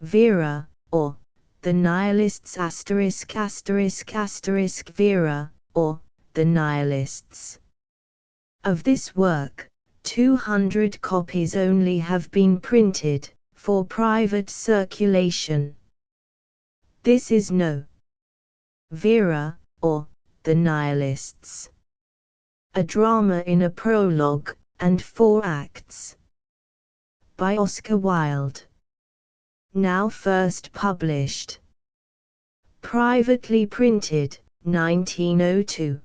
Vera, or the Nihilists **** Vera, or the Nihilists. Of this work, 200 copies only have been printed, for private circulation. This is no Vera, or the Nihilists. A drama in a prologue, and 4 acts. By Oscar Wilde. Now first published. Privately printed, 1902.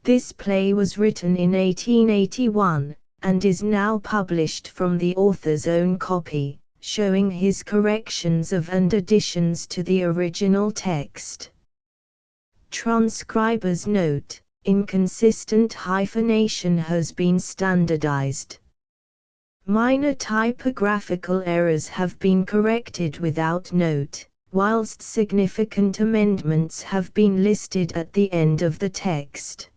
This play was written in 1881, and is now published from the author's own copy, showing his corrections of and additions to the original text. Transcriber's note: inconsistent hyphenation has been standardized. Minor typographical errors have been corrected without note, whilst significant amendments have been listed at the end of the text.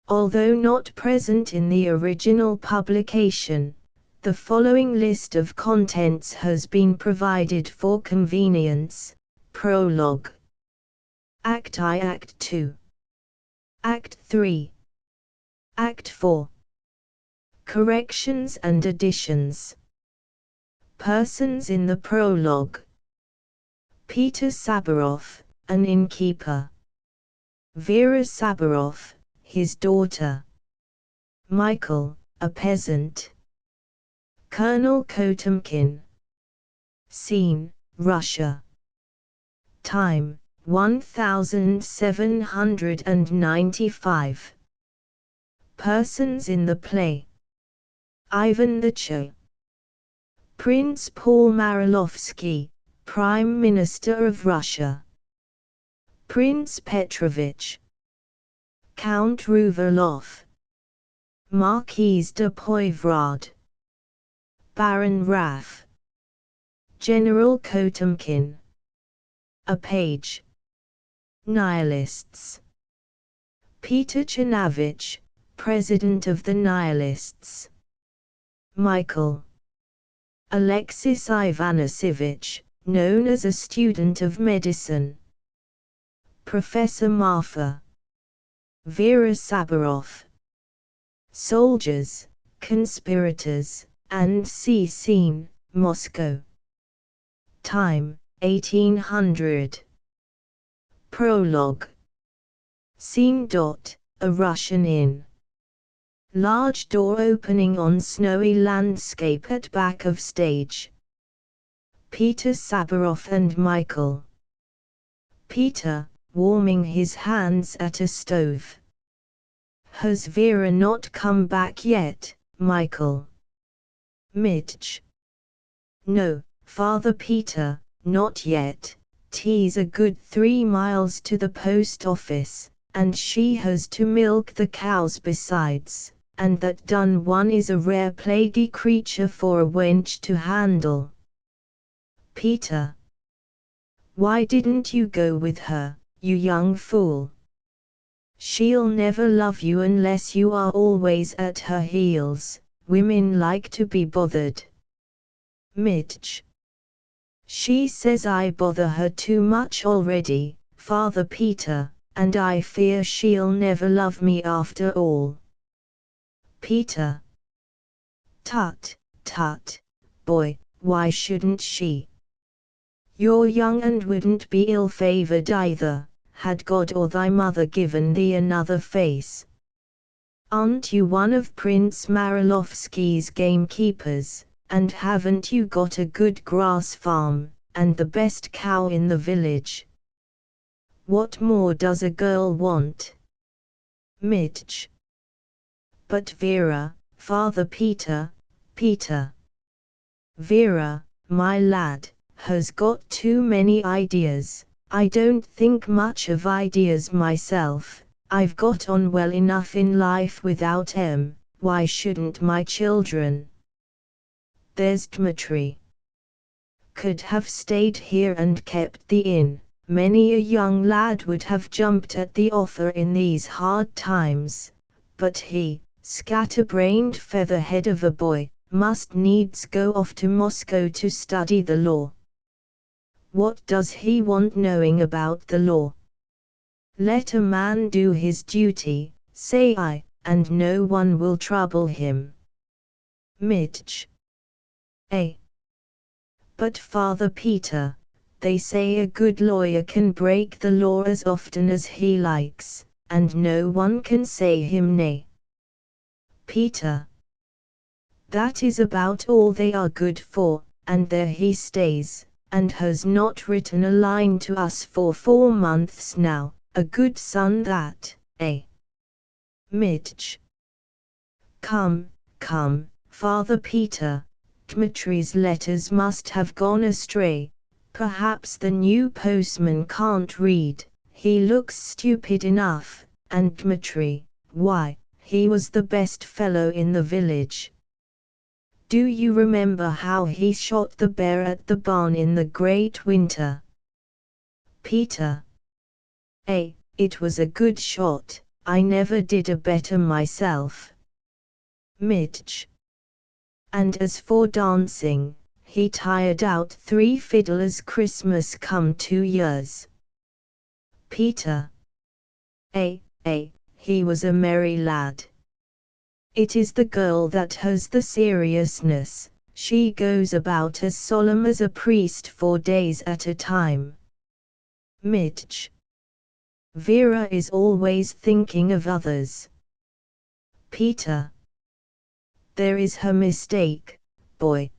Although not present in the original publication, the following list of contents has been provided for convenience. Prologue. Act I, Act 2. Act 3. Act 4. Corrections and additions. Persons in the prologue: Peter Sabaroff, an innkeeper. Vera Sabaroff, his daughter. Michael, a peasant. Colonel Potemkin. Scene: Russia. Time: 1795. Persons in the play: Ivan the Cho. Prince Paul Marilovsky, Prime Minister of Russia. Prince Petrovich. Count Ruvelov. Marquise de Poivrade. Baron Raff. General Potemkin. A page. Nihilists. Peter Chinavich, President of the Nihilists. Michael. Alexis Ivanisevich, known as a student of medicine. Professor Marfa. Vera Sabaroff. Soldiers, conspirators, and sea scene, Moscow. Time: 1800. Prologue. Scene: a Russian inn. Large door opening on snowy landscape at back of stage. Peter Sabaroff and Michael. Peter, warming his hands at a stove. Has Vera not come back yet, Michael? Mitch. No, Father Peter, not yet. T's a good 3 miles to the post office, and she has to milk the cows besides, and that done one is a rare plaguey creature for a wench to handle. Peter. Why didn't you go with her, you young fool? She'll never love you unless you are always at her heels. Women like to be bothered. Mitch. She says I bother her too much already, Father Peter, and I fear she'll never love me after all. Peter. Tut, tut, boy, why shouldn't she? You're young and wouldn't be ill-favored either, had God or thy mother given thee another face. Aren't you one of Prince Marilovsky's gamekeepers, and haven't you got a good grass farm, and the best cow in the village? What more does a girl want? Mitch. But Vera, Father Peter, Peter. Vera, my lad, has got too many ideas. I don't think much of ideas myself. I've got on well enough in life without 'em. Why shouldn't my children? There's Dmitri. Could have stayed here and kept the inn. Many a young lad would have jumped at the offer in these hard times, but he, scatterbrained featherhead of a boy, must needs go off to Moscow to study the law. What does he want knowing about the law? Let a man do his duty, say I, and no one will trouble him. Mitch. But Father Peter, they say a good lawyer can break the law as often as he likes, and no one can say him nay. Peter. That is about all they are good for, and there he stays, and has not written a line to us for 4 months now, a good son that, Mitch. Come, Father Peter, Dmitri's letters must have gone astray. Perhaps the new postman can't read, he looks stupid enough, and Dmitri, why, he was the best fellow in the village. Do you remember how he shot the bear at the barn in the great winter? Peter. It was a good shot, I never did a better myself. Mitch. And as for dancing, he tired out 3 fiddlers Christmas come 2 years. Peter. He was a merry lad. It is the girl that has the seriousness, she goes about as solemn as a priest for days at a time. Mitch. Vera is always thinking of others. Peter. There is her mistake, boy.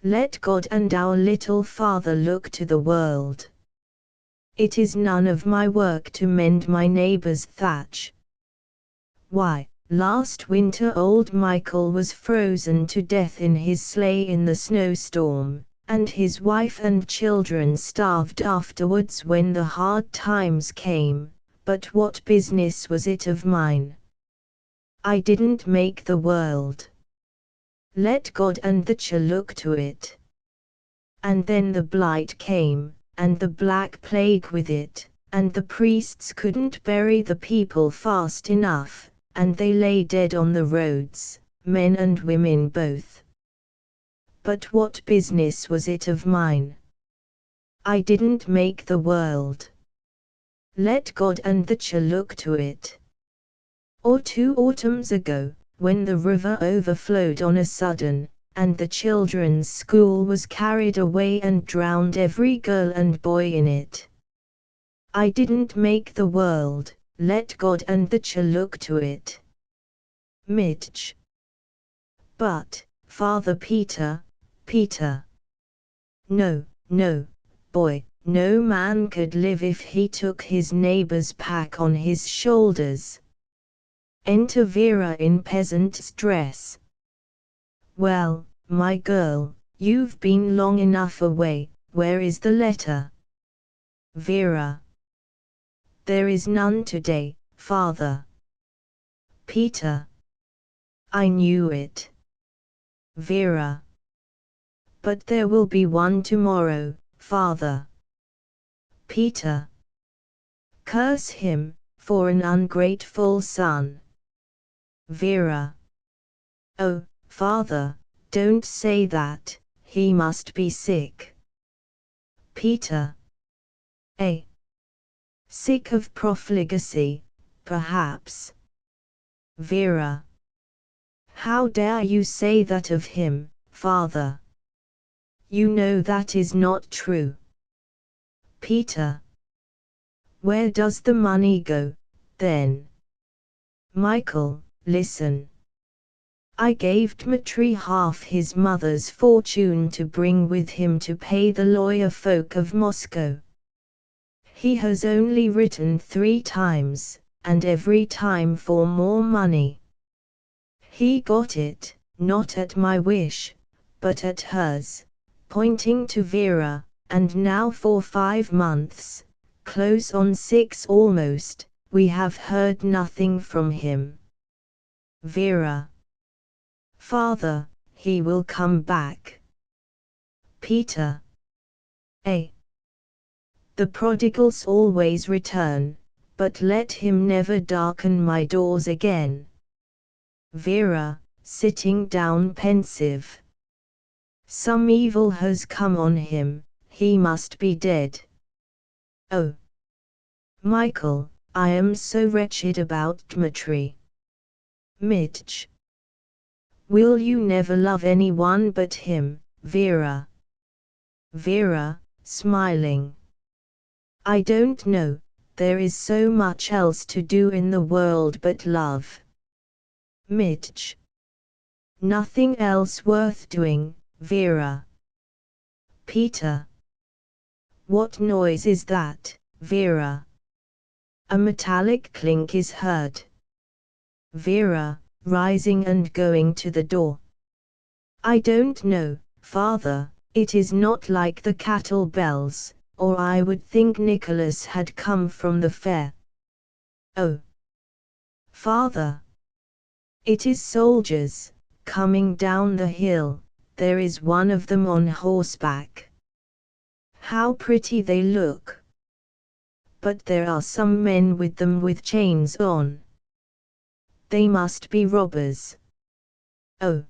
Let God and our little Father look to the world. It is none of my work to mend my neighbor's thatch. Why, last winter old Michael was frozen to death in his sleigh in the snowstorm, and his wife and children starved afterwards when the hard times came, but what business was it of mine? I didn't make the world. Let God and the Church look to it. And then the blight came, and the Black Plague with it, and the priests couldn't bury the people fast enough, and they lay dead on the roads, men and women both. But what business was it of mine? I didn't make the world. Let God and the Church look to it. Or 2 autumns ago, when the river overflowed on a sudden, and the children's school was carried away and drowned every girl and boy in it. I didn't make the world, let God and the Church look to it. Mitch. But, Father Peter. No, boy, no man could live if he took his neighbor's pack on his shoulders. Enter Vera in peasant's dress. Well, my girl, you've been long enough away, where is the letter? Vera. There is none today, Father. Peter. I knew it. Vera. But there will be one tomorrow, Father. Peter. Curse him, for an ungrateful son. Vera. Oh, Father, don't say that, he must be sick. Peter. Sick of profligacy, perhaps. Vera. How dare you say that of him, Father? You know that is not true. Peter. Where does the money go, then? Michael, listen. I gave Dmitri half his mother's fortune to bring with him to pay the lawyer folk of Moscow. He has only written 3 times, and every time for more money. He got it, not at my wish, but at hers, pointing to Vera, and now for 5 months, close on 6 almost, we have heard nothing from him. Vera. Father, he will come back. Peter. The prodigals always return, but let him never darken my doors again. Vera, sitting down pensive. Some evil has come on him, he must be dead. Oh, Michael, I am so wretched about Dmitri. Mitch. Will you never love anyone but him, Vera? Vera, smiling. I don't know, there is so much else to do in the world but love. Mitch. Nothing else worth doing, Vera. Peter. What noise is that, Vera? A metallic clink is heard. Vera, rising and going to the door. I don't know, Father, it is not like the cattle bells, or I would think Nicholas had come from the fair. Oh, Father! It is soldiers, coming down the hill, there is one of them on horseback. How pretty they look! But there are some men with them with chains on. They must be robbers. Oh!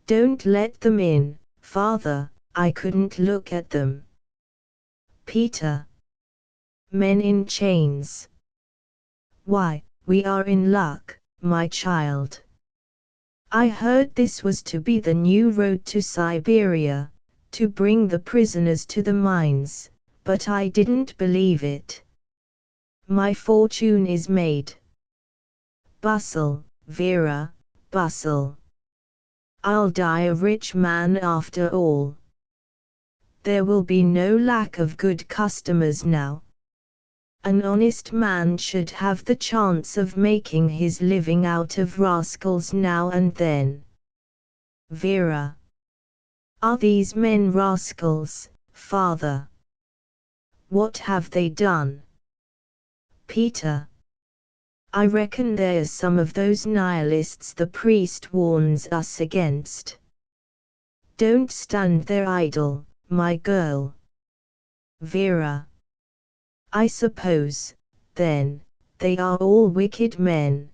Don't let them in, Father, I couldn't look at them. Peter. Men in chains. Why, we are in luck, my child. I heard this was to be the new road to Siberia, to bring the prisoners to the mines, but I didn't believe it. My fortune is made. Bustle, Vera, bustle. I'll die a rich man after all. There will be no lack of good customers now. An honest man should have the chance of making his living out of rascals now and then. Vera. Are these men rascals, Father? What have they done? Peter. I reckon they're some of those nihilists the priest warns us against. Don't stand there idle, my girl. Vera. I suppose, then, they are all wicked men.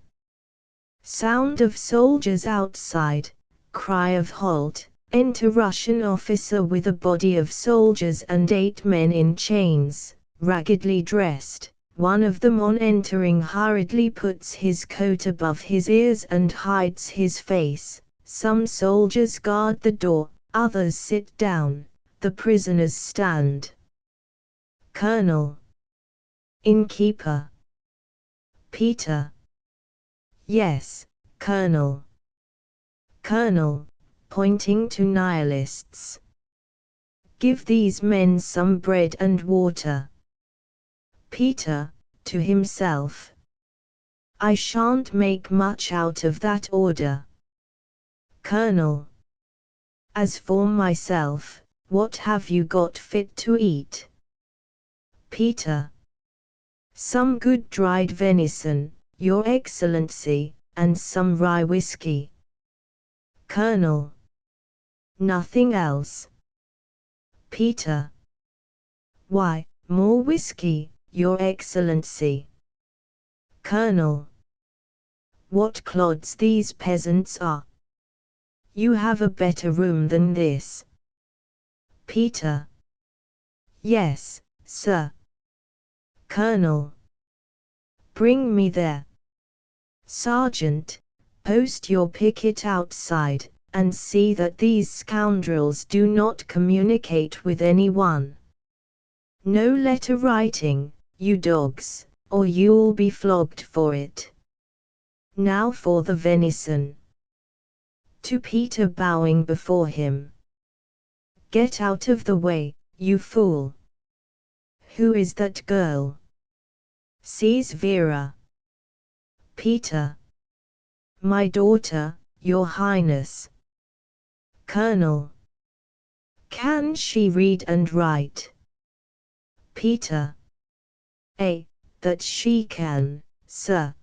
Sound of soldiers outside, cry of halt, enter Russian officer with a body of soldiers and 8 men in chains, raggedly dressed. One of them on entering hurriedly puts his coat above his ears and hides his face. Some soldiers guard the door, others sit down, the prisoners stand. Colonel. Innkeeper. Peter. Yes, Colonel. Colonel, pointing to Nihilists. Give these men some bread and water. Peter, to himself. I shan't make much out of that order. Colonel. As for myself, what have you got fit to eat? Peter. Some good dried venison, Your Excellency, and some rye whiskey. Colonel. Nothing else. Peter. Why, more whiskey, Your Excellency. Colonel. What clods these peasants are. You have a better room than this. Peter. Yes, sir. Colonel. Bring me there. Sergeant, post your picket outside, and see that these scoundrels do not communicate with anyone. No letter writing, you dogs, or you'll be flogged for it. Now for the venison. To Peter bowing before him. Get out of the way, you fool. Who is that girl? Sees Vera. Peter. My daughter, Your Highness. Colonel. Can she read and write? Peter. That she can, sir.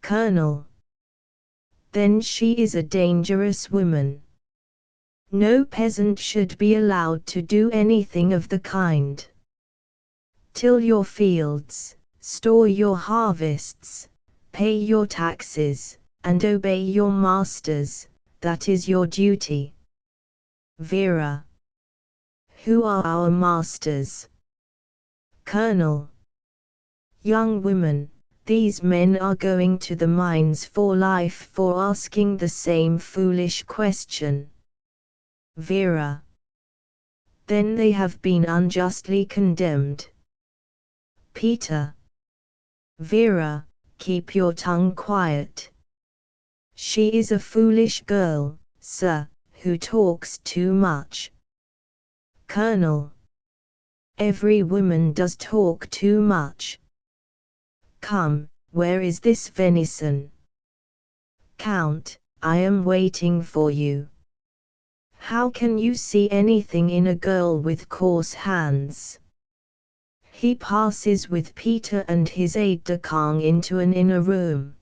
Colonel. Then she is a dangerous woman. No peasant should be allowed to do anything of the kind. Till your fields, store your harvests, pay your taxes, and obey your masters, that is your duty. Vera. Who are our masters? Colonel. Young woman, these men are going to the mines for life for asking the same foolish question. Vera. Then they have been unjustly condemned. Peter. Vera, keep your tongue quiet. She is a foolish girl, sir, who talks too much. Colonel. Every woman does talk too much. Come, where is this venison? Count, I am waiting for you. How can you see anything in a girl with coarse hands? He passes with Peter and his aide-de-camp into an inner room.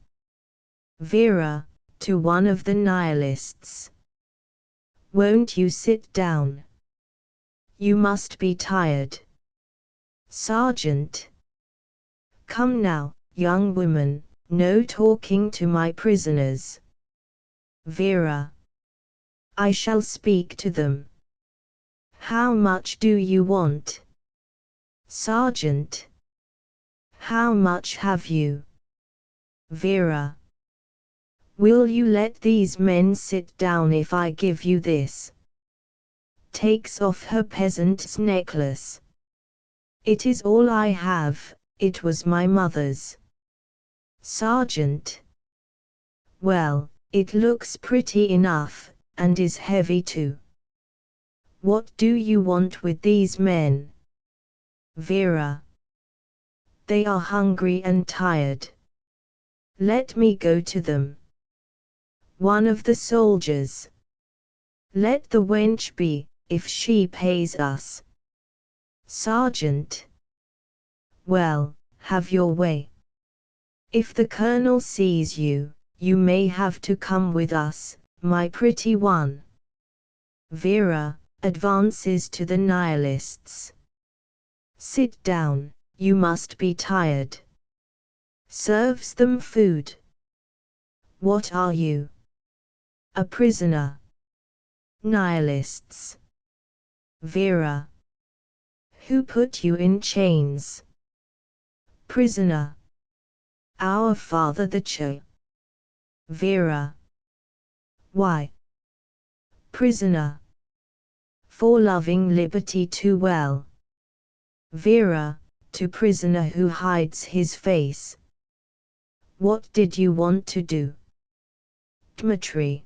Vera, to one of the Nihilists. Won't you sit down? You must be tired. Sergeant. Come now, young woman, no talking to my prisoners. Vera. I shall speak to them. How much do you want? Sergeant. How much have you? Vera. Will you let these men sit down if I give you this? Takes off her peasant's necklace. It is all I have, it was my mother's. Sergeant. Well, it looks pretty enough, and is heavy too. What do you want with these men? Vera. They are hungry and tired. Let me go to them. One of the soldiers. Let the wench be, if she pays us. Sergeant. Well, have your way. If the colonel sees you, you may have to come with us, my pretty one. Vera advances to the Nihilists. Sit down, you must be tired. Serves them food. What are you? A prisoner. Nihilists. Vera. Who put you in chains? Prisoner. Our father the Cho. Vera. Why? Prisoner. For loving liberty too well. Vera, to prisoner who hides his face. What did you want to do? Dmitri.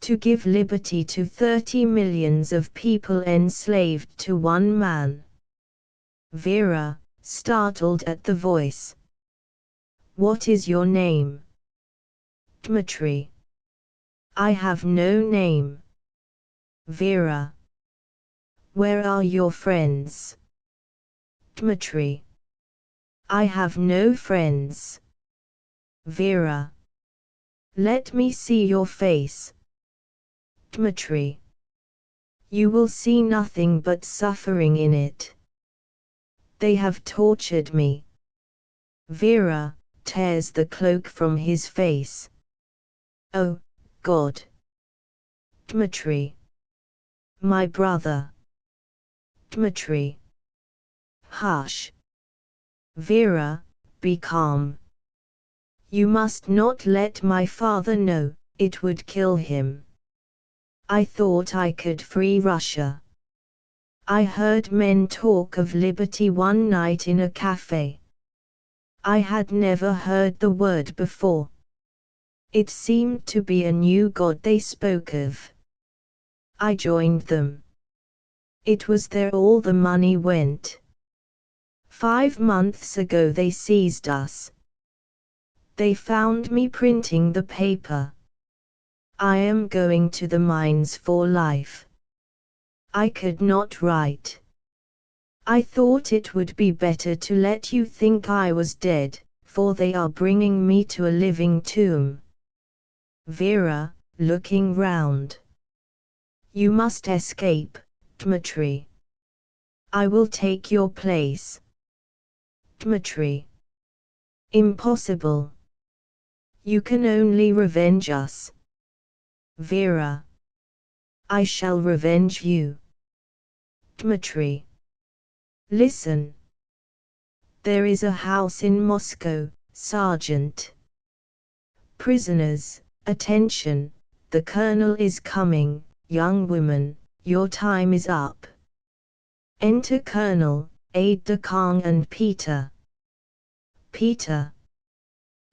To give liberty to 30 millions of people enslaved to one man. Vera, startled at the voice. What is your name? Dmitri. I have no name. Vera. Where are your friends? Dmitri. I have no friends. Vera. Let me see your face. Dmitri. You will see nothing but suffering in it. They have tortured me. Vera tears the cloak from his face. Oh, God. Dmitri. My brother. Dmitri. Hush. Vera, be calm. You must not let my father know, it would kill him. I thought I could free Russia. I heard men talk of liberty one night in a cafe. I had never heard the word before. It seemed to be a new god they spoke of. I joined them. It was there all the money went. 5 months ago they seized us. They found me printing the paper. I am going to the mines for life. I could not write. I thought it would be better to let you think I was dead, for they are bringing me to a living tomb. Vera, looking round. You must escape, Dmitri. I will take your place. Dmitri. Impossible. You can only revenge us. Vera. I shall revenge you. Dmitri. Listen. There is a house in Moscow, Sergeant. Prisoners, attention, the colonel is coming. Young woman, your time is up. Enter Colonel, aide-de-camp and Peter. Peter.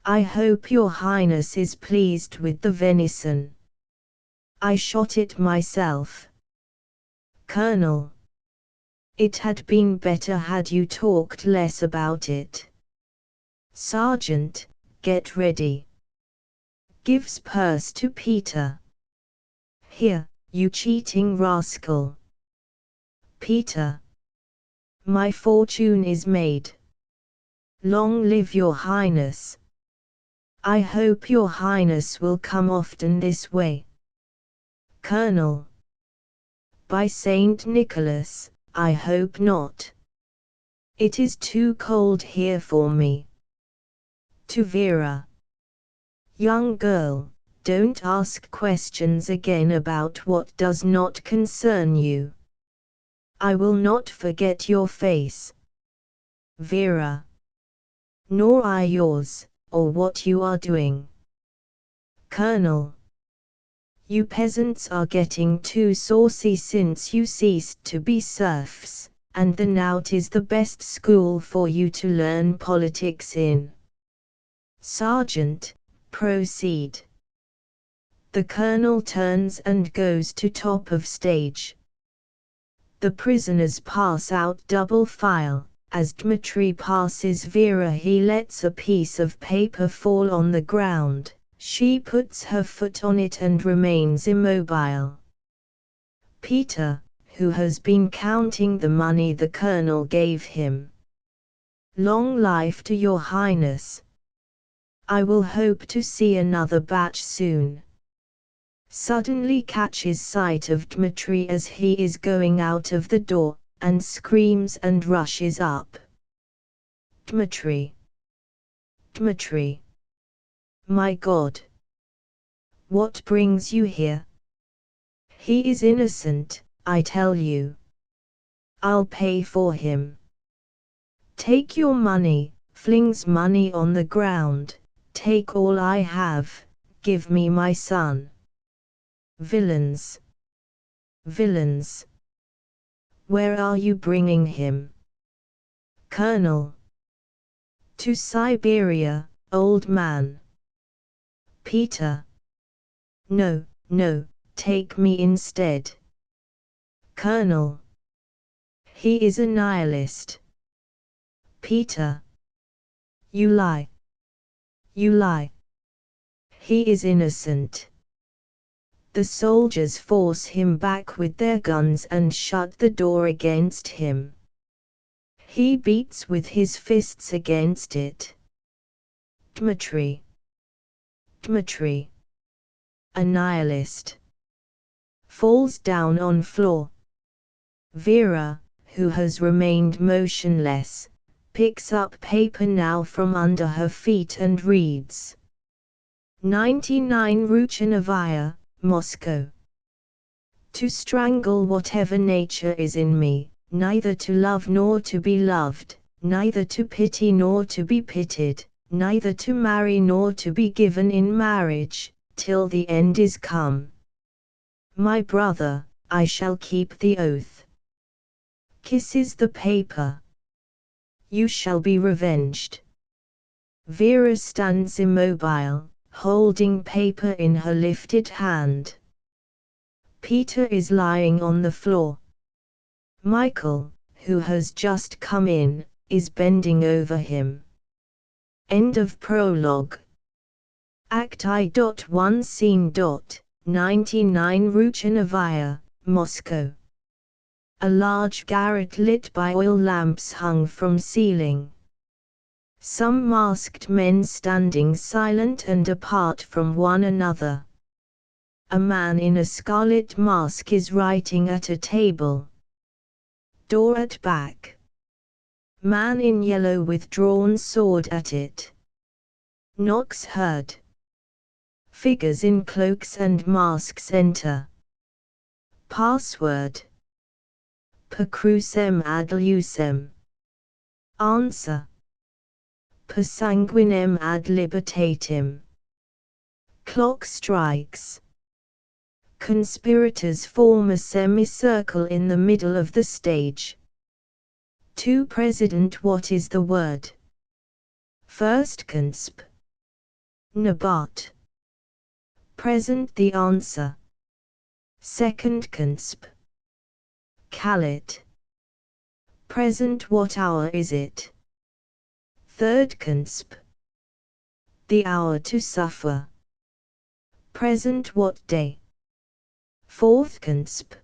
I hope your highness is pleased with the venison. I shot it myself. Colonel. It had been better had you talked less about it. Sergeant, get ready. Gives purse to Peter. Here, you cheating rascal. Peter. My fortune is made. Long live your highness. I hope your highness will come often this way. Colonel. By Saint Nicholas, I hope not. It is too cold here for me. To Vera. Young girl, don't ask questions again about what does not concern you. I will not forget your face. Vera. Nor I yours, or what you are doing. Colonel. You peasants are getting too saucy since you ceased to be serfs, and the knout is the best school for you to learn politics in. Sergeant, proceed. The colonel turns and goes to top of stage. The prisoners pass out double file. As Dmitri passes Vera, he lets a piece of paper fall on the ground. She puts her foot on it and remains immobile. Peter, who has been counting the money the colonel gave him. Long life to your highness. I will hope to see another batch soon. Suddenly catches sight of Dmitri as he is going out of the door, and screams and rushes up. Dmitri. Dmitri. My God. What brings you here? He is innocent, I tell you. I'll pay for him. Take your money, flings money on the ground. Take all I have, give me my son. Villains. Villains. Where are you bringing him? Colonel. To Siberia, old man. Peter. No, no, take me instead. Colonel. He is a nihilist. Peter. You lie. You lie. He is innocent. The soldiers force him back with their guns and shut the door against him. He beats with his fists against it. Dmitri. Dmitri. A nihilist. Falls down on floor. Vera, who has remained motionless, picks up paper now from under her feet and reads. 99 Ruchanovaya, Moscow. To strangle whatever nature is in me, neither to love nor to be loved, neither to pity nor to be pitied, neither to marry nor to be given in marriage, till the end is come. My brother, I shall keep the oath. Kisses the paper. You shall be revenged. Vera stands immobile, holding paper in her lifted hand. Peter is lying on the floor. Michael, who has just come in, is bending over him. End of prologue. Act I.1 Scene. 99 Ruchanovaya, Moscow. A large garret lit by oil lamps hung from ceiling. Some masked men standing silent and apart from one another. A man in a scarlet mask is writing at a table. Door at back. Man in yellow with drawn sword at it. Knocks heard. Figures in cloaks and masks enter. Password. Per crucem ad lucem. Answer. Per sanguinem ad libertatem. Clock strikes. Conspirators form a semicircle in the middle of the stage. To President, what is the word? First consp. Nabat. Present, the answer. Second consp. Calit. Present, what hour is it? Third consp. The hour to suffer. Present, what day? Fourth consp.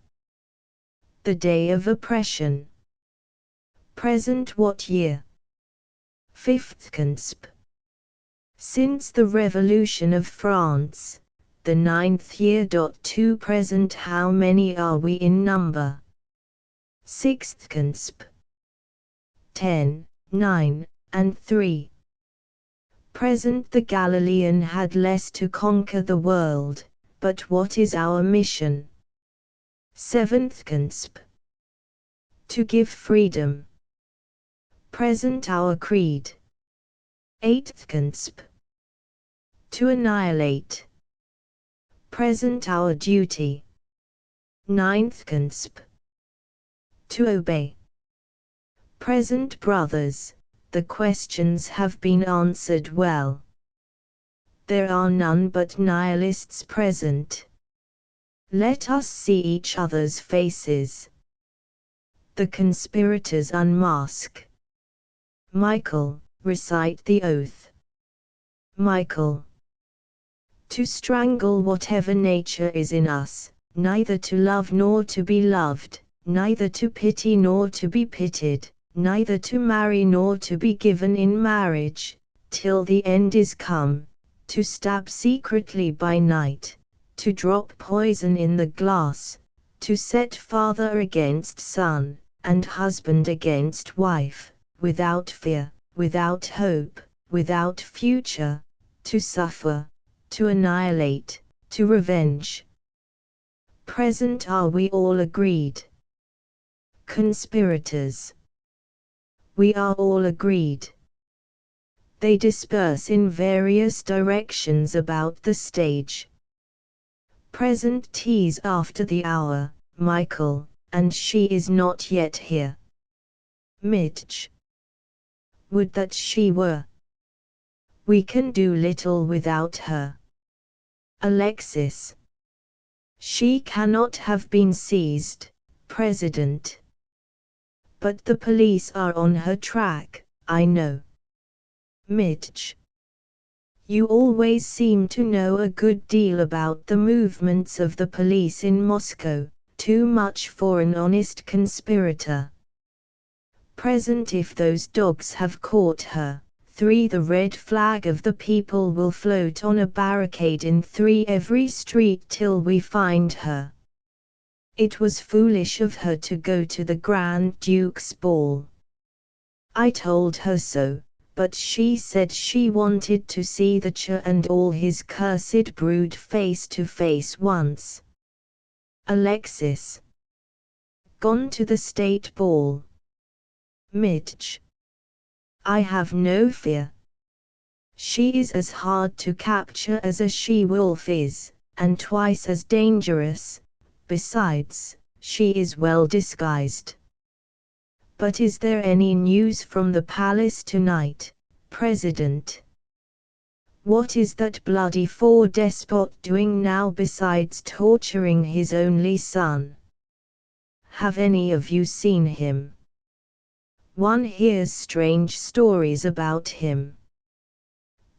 The day of oppression. Present, what year? Fifth consp. Since the Revolution of France, the 9th year. To present, how many are we in number? Sixth consp. 10, 9, and 3. Present, the Galilean had less to conquer the world, but what is our mission? Seventh consp. To give freedom. Present, our creed. Eighth consp. To annihilate. Present, our duty. Ninth consp. To obey. Present, brothers, the questions have been answered well. There are none but nihilists present. Let us see each other's faces. The conspirators unmask. Michael, recite the oath. Michael. To strangle whatever nature is in us, neither to love nor to be loved, neither to pity nor to be pitied, neither to marry nor to be given in marriage, till the end is come, to stab secretly by night, to drop poison in the glass, to set father against son, and husband against wife, without fear, without hope, without future, to suffer, to annihilate, to revenge. Present, are we all agreed? Conspirators. We are all agreed. They disperse in various directions about the stage. Present, tease after the hour, Michael, and she is not yet here. Mitch. Would that she were. We can do little without her. Alexis. She cannot have been seized, President. But the police are on her track, I know. Mitch. You always seem to know a good deal about the movements of the police in Moscow, too much for an honest conspirator. Present, if those dogs have caught her, 3. The red flag of the people will float on a barricade in 3 every street till we find her. It was foolish of her to go to the Grand Duke's ball. I told her so, but she said she wanted to see the Tsar and all his cursed brood face to face once. Alexis. Gone to the state ball. Mitch. I have no fear. She is as hard to capture as a she-wolf is, and twice as dangerous. Besides, she is well disguised. But is there any news from the palace tonight, President? What is that bloody despot doing now besides torturing his only son? Have any of you seen him? One hears strange stories about him.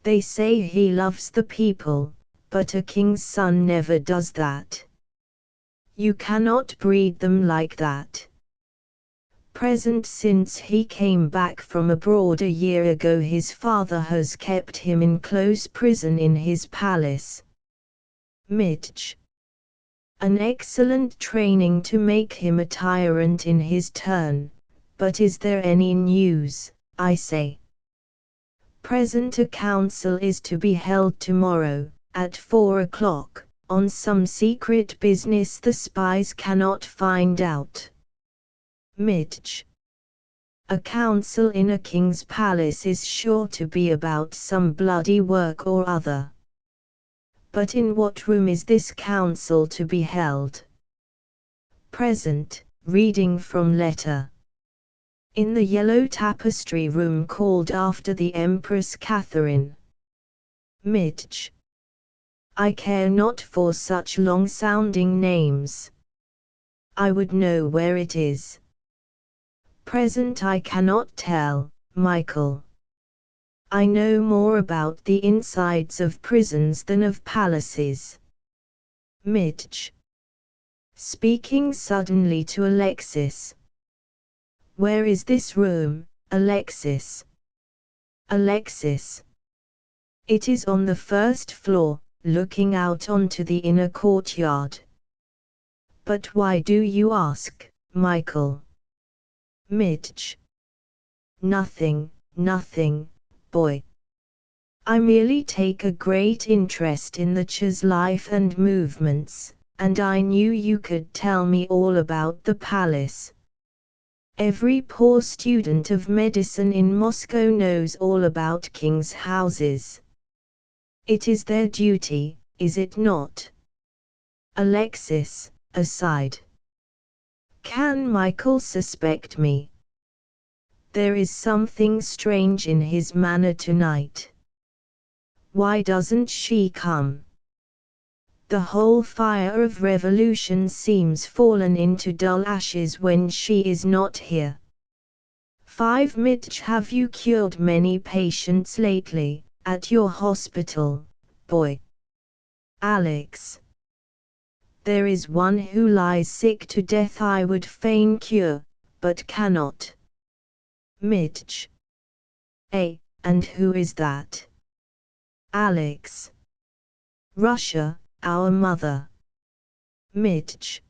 They say he loves the people, but a king's son never does that. You cannot breed them like that. Present, since he came back from abroad a year ago, his father has kept him in close prison in his palace. Mitch. An excellent training to make him a tyrant in his turn. But is there any news, I say? Present, a council is to be held tomorrow, at 4 o'clock, on some secret business the spies cannot find out. Midge. A council in a king's palace is sure to be about some bloody work or other. But in what room is this council to be held? Present, reading from letter. In the yellow tapestry room called after the Empress Catherine. Midge. I care not for such long-sounding names. I would know where it is. Present I cannot tell, Michael. I know more about the insides of prisons than of palaces. Midge. Speaking suddenly to Alexis. Where is this room, Alexis? Alexis. It is on the first floor, looking out onto the inner courtyard. But why do you ask, Michael? Midge. Nothing, boy. I merely take a great interest in the Ch's life and movements, and I knew you could tell me all about the palace. Every poor student of medicine in Moscow knows all about kings' houses. It is their duty, is it not? Alexis, aside. Can Michael suspect me? There is something strange in his manner tonight. Why doesn't she come? The whole fire of revolution seems fallen into dull ashes when she is not here. 5 Midge, have you cured many patients lately, at your hospital, boy? Alex. There is one who lies sick to death I would fain cure, but cannot. Midge. And who is that? Alex. Russia, our mother. Midge.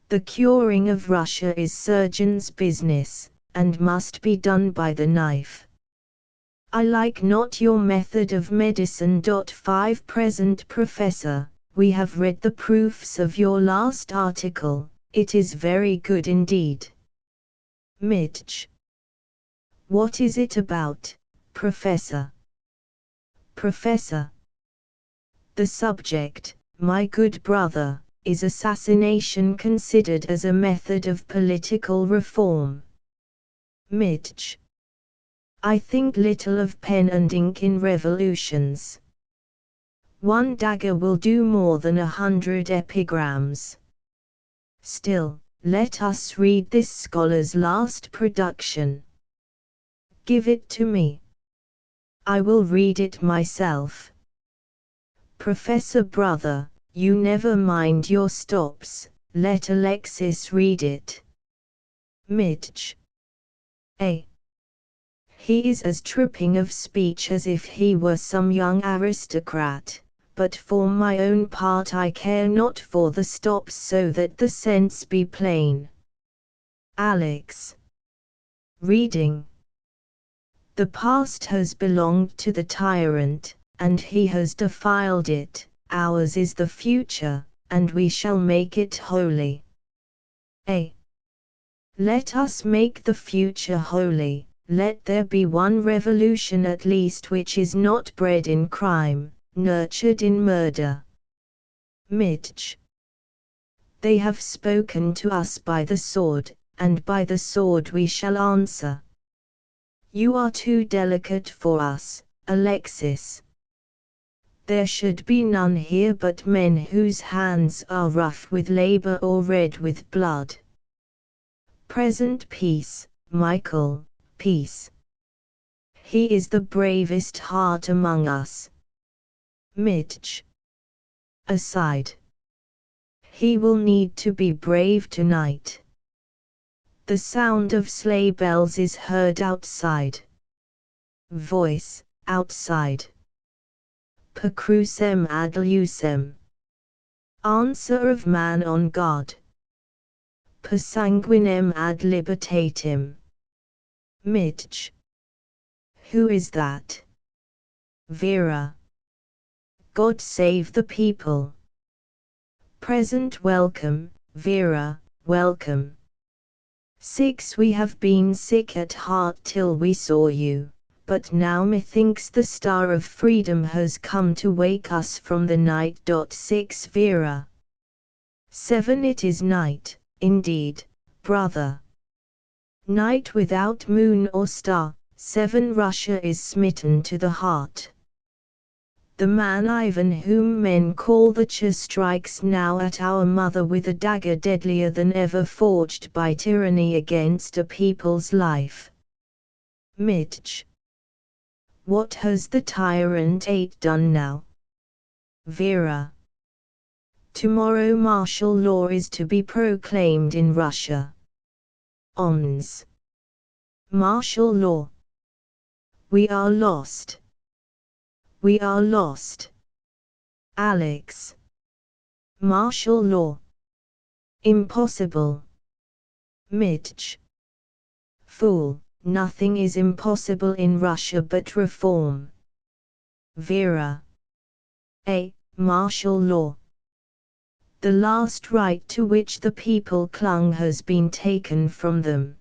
The curing of Russia is surgeon's business, and must be done by the knife. I like not your method of medicine. 5 Present Professor, we have read the proofs of your last article, it is very good indeed. Midge. What is it about, Professor? Professor. The subject, my good brother, is assassination considered as a method of political reform. Midge. I think little of pen and ink in revolutions. 1 dagger will do more than 100 epigrams. Still, let us read this scholar's last production. Give it to me. I will read it myself. Professor brother, you never mind your stops, let Alexis read it. Midge. He is as tripping of speech as if he were some young aristocrat, but for my own part I care not for the stops so that the sense be plain. Alex. Reading. The past has belonged to the tyrant, and he has defiled it, ours is the future, and we shall make it holy. Let us make the future holy, let there be one revolution at least which is not bred in crime, nurtured in murder. Midge. They have spoken to us by the sword, and by the sword we shall answer. You are too delicate for us, Alexis. There should be none here but men whose hands are rough with labor or red with blood. Present peace, Michael, peace. He is the bravest heart among us. Midge. Aside. He will need to be brave tonight. The sound of sleigh bells is heard outside. Voice, outside. Per crucem ad lucem. Answer of man on God. Per sanguinem ad libertatem. Midge. Who is that? Vera. God save the people. Present welcome, Vera, welcome. 6 We have been sick at heart till we saw you, but now methinks the star of freedom has come to wake us from the night. 6 Vera. 7 It is night, indeed, brother. Night without moon or star. 7 Russia is smitten to the heart. The man Ivan whom men call the Tsar strikes now at our mother with a dagger deadlier than ever forged by tyranny against a people's life. Mitch. What has the tyrant 8 done now? Vera. Tomorrow martial law is to be proclaimed in Russia. Ons. Martial law. We are lost. We are lost. Alex. Martial law. Impossible. Mitch. Fool, nothing is impossible in Russia but reform. Vera. Martial law. The last right to which the people clung has been taken from them.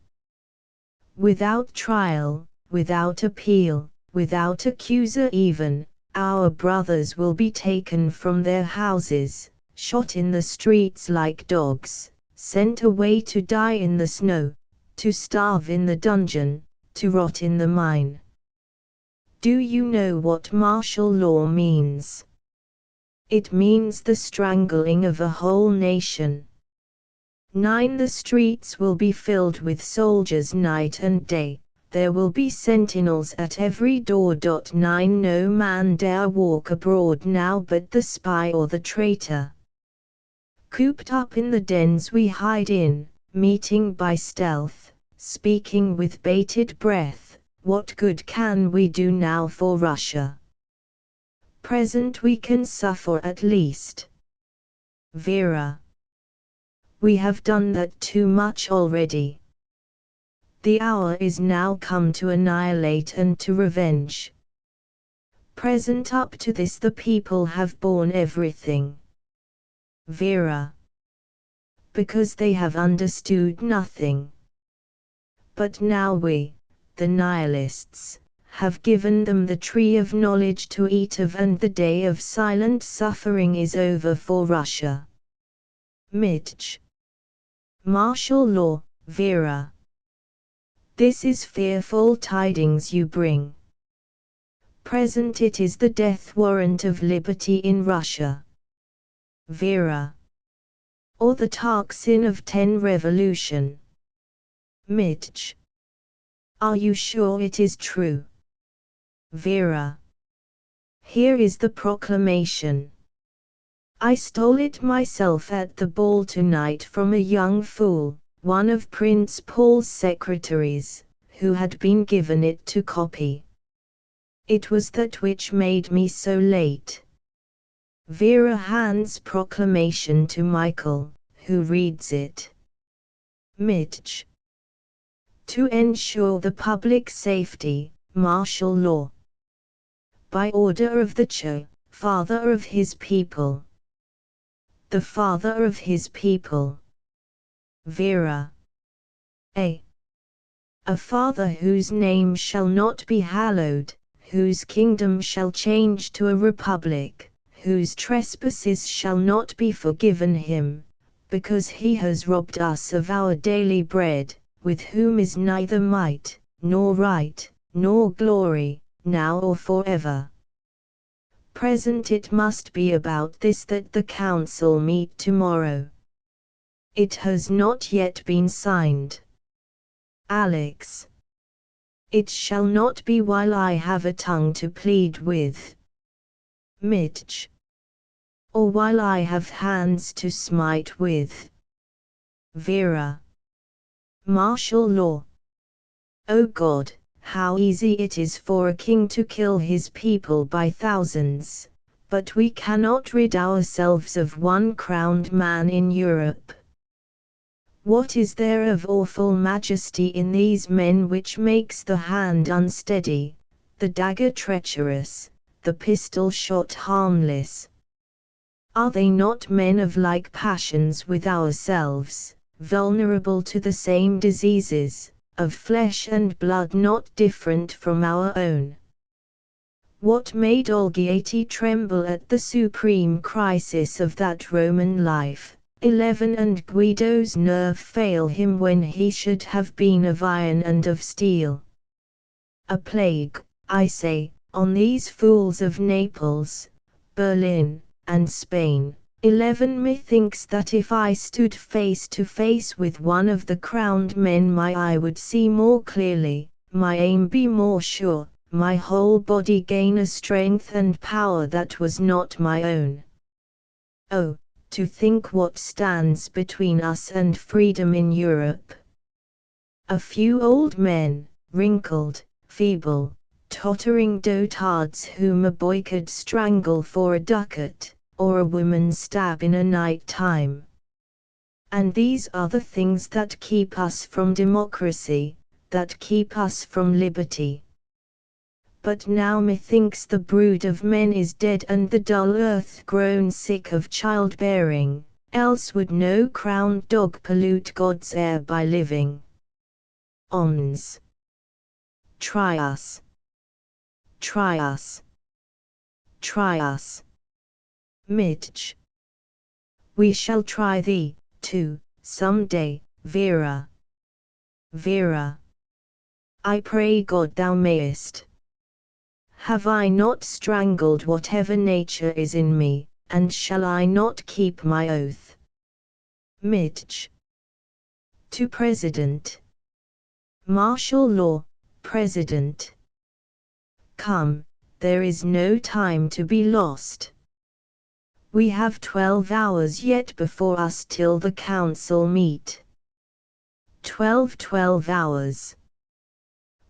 Without trial, without appeal, without accuser even, our brothers will be taken from their houses, shot in the streets like dogs, sent away to die in the snow, to starve in the dungeon, to rot in the mine. Do you know what martial law means? It means the strangling of a whole nation. 9 The streets will be filled with soldiers night and day. There will be sentinels at every door. 9 No man dare walk abroad now but the spy or the traitor. Cooped up in the dens we hide in, meeting by stealth, speaking with bated breath, what good can we do now for Russia? Present we can suffer at least. Vera. We have done that too much already. The hour is now come to annihilate and to revenge. Present up to this the people have borne everything. Vera. Because they have understood nothing. But now we, the Nihilists, have given them the tree of knowledge to eat of, and the day of silent suffering is over for Russia. Mitch. Martial law, Vera. This is fearful tidings you bring. Present it is the death warrant of liberty in Russia. Vera. Or the tocsin of 10 revolution. Mitch. Are you sure it is true? Vera. Here is the proclamation. I stole it myself at the ball tonight from a young fool, one of Prince Paul's secretaries, who had been given it to copy. It was that which made me so late. Vera hands proclamation to Michael, who reads it. Mitch. To ensure the public safety, martial law. By order of the Tsar, father of his people. The father of his people. Vera. A father whose name shall not be hallowed, whose kingdom shall change to a republic, whose trespasses shall not be forgiven him, because he has robbed us of our daily bread, with whom is neither might, nor right, nor glory, now or forever. Present it must be about this that the council meet tomorrow. It has not yet been signed. Alex. It shall not be while I have a tongue to plead with. Mitch. Or while I have hands to smite with. Vera. Martial law. O God, how easy it is for a king to kill his people by thousands, but we cannot rid ourselves of one crowned man in Europe. What is there of awful majesty in these men which makes the hand unsteady, the dagger treacherous, the pistol shot harmless. Are they not men of like passions with ourselves, vulnerable to the same diseases, of flesh and blood not different from our own? What made Olgiati tremble at the supreme crisis of that Roman life? 11 And Guido's nerve fail him when he should have been of iron and of steel. A plague, I say, on these fools of Naples, Berlin, and Spain. 11 Methinks that if I stood face to face with one of the crowned men my eye would see more clearly, my aim be more sure, my whole body gain a strength and power that was not my own. Oh, to think what stands between us and freedom in Europe. A few old men, wrinkled, feeble, tottering dotards whom a boy could strangle for a ducat, or a woman stab in a night time. And these are the things that keep us from democracy, that keep us from liberty. But now methinks the brood of men is dead and the dull earth grown sick of childbearing, else would no crowned dog pollute God's air by living. Ons. Try us. Try us. Try us. Mitch. We shall try thee, too, some day, Vera. Vera. I pray God thou mayest. Have I not strangled whatever nature is in me, and shall I not keep my oath? Mitch. To President. Martial law, President. Come, there is no time to be lost. We have 12 hours yet before us till the council meet. 12 hours.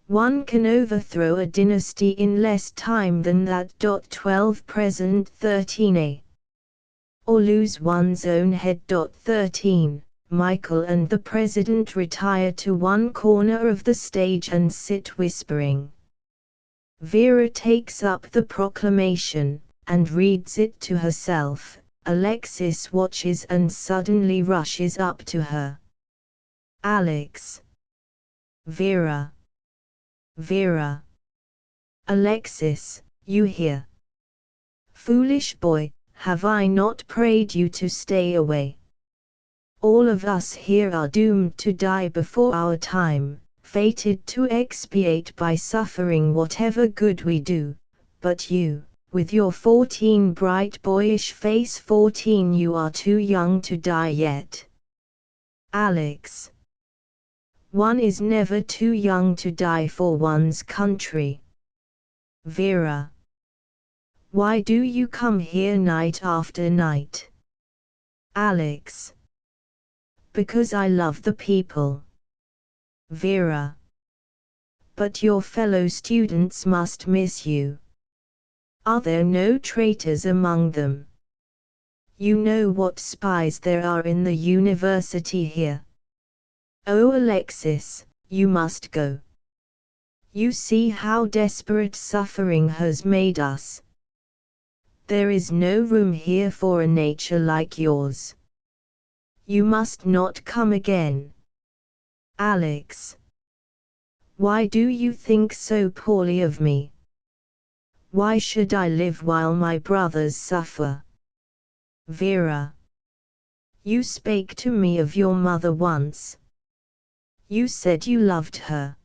One can overthrow a dynasty in less time than that. 12 present 13a. Or lose one's own head. 13. Michael and the president retire to one corner of the stage and sit whispering. Vera takes up the proclamation, and reads it to herself. Alexis watches and suddenly rushes up to her. Alex. Vera. Vera. Alexis, you here? Foolish boy, have I not prayed you to stay away? All of us here are doomed to die before our time, fated to expiate by suffering whatever good we do, but you, with your 14 bright boyish face 14 you are too young to die yet. Alex. One is never too young to die for one's country. Vera. Why do you come here night after night? Alex. Because I love the people. Vera. But your fellow students must miss you. Are there no traitors among them? You know what spies there are in the university here. Oh Alexis, you must go. You see how desperate suffering has made us. There is no room here for a nature like yours. You must not come again. Alex. Why do you think so poorly of me? Why should I live while my brothers suffer? Vera. You spake to me of your mother once. You said you loved her.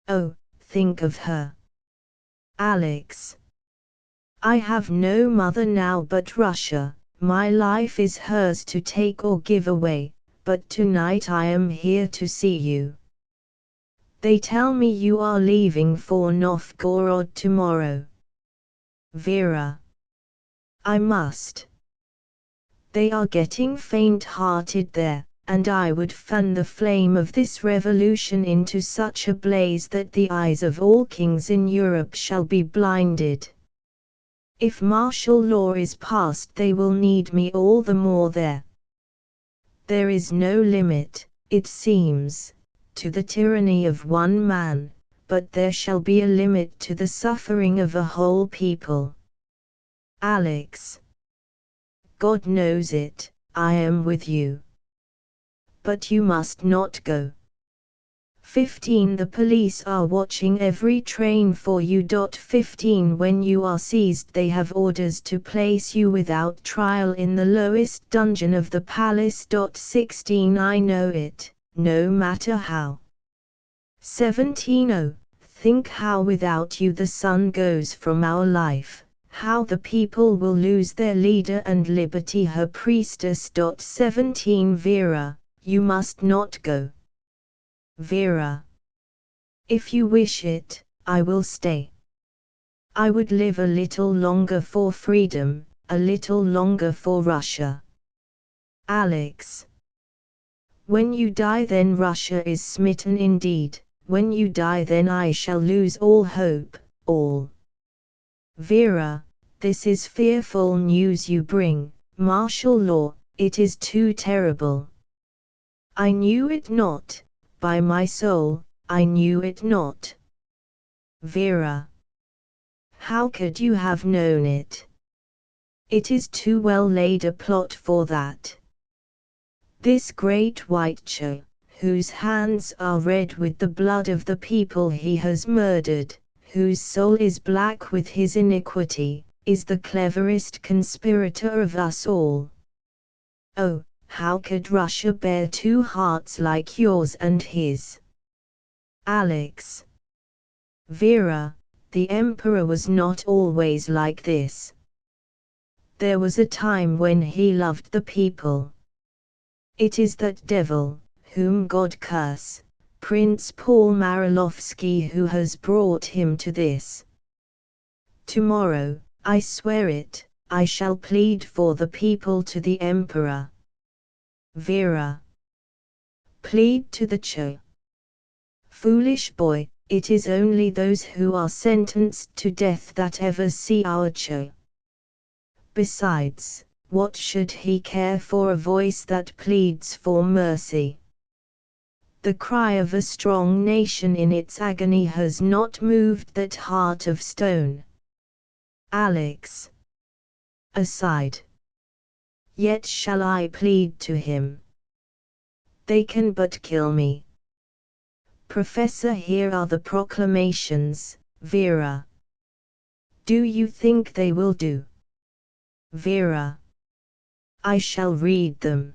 Oh, think of her. Alex. I have no mother now but Russia, my life is hers to take or give away, but tonight I am here to see you. They tell me you are leaving for Novgorod tomorrow. Vera. I must. They are getting faint-hearted there, and I would fan the flame of this revolution into such a blaze that the eyes of all kings in Europe shall be blinded. If martial law is passed they will need me all the more there. There is no limit, it seems, to the tyranny of one man, but there shall be a limit to the suffering of a whole people. Alex. God knows it, I am with you. But you must not go. 15. The police are watching every train for you. 15. When you are seized, they have orders to place you without trial in the lowest dungeon of the palace. 16. I know it, no matter how. 17. Oh, think how without you the sun goes from our life, how the people will lose their leader and liberty her priestess. 17. Vera, you must not go. Vera. If you wish it, I will stay. I would live a little longer for freedom, a little longer for Russia. Alex. When you die, then Russia is smitten indeed. When you die, then I shall lose all hope, all. Vera, this is fearful news you bring, martial law, it is too terrible. I knew it not, by my soul, I knew it not. Vera. How could you have known it? It is too well laid a plot for that. This great white Cho, whose hands are red with the blood of the people he has murdered, whose soul is black with his iniquity, is the cleverest conspirator of us all. Oh, how could Russia bear two hearts like yours and his? Alex. Vera, the emperor was not always like this. There was a time when he loved the people. It is that devil, whom God curse, Prince Paul Marilovsky, who has brought him to this. Tomorrow, I swear it, I shall plead for the people to the emperor. Vera. Plead to the Cho. Foolish boy, it is only those who are sentenced to death that ever see our Cho. Besides, what should he care for a voice that pleads for mercy? The cry of a strong nation in its agony has not moved that heart of stone. Alex. Aside. Yet shall I plead to him? They can but kill me. Professor, here are the proclamations, Vera. Do you think they will do? Vera. I shall read them.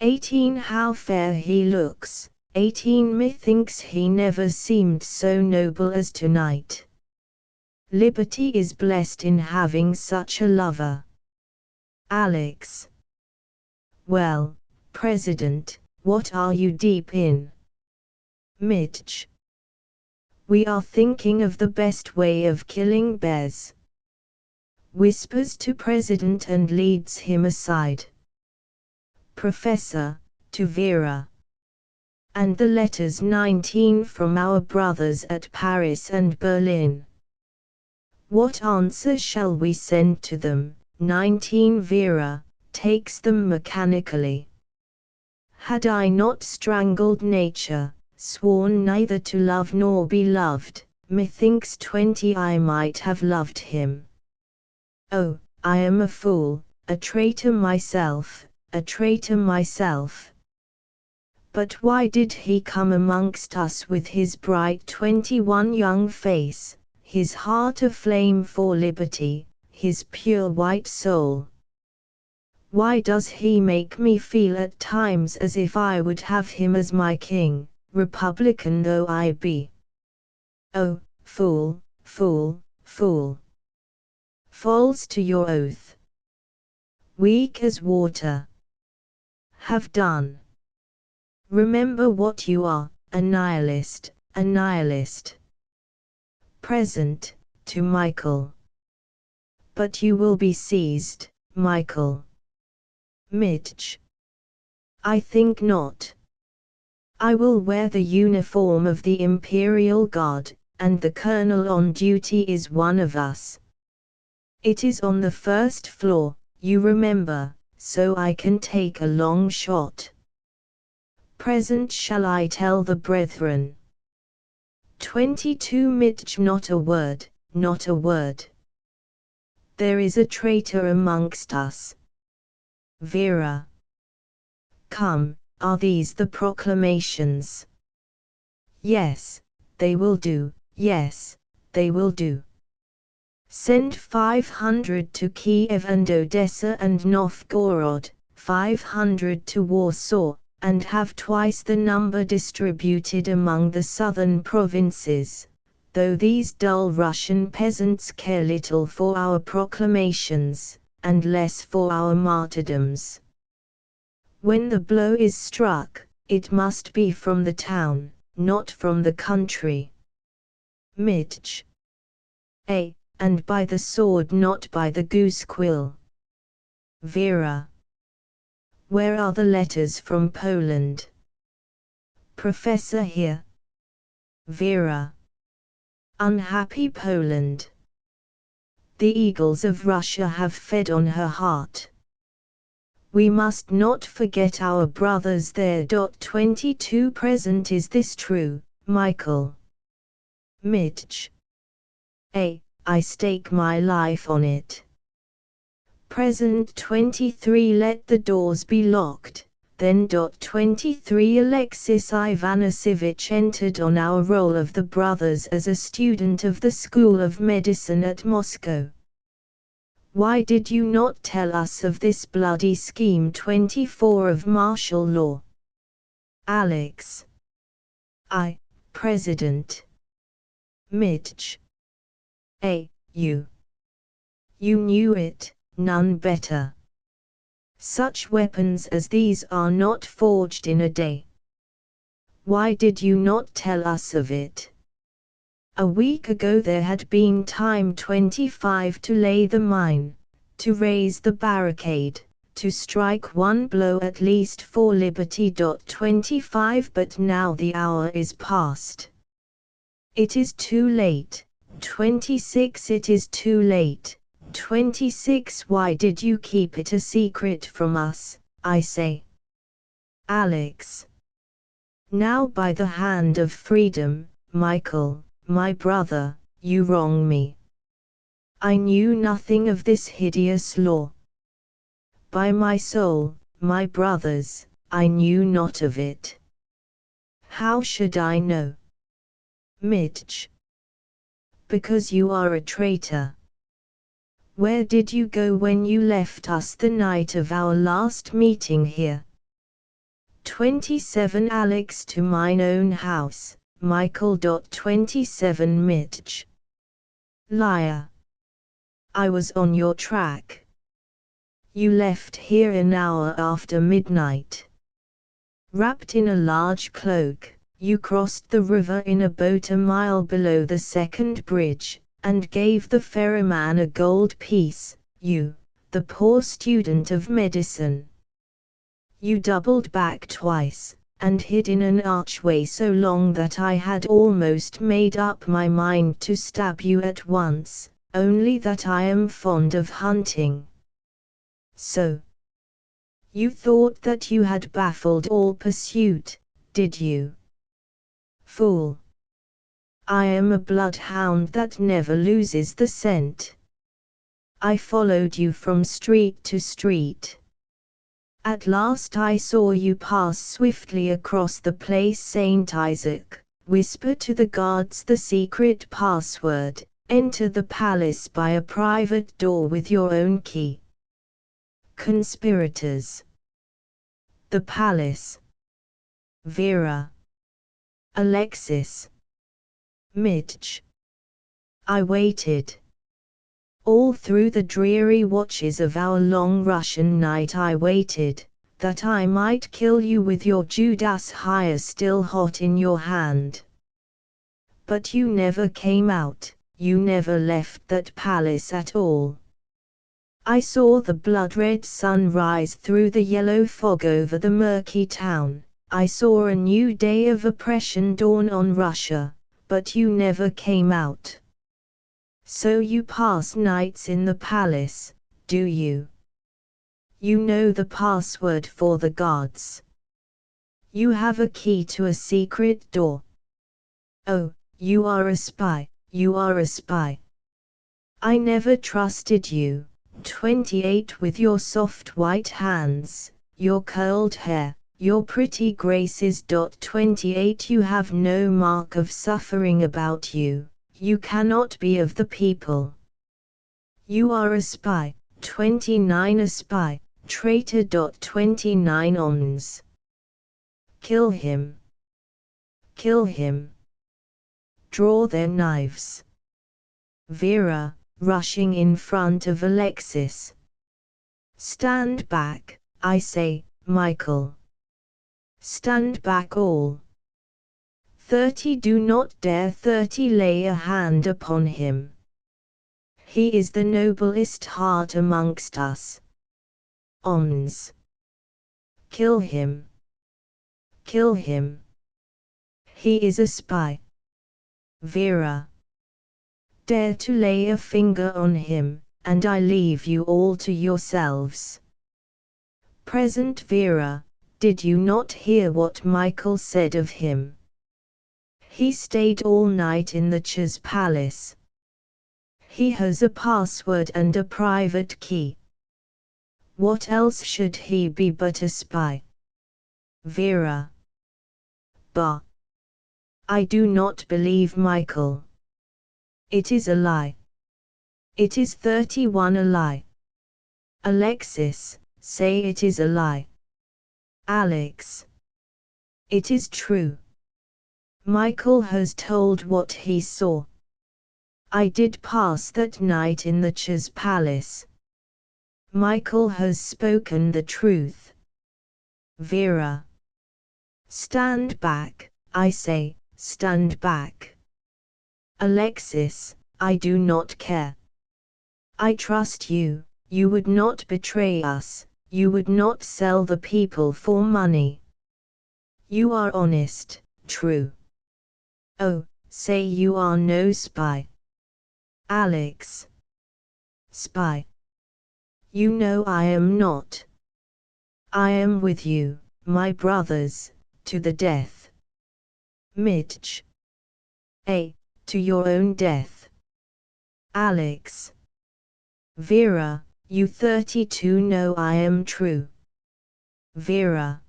18. How fair he looks. 18. Methinks he never seemed so noble as tonight. Liberty is blessed in having such a lover. Alex. Well, President, what are you deep in? Mitch. We are thinking of the best way of killing Bez. Whispers to President and leads him aside. Professor, to Vera. And the letters 19 from our brothers at Paris and Berlin. What answer shall we send to them? 19. Vera takes them mechanically. Had I not strangled nature, sworn neither to love nor be loved, methinks 20 I might have loved him. Oh, I am a fool, a traitor myself, a traitor myself. But why did he come amongst us with his bright 21 young face, his heart aflame for liberty, his pure white soul? Why does he make me feel at times as if I would have him as my king, Republican though I be? Oh, fool, fool, fool! False to your oath. Weak as water. Have done. Remember what you are, a nihilist, a nihilist. Present, to Michael. But you will be seized, Michael. Mitch. I think not. I will wear the uniform of the Imperial Guard, and the colonel on duty is one of us. It is on the first floor, you remember, so I can take a long shot. Present shall I tell the brethren? 22 Mitch. Not a word, not a word. There is a traitor amongst us. Vera. Come, are these the proclamations? Yes, they will do, yes, they will do. Send 500 to Kiev and Odessa and Novgorod, 500 to Warsaw, and have twice the number distributed among the southern provinces, though these dull Russian peasants care little for our proclamations, and less for our martyrdoms. When the blow is struck, it must be from the town, not from the country. Mitch. And by the sword, not by the goose quill. Vera. Where are the letters from Poland? Professor here. Vera. Unhappy Poland. The eagles of Russia have fed on her heart. We must not forget our brothers there. 22 Present. Is this true, Michael? Mitch. I stake my life on it. Present. 23 Let the doors be locked. Then. 23 Alexis Ivanisevich entered on our roll of the brothers as a student of the School of Medicine at Moscow. Why did you not tell us of this bloody scheme? 24 Of martial law. Alex. President. Mitch. You. You knew it, none better. Such weapons as these are not forged in a day. Why did you not tell us of it? A week ago there had been time 25 to lay the mine, to raise the barricade, to strike one blow at least for liberty. 25 But now the hour is past. It is too late. 26 It is too late. 26 Why did you keep it a secret from us, I say? Alex. Now by the hand of freedom, Michael, my brother, you wrong me. I knew nothing of this hideous law. By my soul, my brothers, I knew not of it. How should I know? Mitch. Because you are a traitor. Where did you go when you left us the night of our last meeting here? 27 Alex. To mine own house, Michael. 27 Mitch. Liar. I was on your track. You left here an hour after midnight. Wrapped in a large cloak, you crossed the river in a boat a mile below the second bridge, and gave the ferryman a gold piece, you, the poor student of medicine. You doubled back twice, and hid in an archway so long that I had almost made up my mind to stab you at once, only that I am fond of hunting. So. You thought that you had baffled all pursuit, did you? Fool. I am a bloodhound that never loses the scent. I followed you from street to street. At last I saw you pass swiftly across the place St. Isaac, whisper to the guards the secret password, enter the palace by a private door with your own key. Conspirators. The palace. Vera. Alexis. Mitch. I waited. All through the dreary watches of our long Russian night I waited, that I might kill you with your Judas hire still hot in your hand. But you never came out, you never left that palace at all. I saw the blood-red sun rise through the yellow fog over the murky town, I saw a new day of oppression dawn on Russia, but you never came out. So you pass nights in the palace, do you? You know the password for the guards. You have a key to a secret door. Oh, you are a spy, you are a spy. I never trusted you. 28 With your soft white hands, your curled hair, your pretty graces. 28 You have no mark of suffering about you, you cannot be of the people. You are a spy. 29 A spy, traitor. 29 Ons. Kill him. Kill him. Draw their knives. Vera, rushing in front of Alexis. Stand back, I say, Michael. Stand back all. 30 Do not dare. 30 Lay a hand upon him. He is the noblest heart amongst us. Ons. Kill him. Kill him. He is a spy. Vera. Dare to lay a finger on him, and I leave you all to yourselves. Present Vera, did you not hear what Michael said of him? He stayed all night in the Ch's palace. He has a password and a private key. What else should he be but a spy? Vera. Bah! I do not believe Michael. It is a lie. It is 31 A lie. Alexis, say it is a lie. Alex. It is true. Michael has told what he saw. I did pass that night in the Ch's palace. Michael has spoken the truth. Vera. Stand back, I say, stand back. Alexis, I do not care. I trust you, you would not betray us, you would not sell the people for money. You are honest, true. Oh, say you are no spy. Alex. Spy. You know I am not. I am with you, my brothers, to the death. Mitch. To your own death. Alex. Vera, you 32 know I am true. Vera.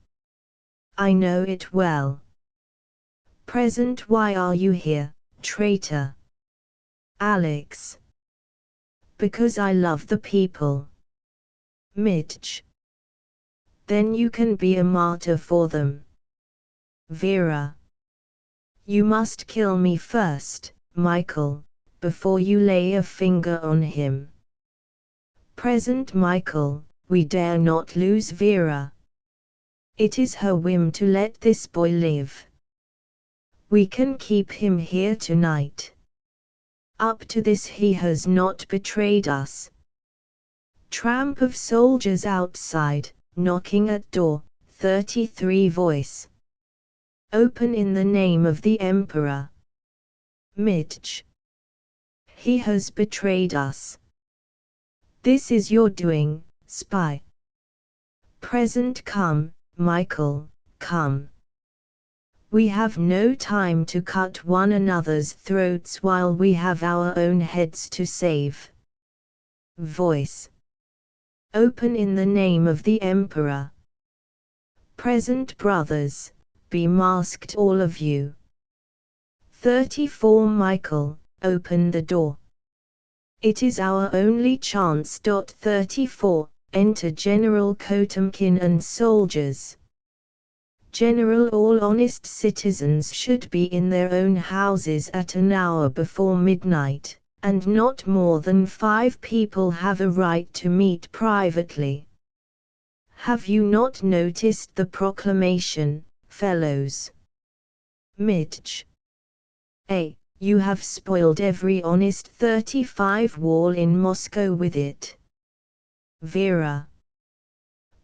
I know it well. Present Why are you here, traitor? Alex. Because I love the people. Mitch. Then you can be a martyr for them. Vera. You must kill me first, Michael, before you lay a finger on him. Present Michael, we dare not lose Vera. It is her whim to let this boy live. We can keep him here tonight. Up to this he has not betrayed us. Tramp of soldiers outside, knocking at door, 33 Voice. Open in the name of the Emperor. Mitch. He has betrayed us. This is your doing, spy. Present Come, Michael, come. We have no time to cut one another's throats while we have our own heads to save. Voice. Open in the name of the Emperor. Present brothers, be masked all of you. 34 Michael, open the door. It is our only chance. 34 Enter General Potemkin and soldiers. General, all honest citizens should be in their own houses at an hour before midnight, and not more than 5 people have a right to meet privately. Have you not noticed the proclamation, fellows? Mitch. You have spoiled every honest 35 wall in Moscow with it. Vera.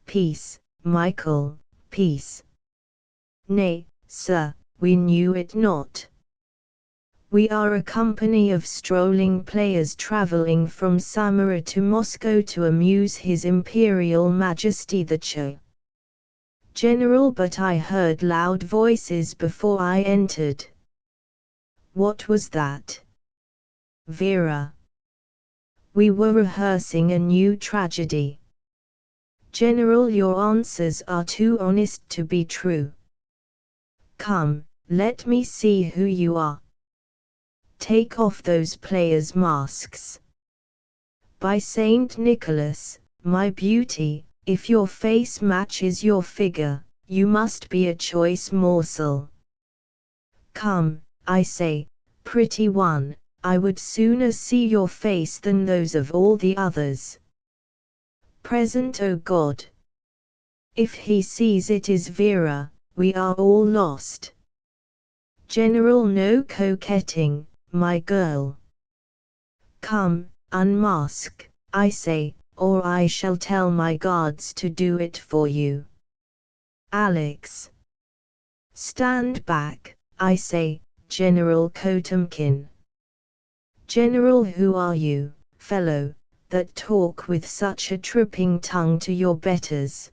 Peace, Michael, peace. Nay, sir, we knew it not. We are a company of strolling players traveling from Samara to Moscow to amuse His Imperial Majesty the Tsar. General, but I heard loud voices before I entered. What was that? Vera. We were rehearsing a new tragedy. General, your answers are too honest to be true. Come, let me see who you are. Take off those players' masks. By Saint Nicholas, my beauty, if your face matches your figure, you must be a choice morsel. Come, I say, pretty one, I would sooner see your face than those of all the others. Present, O God. If he sees it is Vera, we are all lost. General, no coquetting, my girl. Come, unmask, I say, or I shall tell my guards to do it for you. Alex. Stand back, I say, General Potemkin. General, who are you, fellow, that talk with such a tripping tongue to your betters?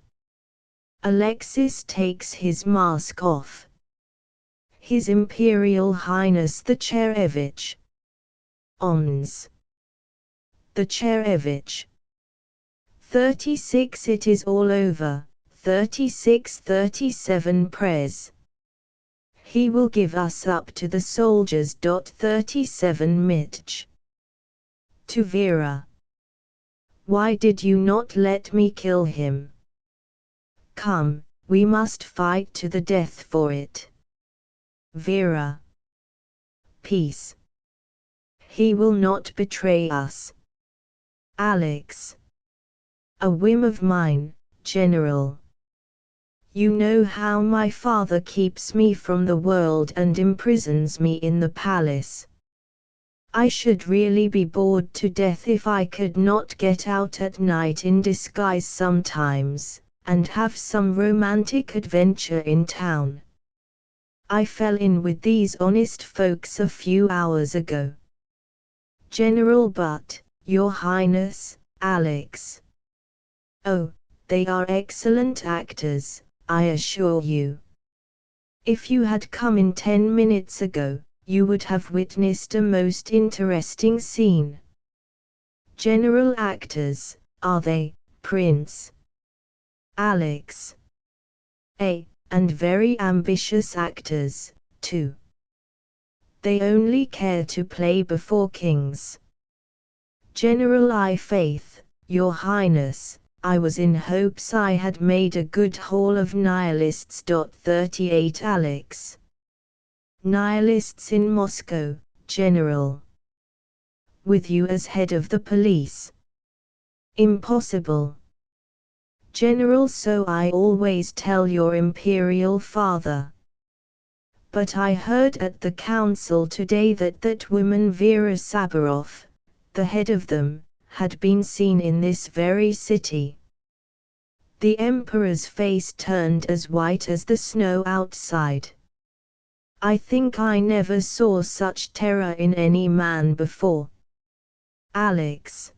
Alexis takes his mask off. His Imperial Highness the Tsarevich. Ons. The Tsarevich. 36 it is all over, 36-37 Prez. He will give us up to the soldiers. 37 Mitch. To Vera. Why did you not let me kill him? Come, we must fight to the death for it. Vera. Peace. He will not betray us. Alex. A whim of mine, General. You know how my father keeps me from the world and imprisons me in the palace. I should really be bored to death if I could not get out at night in disguise sometimes, and have some romantic adventure in town. I fell in with these honest folks a few hours ago. General, but, Your Highness, Alex. Oh, they are excellent actors, I assure you. If you had come in 10 minutes ago, you would have witnessed a most interesting scene. General, actors, are they, Prince? Alex. And very ambitious actors, too. They only care to play before kings. General, I faith, Your Highness, I was in hopes I had made a good haul of Nihilists. 38 Alex. Nihilists in Moscow, General. With you as head of the police. Impossible. General, so I always tell your imperial father. But I heard at the council today that woman Vera Saburov, the head of them, had been seen in this very city. The Emperor's face turned as white as the snow outside. I think I never saw such terror in any man before. Alex.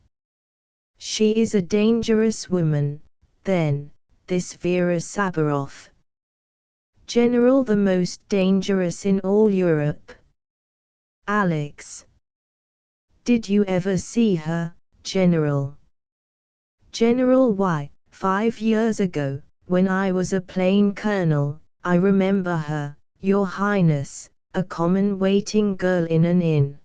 She is a dangerous woman, then, this Vera Saburov. General, the most dangerous in all Europe. Alex. Did you ever see her, General? General, why, 5 years ago, when I was a plain colonel, I remember her, Your Highness, a common waiting girl in an inn.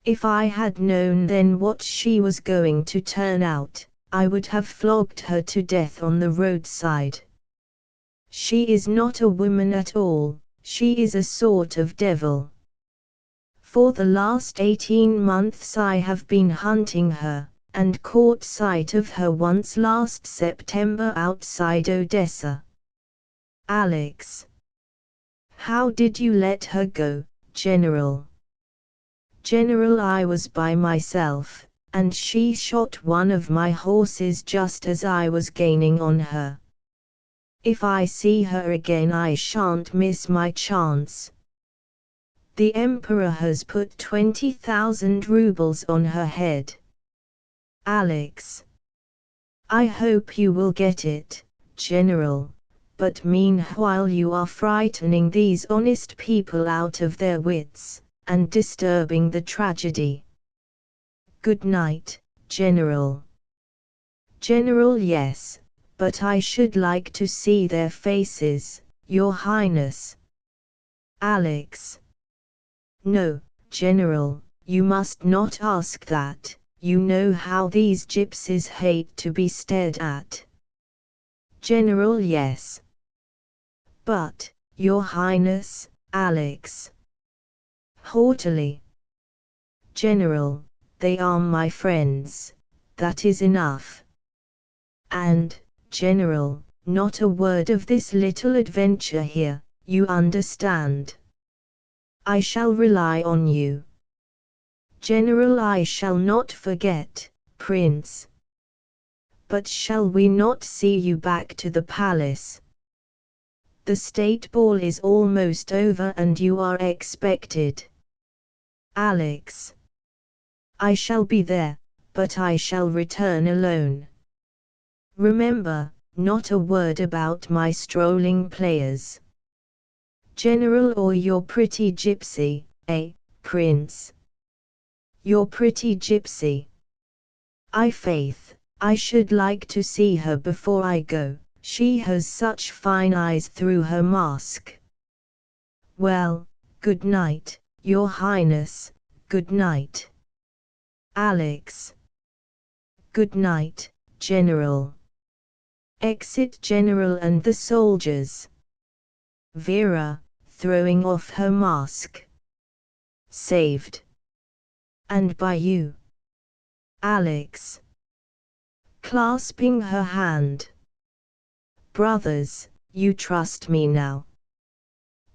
If I had known then what she was going to turn out, I would have flogged her to death on the roadside. She is not a woman at all, she is a sort of devil. For the last 18 months I have been hunting her, and caught sight of her once last September outside Odessa. Alex. How did you let her go, General? General, I was by myself, and she shot one of my horses just as I was gaining on her. If I see her again I shan't miss my chance. The Emperor has put 20,000 rubles on her head. Alex. I hope you will get it, General, but meanwhile you are frightening these honest people out of their wits, and disturbing the tragedy. Good night, General. General, yes, but I should like to see their faces, Your Highness. Alex. No, General, you must not ask that, you know how these gypsies hate to be stared at. General, yes. But, Your Highness, Alex. Haughtily. General, they are my friends, that is enough. And, General, not a word of this little adventure here, you understand. I shall rely on you. General, I shall not forget, Prince. But shall we not see you back to the palace? The state ball is almost over and you are expected. Alex. I shall be there, but I shall return alone. Remember, not a word about my strolling players. General, or your pretty gypsy, Prince? Your pretty gypsy. Faith, I should like to see her before I go, she has such fine eyes through her mask. Well, good night, Your Highness, good night. Alex. Good night, General. Exit General and the soldiers. Vera, throwing off her mask. Saved. And by you. Alex. Clasping her hand. Brothers, you trust me now.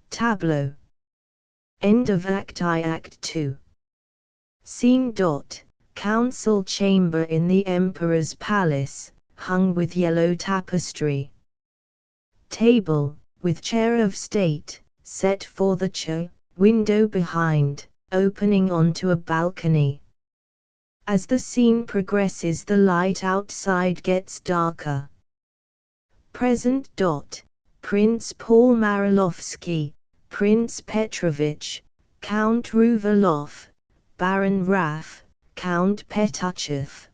Tableau. End of Act I, Act 2. Scene. Council chamber in the Emperor's palace, hung with yellow tapestry. Table, with chair of state, set for the window behind, opening onto a balcony. As the scene progresses, the light outside gets darker. Present. Prince Paul Marilovsky, Prince Petrovich, Count Ruvalov, Baron Raff, Count Petuchev.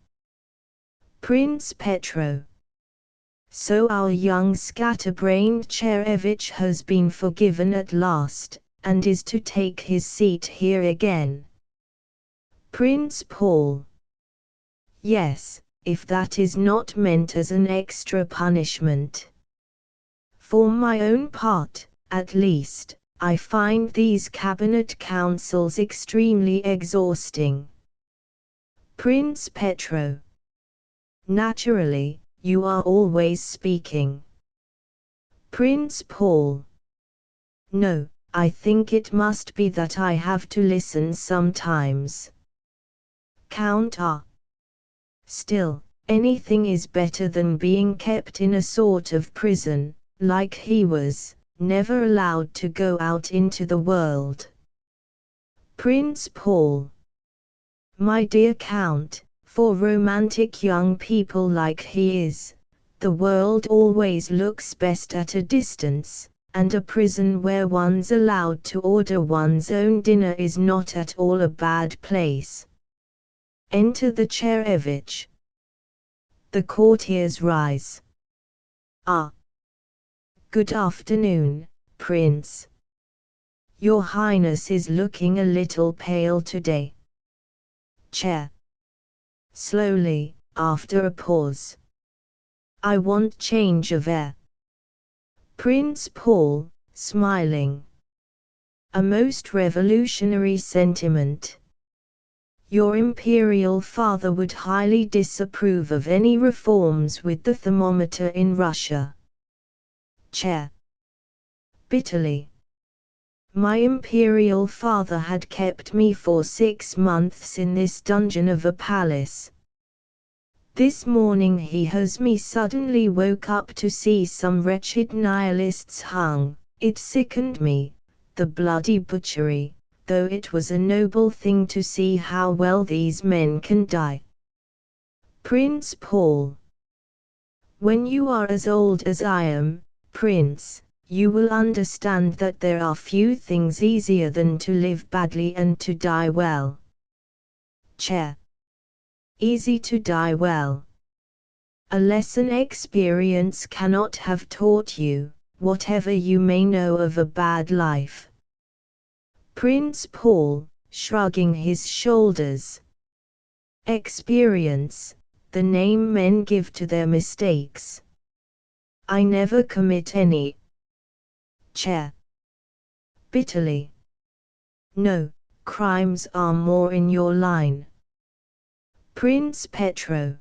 Prince Petro. So our young scatterbrained Cherevich has been forgiven at last, and is to take his seat here again. Prince Paul. Yes, if that is not meant as an extra punishment. For my own part, at least, I find these cabinet councils extremely exhausting. Prince Petro. Naturally, you are always speaking. Prince Paul. No, I think it must be that I have to listen sometimes. Count R. Still, anything is better than being kept in a sort of prison, like he was, never allowed to go out into the world. Prince Paul. My dear Count, for romantic young people like he is, the world always looks best at a distance, and a prison where one's allowed to order one's own dinner is not at all a bad place. Enter the Cherevich. The courtiers rise. Good afternoon, Prince. Your Highness is looking a little pale today. Chair. Slowly, after a pause. I want change of air. Prince Paul, smiling. A most revolutionary sentiment. Your imperial father would highly disapprove of any reforms with the thermometer in Russia. Chair. Bitterly. My imperial father had kept me for 6 months in this dungeon of a palace. This morning he has me suddenly woke up to see some wretched nihilists hung. It sickened me, the bloody butchery, though it was a noble thing to see how well these men can die. Prince Paul. When you are as old as I am, Prince, you will understand that there are few things easier than to live badly and to die well. Chair. Easy to die well. A lesson experience cannot have taught you, whatever you may know of a bad life. Prince Paul, shrugging his shoulders. Experience, the name men give to their mistakes. I never commit any. Chair. Bitterly. No, crimes are more in your line. Prince Petro.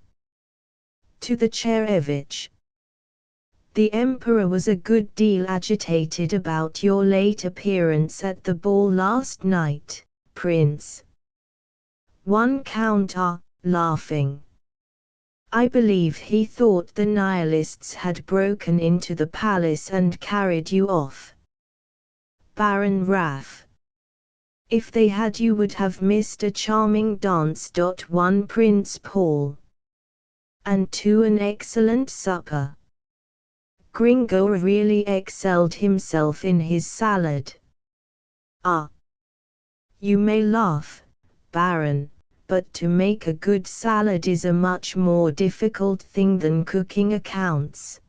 To the Tsarevich. The Emperor was a good deal agitated about your late appearance at the ball last night, Prince. One counter, laughing. I believe he thought the Nihilists had broken into the palace and carried you off. Baron Raff. If they had, you would have missed a charming dance. 1 Prince Paul. And 2 an excellent supper. Gringo really excelled himself in his salad. Ah! You may laugh, Baron, but to make a good salad is a much more difficult thing than cooking accounts.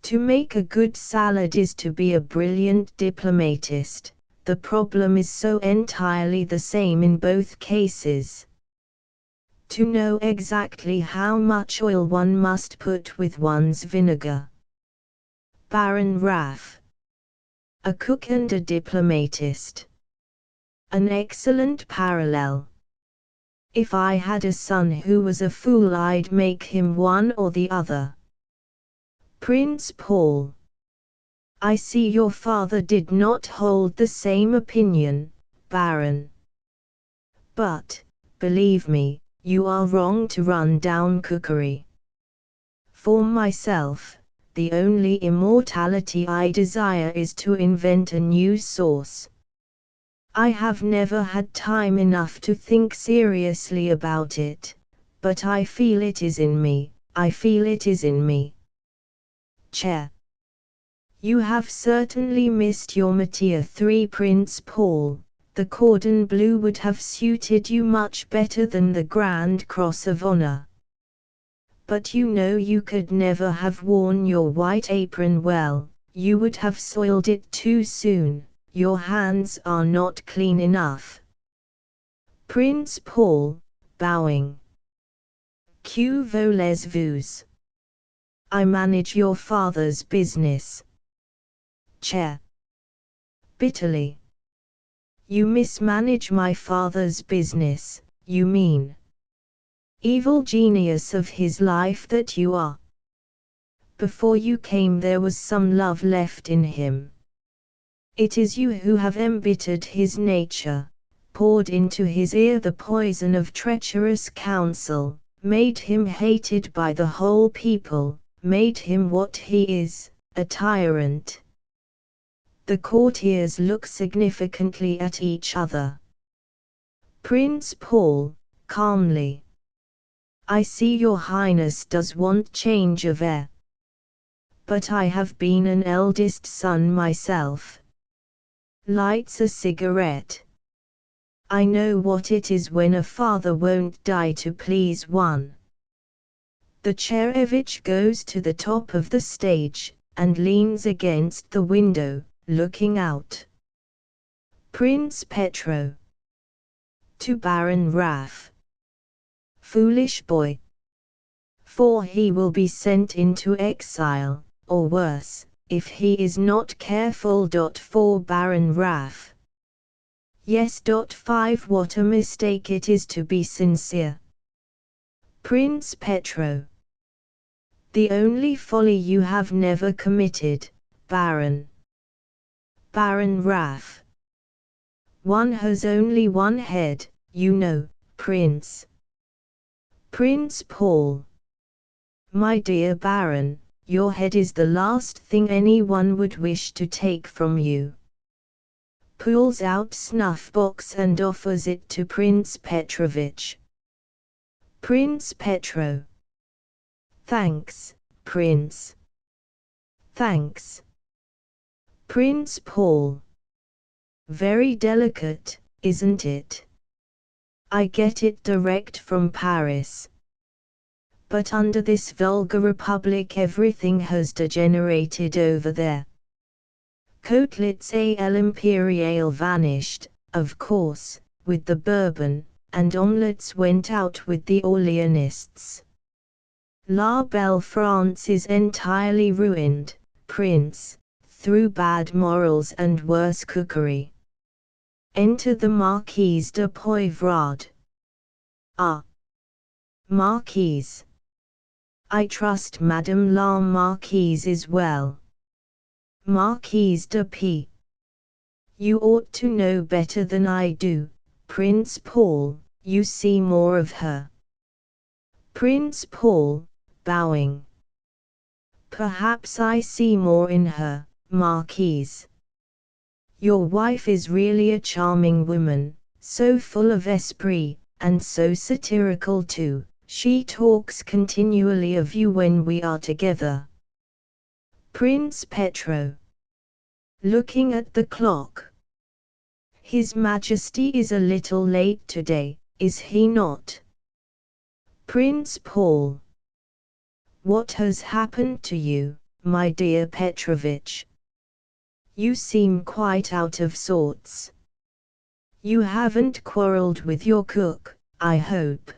To make a good salad is to be a brilliant diplomatist. The problem is so entirely the same in both cases. To know exactly how much oil one must put with one's vinegar. Baron Raff. A cook and a diplomatist. An excellent parallel. If I had a son who was a fool, I'd make him one or the other. Prince Paul. I see your father did not hold the same opinion, Baron. But, believe me, you are wrong to run down cookery. For myself, the only immortality I desire is to invent a new sauce. I have never had time enough to think seriously about it, but I feel it is in me, I feel it is in me. Chair. You have certainly missed your Mateer 3 Prince Paul. The cordon bleu would have suited you much better than the Grand Cross of Honor. But you know you could never have worn your white apron well, you would have soiled it too soon, your hands are not clean enough. Prince Paul, bowing. Que voulez-vous? I manage your father's business. Chair. Bitterly. You mismanage my father's business, you mean. Evil genius of his life that you are. Before you came there was some love left in him. It is you who have embittered his nature, poured into his ear the poison of treacherous counsel, made him hated by the whole people, made him what he is, a tyrant. The courtiers look significantly at each other. Prince Paul, calmly. I see your Highness does want change of air. But I have been an eldest son myself. Lights a cigarette. I know what it is when a father won't die to please one. The Tsarevich goes to the top of the stage, and leans against the window, looking out. Prince Petro. To Baron Raff. Foolish boy. For he will be sent into exile, or worse, if he is not careful. 4 Baron Raff. Yes. 5 What a mistake it is to be sincere. Prince Petro. The only folly you have never committed, Baron. Baron Raff. One has only one head, you know, Prince. Prince Paul. My dear Baron, your head is the last thing anyone would wish to take from you. Pulls out snuff box and offers it to Prince Petrovich. Prince Petro. Thanks, Prince. Thanks. Prince Paul. Very delicate, isn't it? I get it direct from Paris. But under this vulgar republic everything has degenerated over there. Côtelettes à l'Impériale vanished, of course, with the Bourbon, and omelettes went out with the Orleanists. La belle France is entirely ruined, Prince, through bad morals and worse cookery. Enter the Marquise de Poivrade. Ah! Marquise. I trust Madame la Marquise is well. Marquise de P. You ought to know better than I do, Prince Paul, you see more of her. Prince Paul, bowing. Perhaps I see more in her, Marquise. Your wife is really a charming woman, so full of esprit, and so satirical too. She talks continually of you when we are together. Prince Petro. Looking at the clock. His Majesty is a little late today, is he not? Prince Paul. What has happened to you, my dear Petrovich? You seem quite out of sorts. You haven't quarreled with your cook, I hope.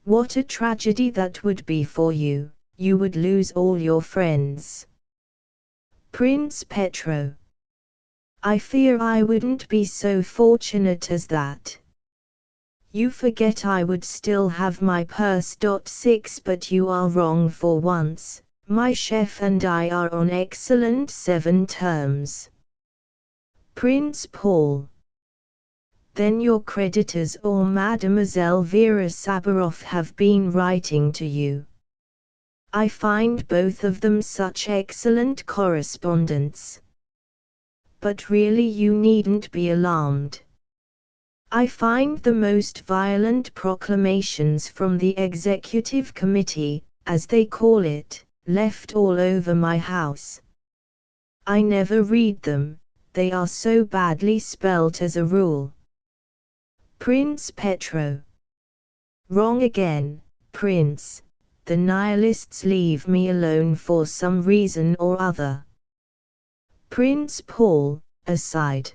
What a tragedy that would be for you, you would lose all your friends. Prince Petro. I fear I wouldn't be so fortunate as that. You forget I would still have my purse. 6 But you are wrong for once, my chef and I are on excellent 7 terms. Prince Paul. Then your creditors or Mademoiselle Vera Sabaroff have been writing to you. I find both of them such excellent correspondents. But really you needn't be alarmed. I find the most violent proclamations from the Executive Committee, as they call it, left all over my house. I never read them, they are so badly spelt as a rule. Prince Petro. Wrong again, Prince. The Nihilists leave me alone for some reason or other. Prince Paul, aside.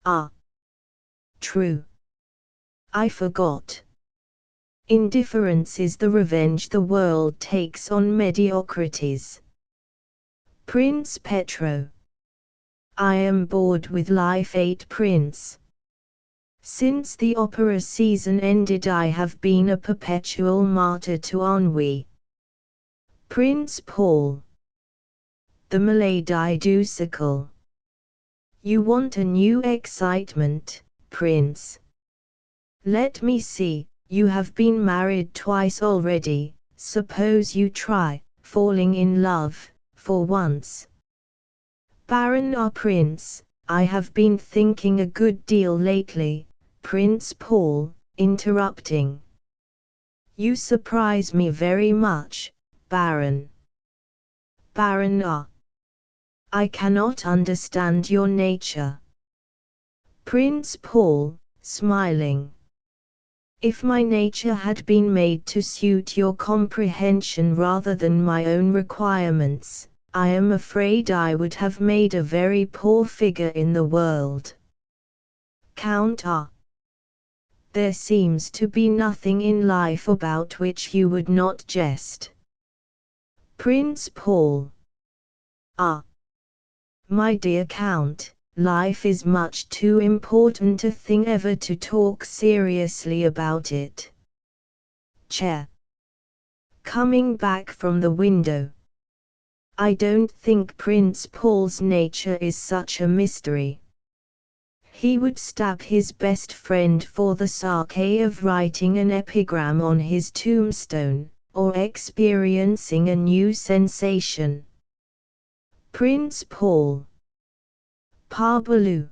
Ah. True. I forgot. Indifference is the revenge the world takes on mediocrities. Prince Petro. I am bored with life. 8 Prince. Since the opera season ended I have been a perpetual martyr to ennui. Prince Paul. The Malay-Diducical. You want a new excitement, Prince. Let me see, you have been married twice already, suppose you try, falling in love, for once. Baron or Prince, I have been thinking a good deal lately. Prince Paul, interrupting. You surprise me very much, Baron. Baron Ah. I cannot understand your nature. Prince Paul, smiling. If my nature had been made to suit your comprehension rather than my own requirements, I am afraid I would have made a very poor figure in the world. Count Ah. There seems to be nothing in life about which you would not jest. Prince Paul. Ah. My dear Count, life is much too important a thing ever to talk seriously about it. Chair. Coming back from the window. I don't think Prince Paul's nature is such a mystery. He would stab his best friend for the sake of writing an epigram on his tombstone, or experiencing a new sensation. Prince Paul. Parbleu.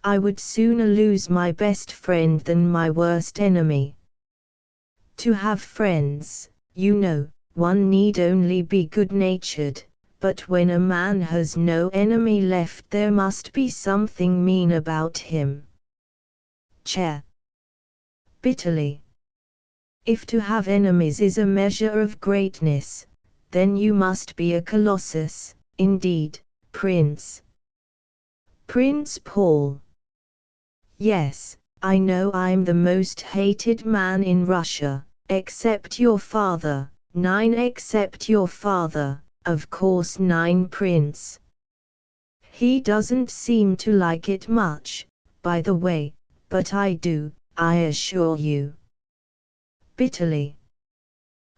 I would sooner lose my best friend than my worst enemy. To have friends, you know, one need only be good-natured, but when a man has no enemy left, there must be something mean about him. Chair. Bitterly. If to have enemies is a measure of greatness, then you must be a colossus, indeed, Prince. Prince Paul. Yes, I know I'm the most hated man in Russia, except your father. 9 Except your father, of course. 9 Prince. He doesn't seem to like it much, by the way, but I do, I assure you. Bitterly.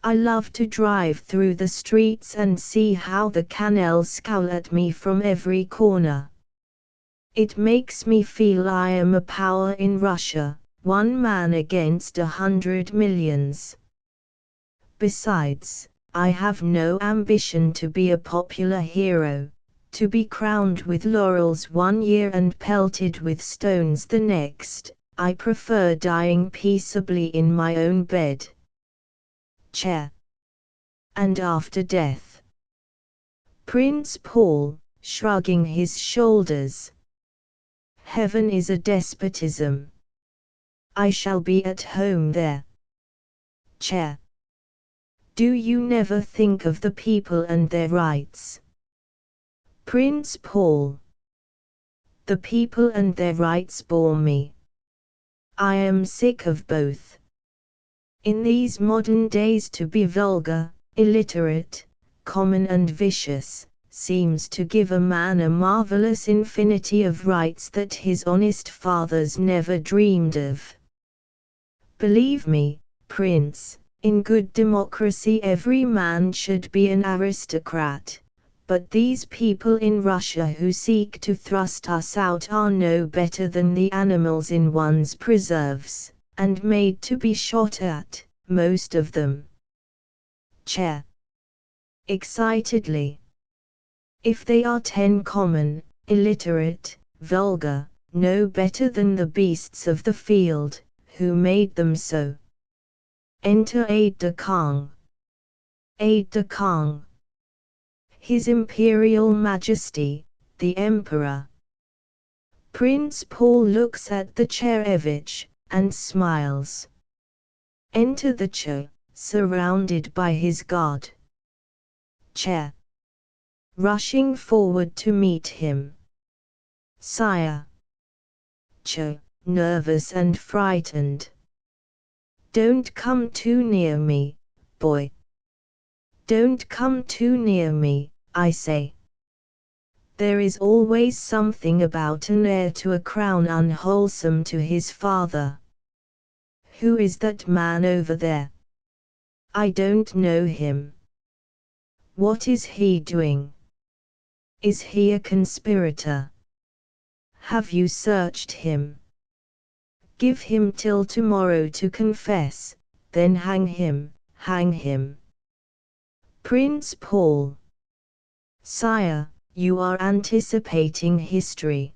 I love to drive through the streets and see how the canals scowl at me from every corner. It makes me feel I am a power in Russia, one man against 100 millions. Besides, I have no ambition to be a popular hero, to be crowned with laurels one year and pelted with stones the next. I prefer dying peaceably in my own bed. Chair. And after death. Prince Paul, shrugging his shoulders. Heaven is a despotism. I shall be at home there. Chair. Do you never think of the people and their rights? Prince Paul. The people and their rights bore me. I am sick of both. In these modern days, to be vulgar, illiterate, common and vicious, seems to give a man a marvelous infinity of rights that his honest fathers never dreamed of. Believe me, Prince, in good democracy every man should be an aristocrat, but these people in Russia who seek to thrust us out are no better than the animals in one's preserves, and made to be shot at, most of them. Chair. Excitedly. If they are 10 common, illiterate, vulgar, no better than the beasts of the field, who made them so. Enter aide-de-camp. Aide-de-camp. His Imperial Majesty, the Emperor. Prince Paul looks at the Tsarevich, and smiles. Enter the Tsar, surrounded by his guard. Chair. Rushing forward to meet him. Sire. Tsar, nervous and frightened. Don't come too near me, boy. Don't come too near me, I say. There is always something about an heir to a crown unwholesome to his father. Who is that man over there? I don't know him. What is he doing? Is he a conspirator? Have you searched him? Give him till tomorrow to confess, then hang him, hang him. Prince Paul. Sire, you are anticipating history.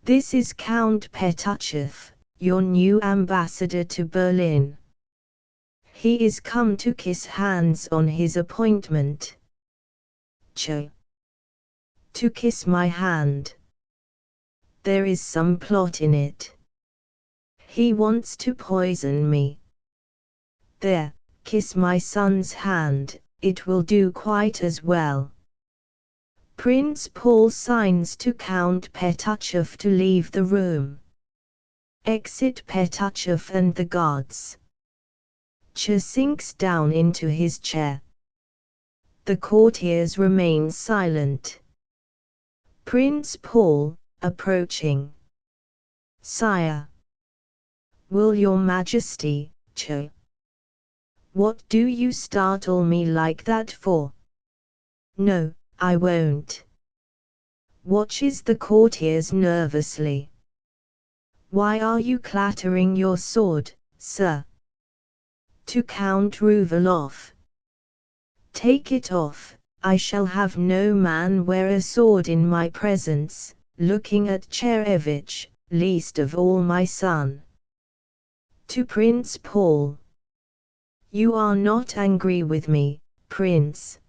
This is Count Petuchev, your new ambassador to Berlin. He is come to kiss hands on his appointment. Tsar. To kiss my hand. There is some plot in it. He wants to poison me. There, kiss my son's hand, it will do quite as well. Prince Paul signs to Count Petuchev to leave the room. Exit Petuchev and the guards. Tsar sinks down into his chair. The courtiers remain silent. Prince Paul, approaching. Sire. Will your Majesty, Tsar? What do you startle me like that for? No, I won't. Watches the courtiers nervously. Why are you clattering your sword, sir? To Count Ruvalov. Take it off, I shall have no man wear a sword in my presence, looking at Tsarevich, least of all my son. To Prince Paul. You are not angry with me, Prince.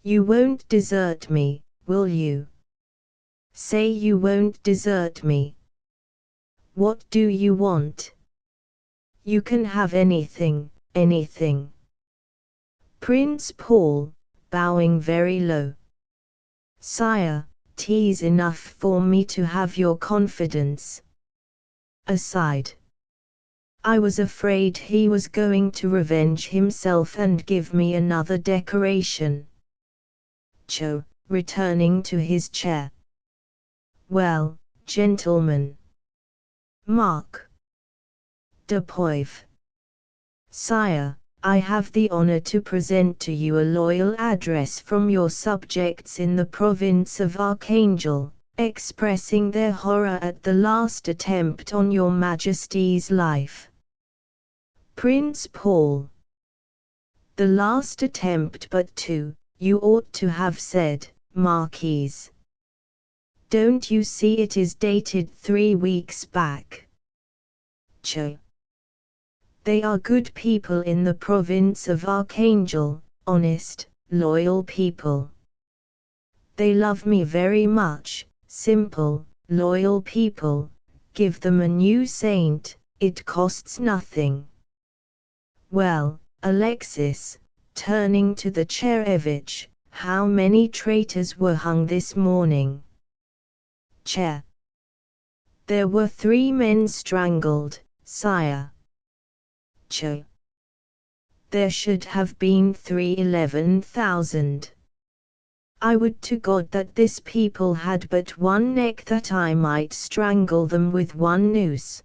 You won't desert me, will you? Say you won't desert me. What do you want? You can have anything, anything. Prince Paul, bowing very low. Sire, 'tis enough for me to have your confidence. Aside. I was afraid he was going to revenge himself and give me another decoration. Cho, returning to his chair. Well, gentlemen. Mark. De Poivre. Sire, I have the honor to present to you a loyal address from your subjects in the province of Archangel, expressing their horror at the last attempt on your Majesty's life. Prince Paul. The last attempt but two, you ought to have said, Marquise. Don't you see it is dated 3 weeks back? Cho. They are good people in the province of Archangel, honest, loyal people. They love me very much, simple, loyal people. Give them a new saint, it costs nothing. Well, Alexis, turning to the Cherevich, how many traitors were hung this morning? Chair. There were 3 men strangled, sire. Cho. There should have been 311,000. I would to God that this people had but one neck that I might strangle them with one noose.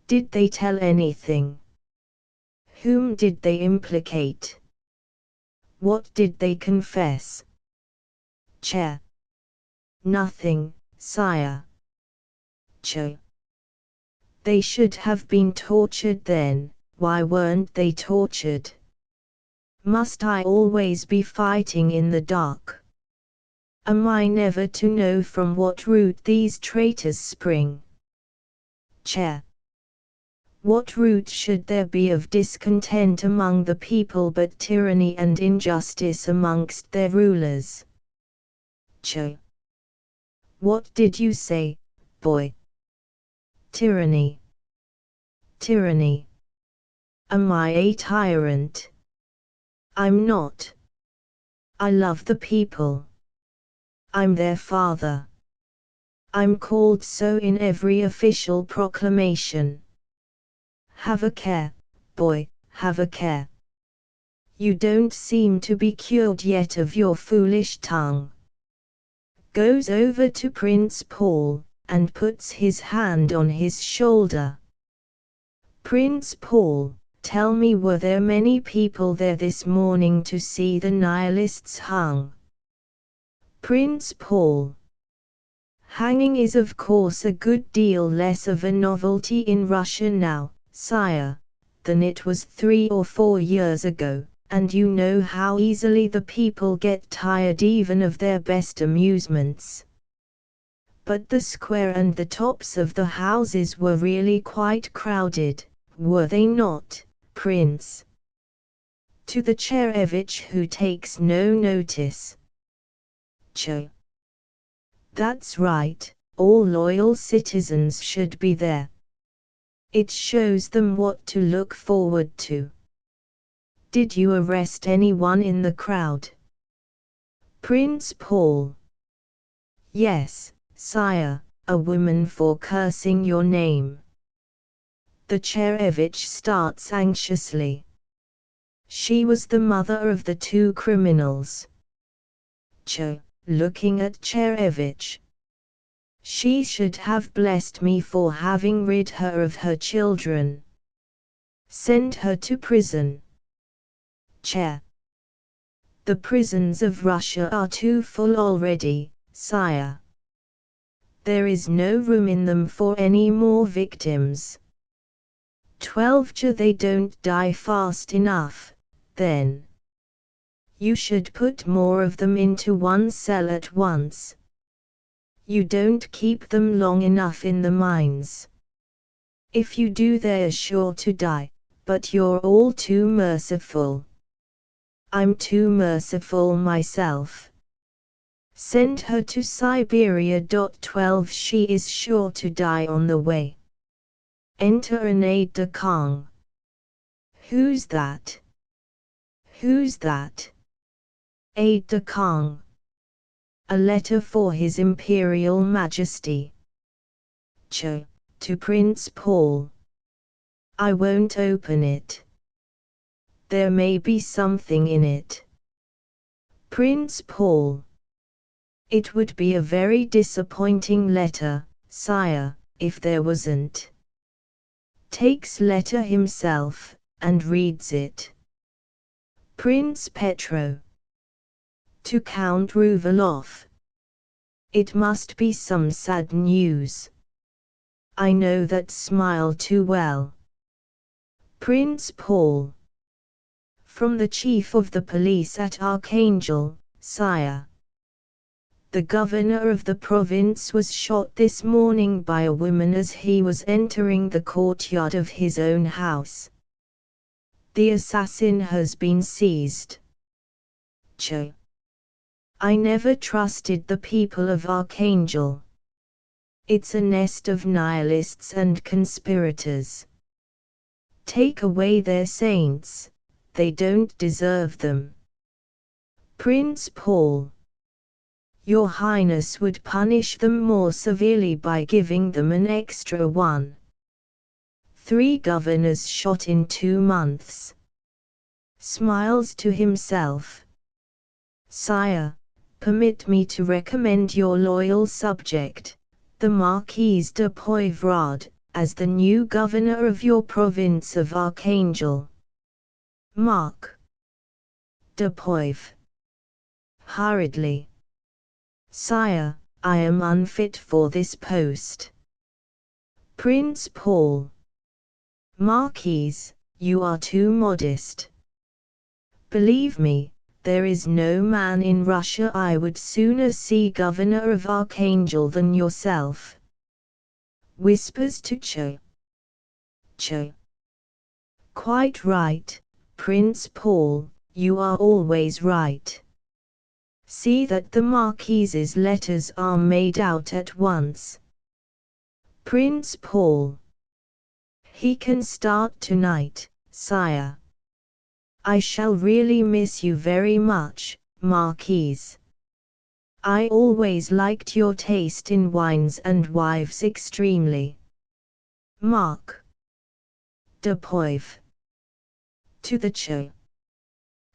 Did they tell anything? Whom did they implicate? What did they confess? Chair. Nothing, sire. Cho. They should have been tortured then, why weren't they tortured? Must I always be fighting in the dark? Am I never to know from what root these traitors spring? Chair. What root should there be of discontent among the people but tyranny and injustice amongst their rulers? Cho. What did you say, boy? Tyranny. Tyranny. Am I a tyrant? I'm not. I love the people. I'm their father. I'm called so in every official proclamation. Have a care, boy, have a care. You don't seem to be cured yet of your foolish tongue. Goes over to Prince Paul, and puts his hand on his shoulder. Prince Paul, tell me, were there many people there this morning to see the Nihilists hung? Prince Paul. Hanging is of course a good deal less of a novelty in Russia now, sire, than it was 3 or 4 years ago, and you know how easily the people get tired even of their best amusements. But the square and the tops of the houses were really quite crowded, were they not, Prince? To the Cherevich, who takes no notice. Cho. That's right, all loyal citizens should be there. It shows them what to look forward to. Did you arrest anyone in the crowd? Prince Paul. Yes, sire, a woman for cursing your name. The Cherevich starts anxiously. She was the mother of the 2 criminals. Cho, looking at Cherevich. She should have blessed me for having rid her of her children. Send her to prison. Chair. The prisons of Russia are too full already, sire. There is no room in them for any more victims. 12 they don't die fast enough, then. You should put more of them into one cell at once. You don't keep them long enough in the mines. If you do, they're sure to die, but you're all too merciful. I'm too merciful myself. Send her to Siberia. 12 She is sure to die on the way. Enter an aide-de-camp. Who's that? Who's that? Aide-de-camp. A letter for His Imperial Majesty. To Prince Paul. I won't open it. There may be something in it. Prince Paul. It would be a very disappointing letter, sire, if there wasn't. Takes letter himself, and reads it. Prince Petro. To Count Ruvalov. It must be some sad news. I know that smile too well. Prince Paul. From the Chief of the Police at Archangel, sire. The governor of the province was shot this morning by a woman as he was entering the courtyard of his own house. The assassin has been seized. I never trusted the people of Archangel. It's a nest of nihilists and conspirators. Take away their saints, they don't deserve them. Prince Paul. Your Highness would punish them more severely by giving them an extra one. 3 governors shot in 2 months. Smiles to himself. Sire, permit me to recommend your loyal subject, the Marquise de Poivrade, as the new governor of your province of Archangel. Marc. De Poivre. Hurriedly. Sire, I am unfit for this post. Prince Paul. Marquise, you are too modest. Believe me, there is no man in Russia I would sooner see governor of Archangel than yourself. Whispers to Cho. Quite right, Prince Paul, you are always right. See that the Marquise's letters are made out at once. Prince Paul. He can start tonight, sire. I shall really miss you very much, Marquise. I always liked your taste in wines and wives extremely. Marc. De Poivre. To the Cho.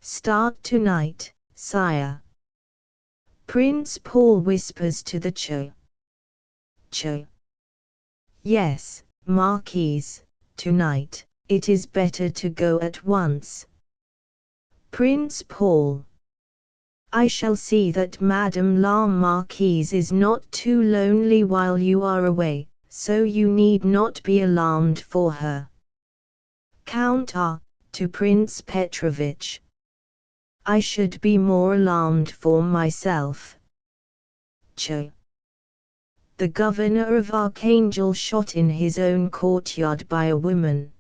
Start tonight, sire. Prince Paul whispers to the Cho. Yes, Marquise, tonight, it is better to go at once. Prince Paul. I shall see that Madame la Marquise is not too lonely while you are away, so you need not be alarmed for her. Count R. To Prince Petrovich. I should be more alarmed for myself. Cho. The governor of Archangel shot in his own courtyard by a woman.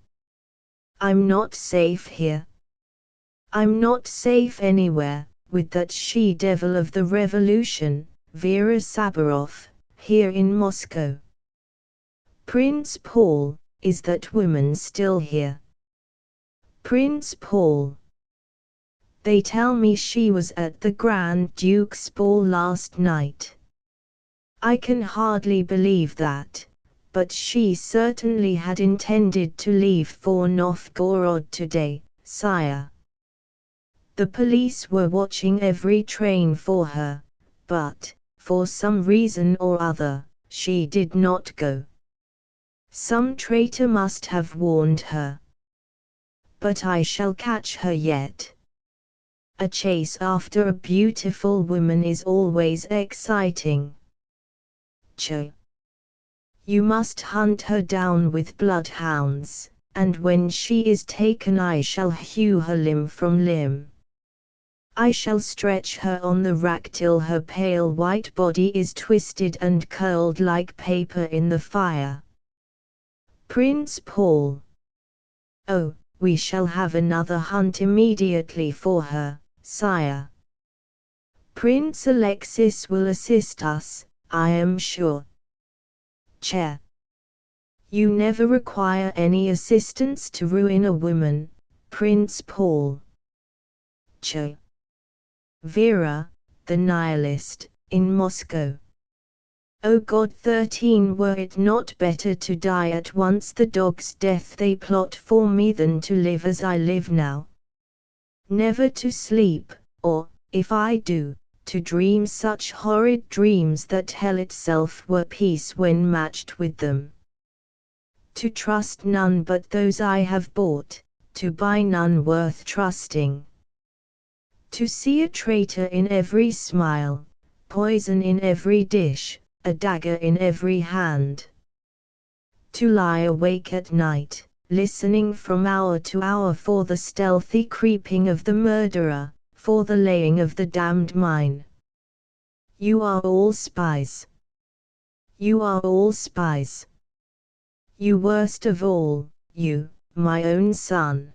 I'm not safe here. I'm not safe anywhere, with that she-devil of the revolution, Vera Saburov, here in Moscow. Prince Paul, is that woman still here? Prince Paul. They tell me she was at the Grand Duke's ball last night. I can hardly believe that, but she certainly had intended to leave for Novgorod today, sire. The police were watching every train for her, but, for some reason or other, she did not go. Some traitor must have warned her. But I shall catch her yet. A chase after a beautiful woman is always exciting. Cho. You must hunt her down with bloodhounds, and when she is taken I shall hew her limb from limb. I shall stretch her on the rack till her pale white body is twisted and curled like paper in the fire. Prince Paul. Oh, we shall have another hunt immediately for her, sire. Prince Alexis will assist us, I am sure. Chair. You never require any assistance to ruin a woman, Prince Paul. Chair. Vera, the Nihilist, in Moscow. O God, 13 were it not better to die at once the dog's death they plot for me than to live as I live now. Never to sleep, or, if I do, to dream such horrid dreams that hell itself were peace when matched with them. To trust none but those I have bought, to buy none worth trusting. To see a traitor in every smile, poison in every dish, a dagger in every hand. To lie awake at night, listening from hour to hour for the stealthy creeping of the murderer, for the laying of the damned mine. You are all spies. You are all spies. You worst of all, you, my own son.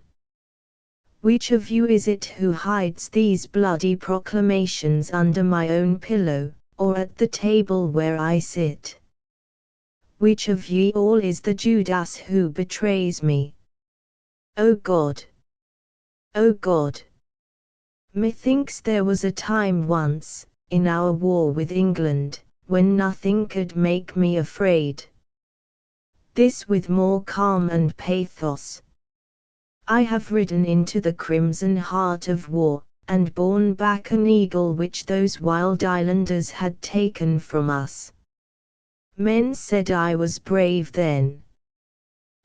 Which of you is it who hides these bloody proclamations under my own pillow, or at the table where I sit? Which of ye all is the Judas who betrays me? O God! O God! Methinks there was a time once, in our war with England, when nothing could make me afraid. This with more calm and pathos. I have ridden into the crimson heart of war, and borne back an eagle which those wild islanders had taken from us. Men said I was brave then.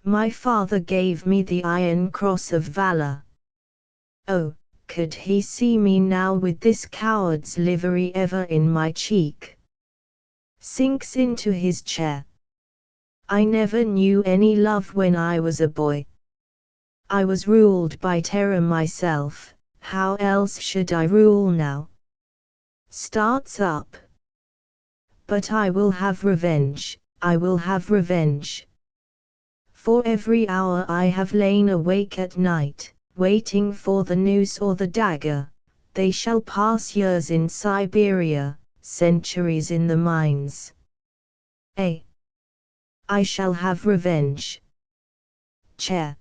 My father gave me the Iron Cross of Valor. Oh, could he see me now with this coward's livery ever in my cheek? Sinks into his chair. I never knew any love when I was a boy. I was ruled by terror myself, how else should I rule now? Starts up. But I will have revenge, I will have revenge. For every hour I have lain awake at night, waiting for the noose or the dagger, they shall pass years in Siberia, centuries in the mines. I shall have revenge. Chair.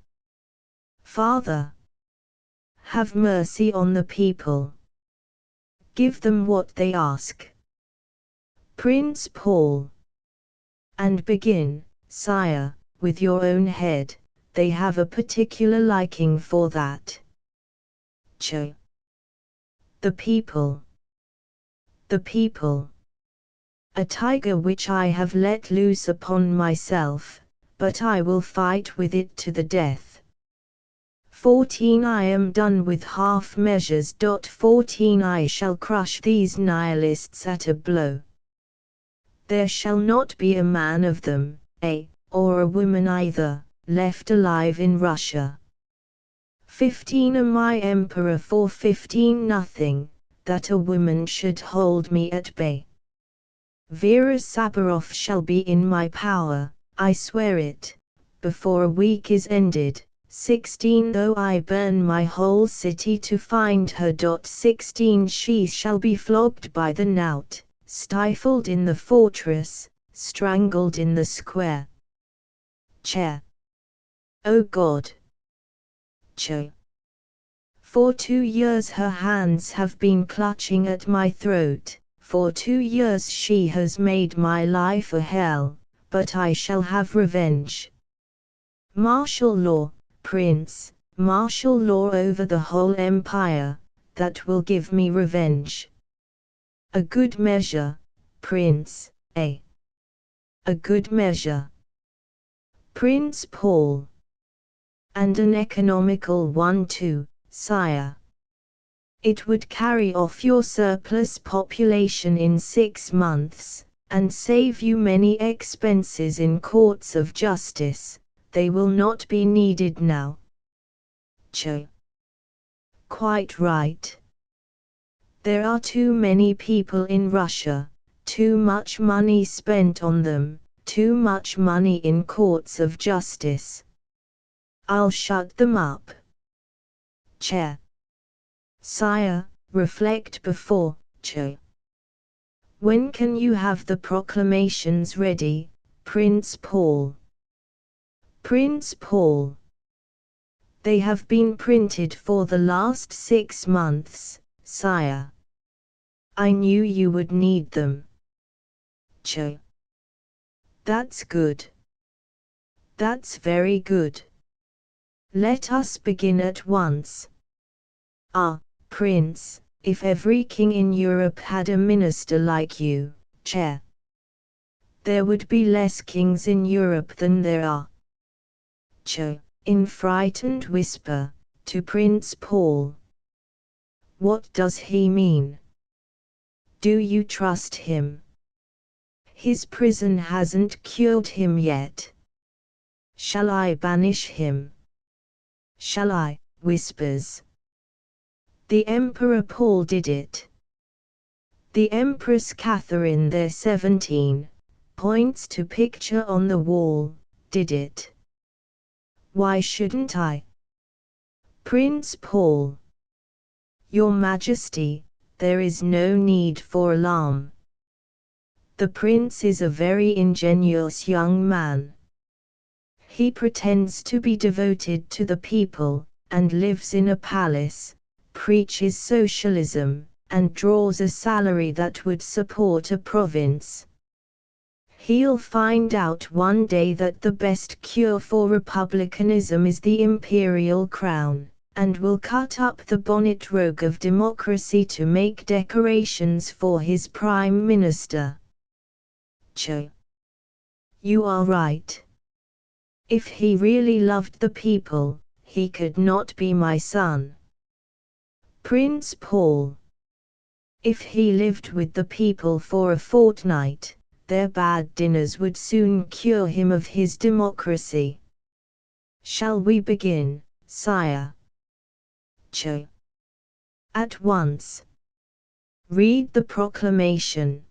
Father, have mercy on the people. Give them what they ask. Prince Paul. And begin, sire, with your own head, they have a particular liking for that. Ch. The people. The people. A tiger which I have let loose upon myself, but I will fight with it to the death. 14 I am done with half measures. 14 I shall crush these Nihilists at a blow. There shall not be a man of them, or a woman either, left alive in Russia. 15 am I emperor for 15 nothing, that a woman should hold me at bay. Vera Sabaroff shall be in my power, I swear it, before a week is ended. 16 though I burn my whole city to find her. 16 she shall be flogged by the knout, stifled in the fortress, strangled in the square. Chair. O God. Ch. For 2 years her hands have been clutching at my throat, for 2 years she has made my life a hell, but I shall have revenge. Martial law, Prince, martial law over the whole empire, that will give me revenge. A good measure, Prince, A good measure. Prince Paul. And an economical one too, sire. It would carry off your surplus population in 6 months, and save you many expenses in courts of justice. They will not be needed now. Ch. Quite right. There are too many people in Russia, too much money spent on them, too much money in courts of justice. I'll shut them up. Chair. Sire, reflect before, Cho. When can you have the proclamations ready, Prince Paul? Prince Paul. They have been printed for the last 6 months, sire. I knew you would need them. Cho. That's good. That's very good. Let us begin at once. Ah, Prince, if every king in Europe had a minister like you, Chair, there would be less kings in Europe than there are. Cho, in frightened whisper, to Prince Paul. What does he mean? Do you trust him? His prison hasn't cured him yet. Shall I banish him? Shall I, whispers. The Emperor Paul did it. The Empress Catherine there 17, points to picture on the wall, did it. Why shouldn't I? Prince Paul. Your Majesty, there is no need for alarm. The prince is a very ingenious young man. He pretends to be devoted to the people, and lives in a palace, preaches socialism, and draws a salary that would support a province. He'll find out one day that the best cure for republicanism is the imperial crown, and will cut up the bonnet rogue of democracy to make decorations for his prime minister. Cho. You are right. If he really loved the people, he could not be my son. Prince Paul. If he lived with the people for a fortnight, their bad dinners would soon cure him of his democracy. Shall we begin, sire? Cho. At once. Read the proclamation.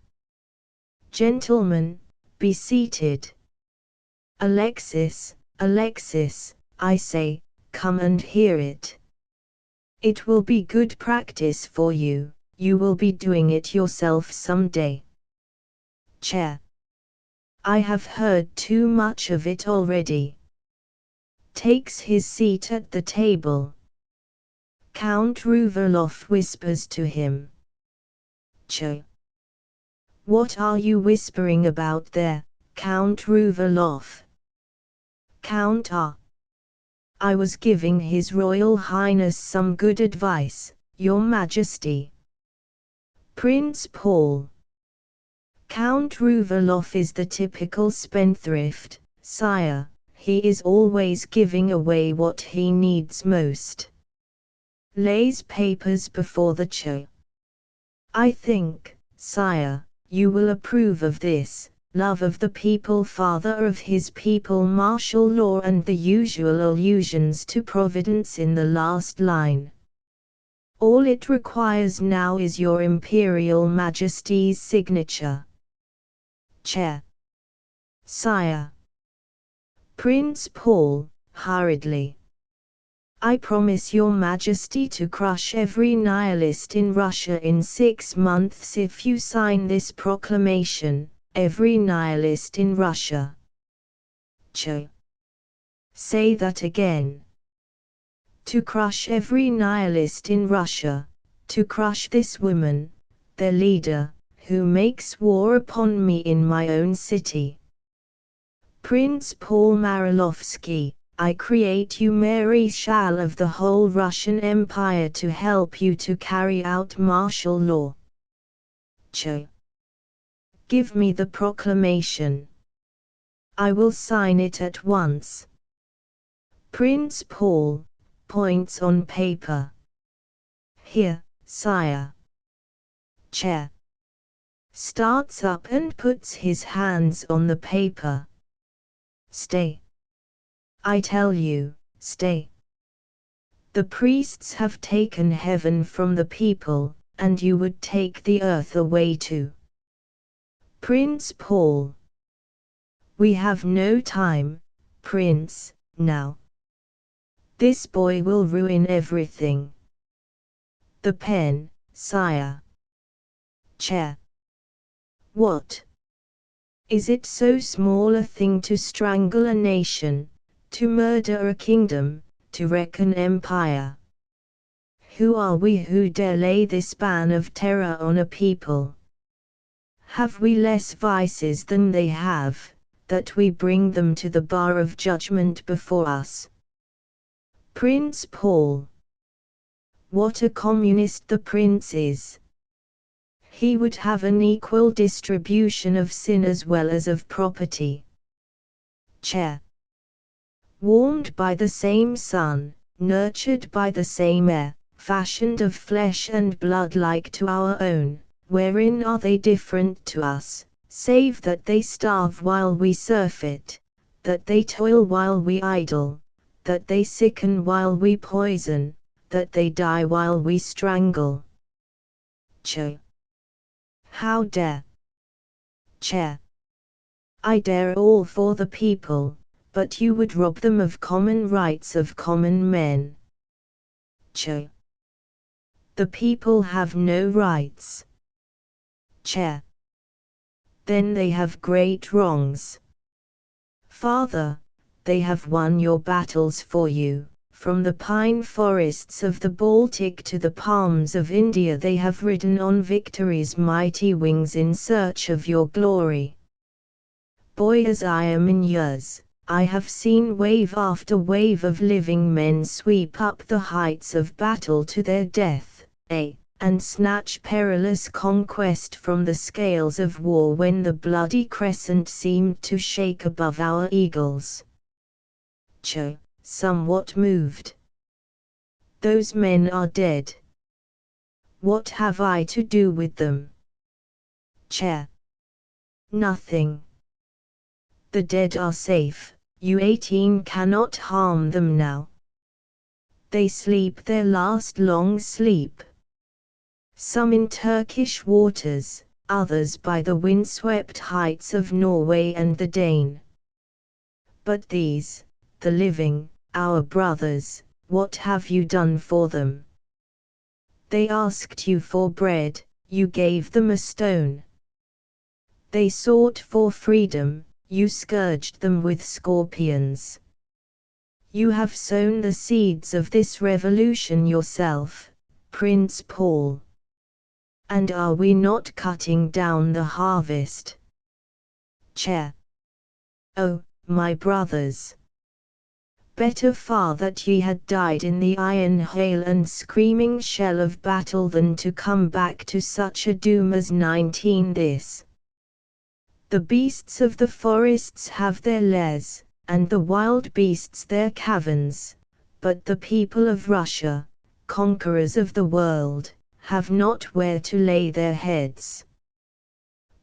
Gentlemen, be seated. Alexis, Alexis, I say, come and hear it. It will be good practice for you, you will be doing it yourself someday. Chair. I have heard too much of it already. Takes his seat at the table. Count Ruvalov whispers to him. Cho. What are you whispering about there, Count Ruvalov? Count R. I was giving His Royal Highness some good advice, Your Majesty. Prince Paul. Count Ruvalov is the typical spendthrift, sire, he is always giving away what he needs most. Lays papers before the Cho. I think, sire, you will approve of this. Love of the people, father of his people, martial law, and the usual allusions to providence in the last line. All it requires now is your Imperial Majesty's signature. Chair. Sire. Prince Paul, hurriedly. I promise your Majesty to crush every nihilist in Russia in 6 months if you sign this proclamation. Every nihilist in Russia. Cho. Say that again. To crush every nihilist in Russia, to crush this woman, their leader, who makes war upon me in my own city. Prince Paul Marilovsky, I create you Marshal of the whole Russian Empire to help you to carry out martial law. Cho. Give me the proclamation. I will sign it at once. Prince Paul points on paper. Here, sire. Chair. Starts up and puts his hands on the paper. Stay. I tell you, stay. The priests have taken heaven from the people, and you would take the earth away too. Prince Paul. We have no time, Prince, now. This boy will ruin everything. The pen, sire. Che. What? Is it so small a thing to strangle a nation, to murder a kingdom, to wreck an empire? Who are we who dare lay this ban of terror on a people? Have we less vices than they have, that we bring them to the bar of judgment before us? Prince Paul. What a communist the prince is! He would have an equal distribution of sin as well as of property. Che. Warmed by the same sun, nurtured by the same air, fashioned of flesh and blood like to our own, wherein are they different to us, save that they starve while we surfeit, that they toil while we idle, that they sicken while we poison, that they die while we strangle? Che. How dare? Che. I dare all for the people, but you would rob them of common rights of common men. Che. The people have no rights. Che. Then they have great wrongs. Father, they have won your battles for you. From the pine forests of the Baltic to the palms of India they have ridden on victory's mighty wings in search of your glory. Boy as I am in years, I have seen wave after wave of living men sweep up the heights of battle to their death, and snatch perilous conquest from the scales of war when the bloody crescent seemed to shake above our eagles. Che. Somewhat moved. Those men are dead. What have I to do with them? Che. Nothing. The dead are safe, you 18 cannot harm them now. They sleep their last long sleep. Some in Turkish waters, others by the windswept heights of Norway and the Dane. But these, the living, our brothers, what have you done for them? They asked you for bread, you gave them a stone. They sought for freedom, you scourged them with scorpions. You have sown the seeds of this revolution yourself, Prince Paul. And are we not cutting down the harvest? Che. Oh, my brothers! Better far that ye had died in the iron hail and screaming shell of battle than to come back to such a doom as 19 this. The beasts of the forests have their lairs, and the wild beasts their caverns, but the people of Russia, conquerors of the world, have not where to lay their heads.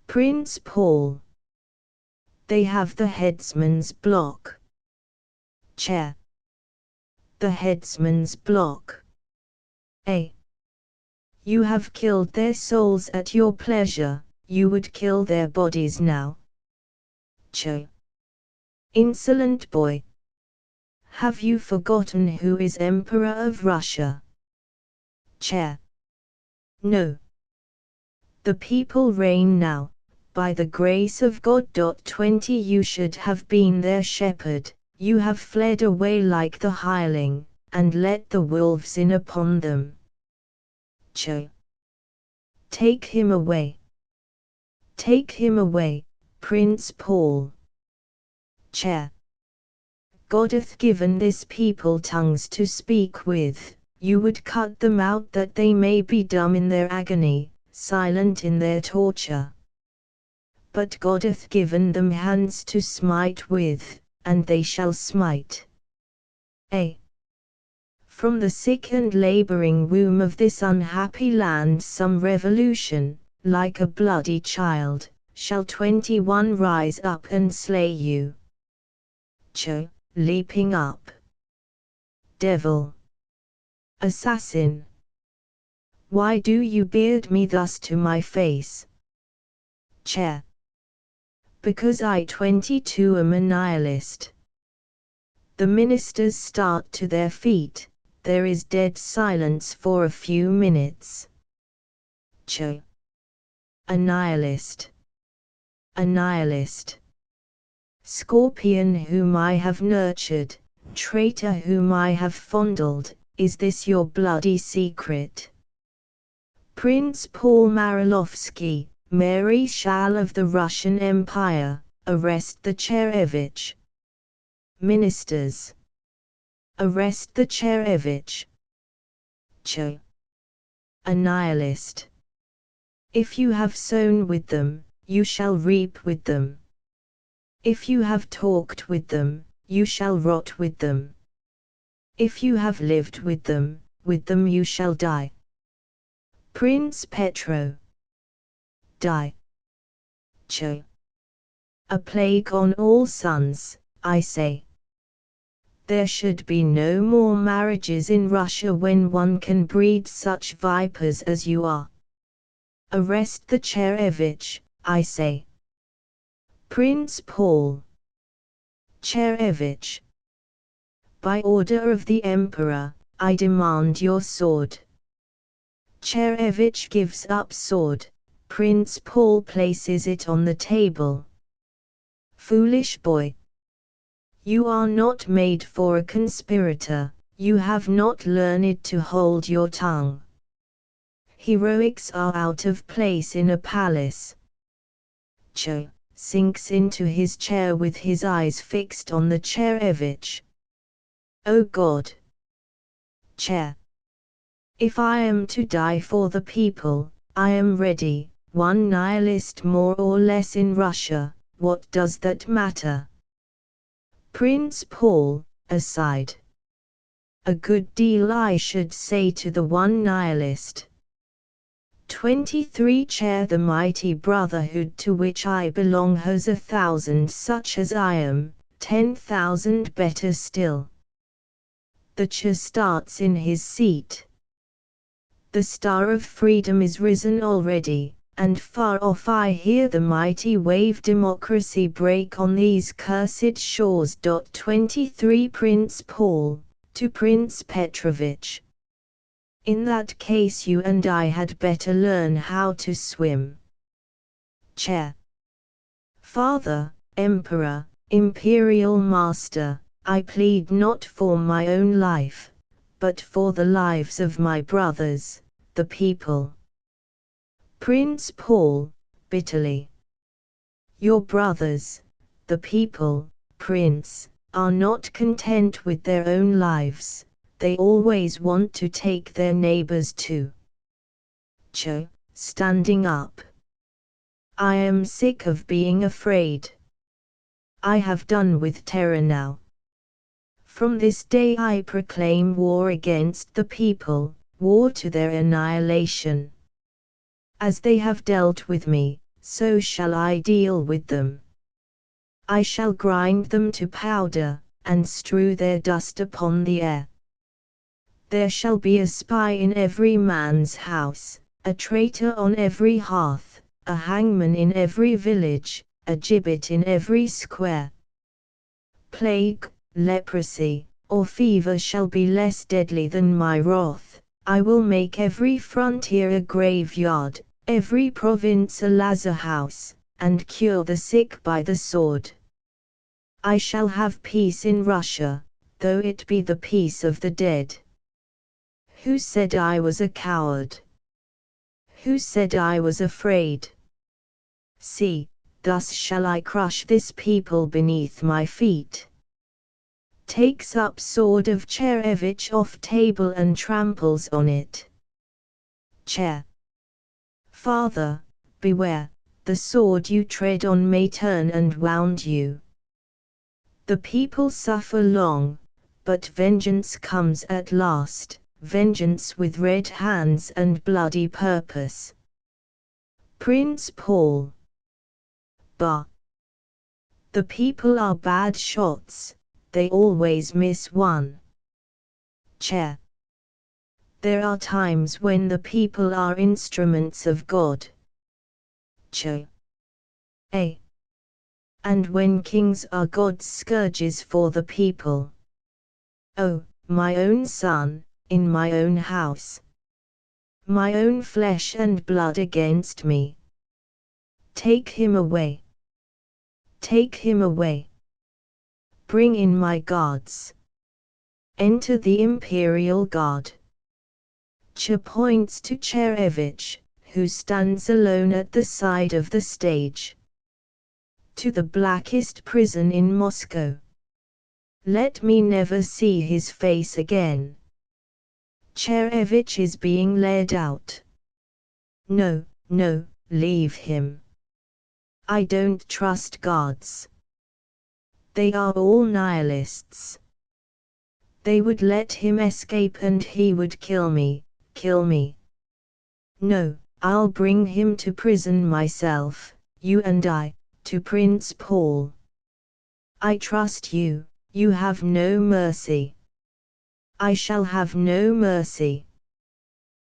Prince Paul. They have the headsman's block. Che. The headsman's block. You have killed their souls at your pleasure, you would kill their bodies now. Che. Insolent boy! Have you forgotten who is Emperor of Russia? Che. No. The people reign now, by the grace of God. 20 You should have been their shepherd, you have fled away like the hireling, and let the wolves in upon them. Che. Take him away. Take him away, Prince Paul. Che. God hath given this people tongues to speak with, you would cut them out that they may be dumb in their agony, silent in their torture. But God hath given them hands to smite with, and they shall smite. From the sick and laboring womb of this unhappy land some revolution, like a bloody child, shall 21 rise up and slay you. Che. Leaping up. Devil! Assassin! Why do you beard me thus to my face? Che. Because I 22 am a nihilist. The ministers start to their feet, there is dead silence for a few minutes. Ch. A nihilist. A nihilist. Scorpion whom I have nurtured, traitor whom I have fondled, is this your bloody secret? Prince Paul Marilovsky, Marshal of the Russian Empire, arrest the Tsarevich. Ministers. Arrest the Tsarevich. Ch. A nihilist. If you have sown with them, you shall reap with them. If you have talked with them, you shall rot with them. If you have lived with them you shall die. Prince Petro. Die. Ch. A plague on all sons, I say. There should be no more marriages in Russia when one can breed such vipers as you are. Arrest the Tsarevich, I say. Prince Paul. Tsarevich. By order of the Emperor, I demand your sword. Tsarevich gives up sword. Prince Paul places it on the table. Foolish boy. You are not made for a conspirator, you have not learned to hold your tongue. Heroics are out of place in a palace. Ch. Sinks into his chair with his eyes fixed on the Tsarevich. O God! Chair. If I am to die for the people, I am ready. One nihilist more or less in Russia, what does that matter? Prince Paul, aside. A good deal I should say to the one nihilist. 23 Chair, the mighty brotherhood to which I belong has 1,000 such as I am, 10,000 better still. The Chair starts in his seat. The star of freedom is risen already, and far off I hear the mighty wave democracy break on these cursed shores. 23 Prince Paul, to Prince Petrovich. In that case you and I had better learn how to swim. Chair. Father, Emperor, Imperial Master, I plead not for my own life, but for the lives of my brothers, the people. Prince Paul, bitterly. Your brothers, the people, Prince, are not content with their own lives, they always want to take their neighbors too. Ch. Standing up. I am sick of being afraid. I have done with terror now. From this day I proclaim war against the people, war to their annihilation. As they have dealt with me, so shall I deal with them. I shall grind them to powder, and strew their dust upon the air. There shall be a spy in every man's house, a traitor on every hearth, a hangman in every village, a gibbet in every square. Plague, leprosy, or fever shall be less deadly than my wrath. I will make every frontier a graveyard, every province a lazar house, and cure the sick by the sword. I shall have peace in Russia, though it be the peace of the dead. Who said I was a coward? Who said I was afraid? See, thus shall I crush this people beneath my feet. Takes up sword of Tsarevich off table and tramples on it. Chair. Father, beware, the sword you tread on may turn and wound you. The people suffer long, but vengeance comes at last, vengeance with red hands and bloody purpose. Prince Paul. Bah! The people are bad shots, they always miss one. Chair. There are times when the people are instruments of God. Ch. A. And when kings are God's scourges for the people. Oh, my own son, in my own house. my own flesh and blood against me. Take him away. Take him away. Bring in my guards. Enter the imperial guard. Cha points to Cherevich, who stands alone at the side of the stage. To the blackest prison in Moscow. Let me never see his face again. Cherevich is being led out. No, no, leave him. I don't trust guards. They are all nihilists. They would let him escape and he would kill me, kill me. No, I'll bring him to prison myself, you and I, to Prince Paul. I trust you, you have no mercy. I shall have no mercy.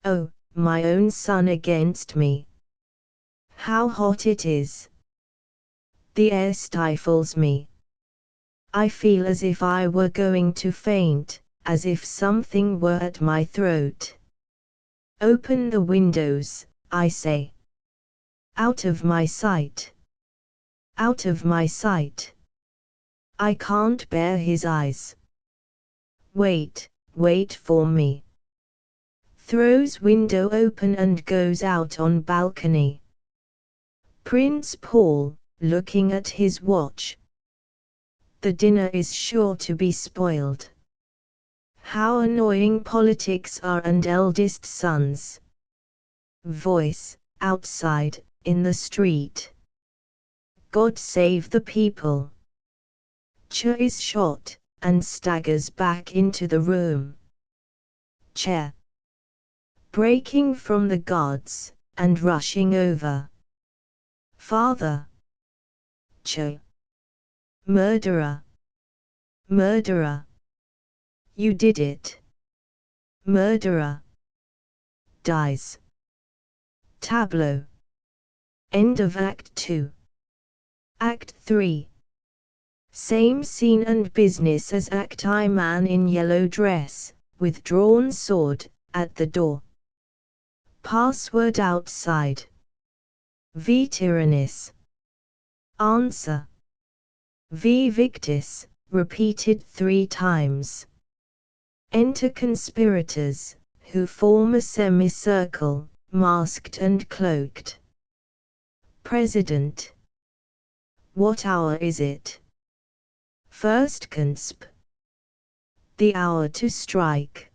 Oh, my own son against me. How hot it is. The air stifles me. I feel as if I were going to faint, as if something were at my throat. Open the windows, I say. Out of my sight. Out of my sight. I can't bear his eyes. Wait, wait for me. Throws window open and goes out on balcony. Prince Paul, looking at his watch. The dinner is sure to be spoiled. How annoying politics are and eldest sons. Voice, outside, in the street. God save the people. Cha is shot, and staggers back into the room. Cha. Breaking from the guards, and rushing over. Father. Cha. Murderer. Murderer. You did it. Murderer. Dies. Tableau. End of Act 2. Act 3. Same scene and business as Act I. Man in yellow dress, with drawn sword, at the door. Password outside. V Tyrannus. Answer. V Victus, repeated 3 times. Enter conspirators, who form a semicircle, masked and cloaked. President. What hour is it? First consp. The hour to strike.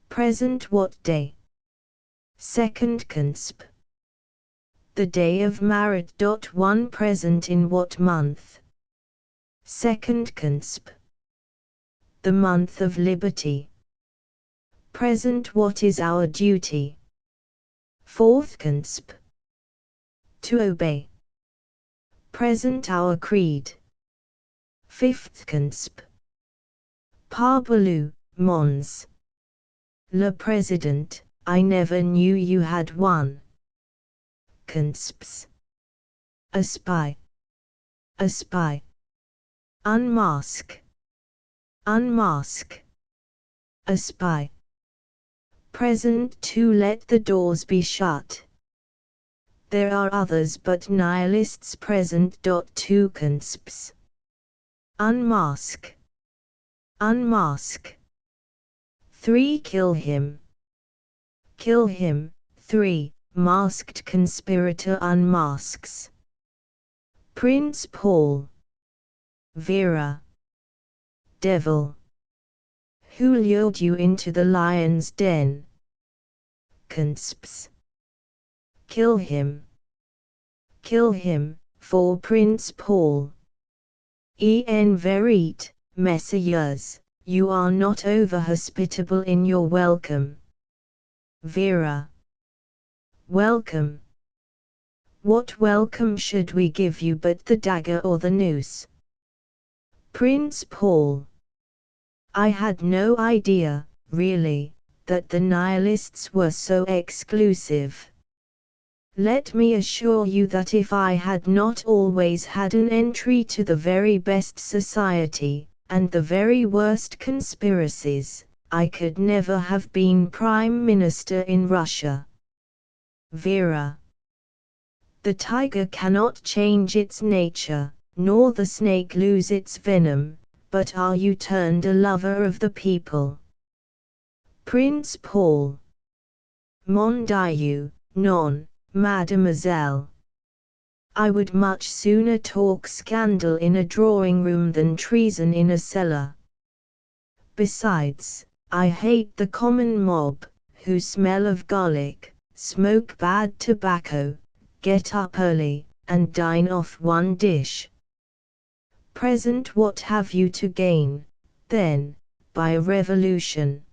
Present what day? Second consp. The day of marriage. 1 Present in what month? Second consp. The month of liberty. Present what is our duty? Fourth consp. To obey. Present our creed. Fifth consp. Parbleu, Mons. Le President, I never knew you had one. Consps. A spy. A spy. Unmask. Unmask. A spy. Present to let the doors be shut. There are others but nihilists present. 2 consps. Unmask. Unmask. 3 Kill him. Kill him. 3 Masked conspirator unmasks. Prince Paul. Vera. Devil. Who lured you into the lion's den? Consps. Kill him. Kill him, for Prince Paul. En verite, messieurs, you are not over-hospitable in your welcome. Vera. Welcome. What welcome should we give you but the dagger or the noose? Prince Paul. I had no idea, really, that the nihilists were so exclusive. Let me assure you that if I had not always had an entry to the very best society, and the very worst conspiracies, I could never have been Prime Minister in Russia. Vera. The tiger cannot change its nature, nor the snake lose its venom, but are you turned a lover of the people? Prince Paul. Mon Dieu, non, mademoiselle. I would much sooner talk scandal in a drawing room than treason in a cellar. Besides, I hate the common mob, who smell of garlic, smoke bad tobacco, get up early, and dine off one dish. Present, what have you to gain, then, by a revolution?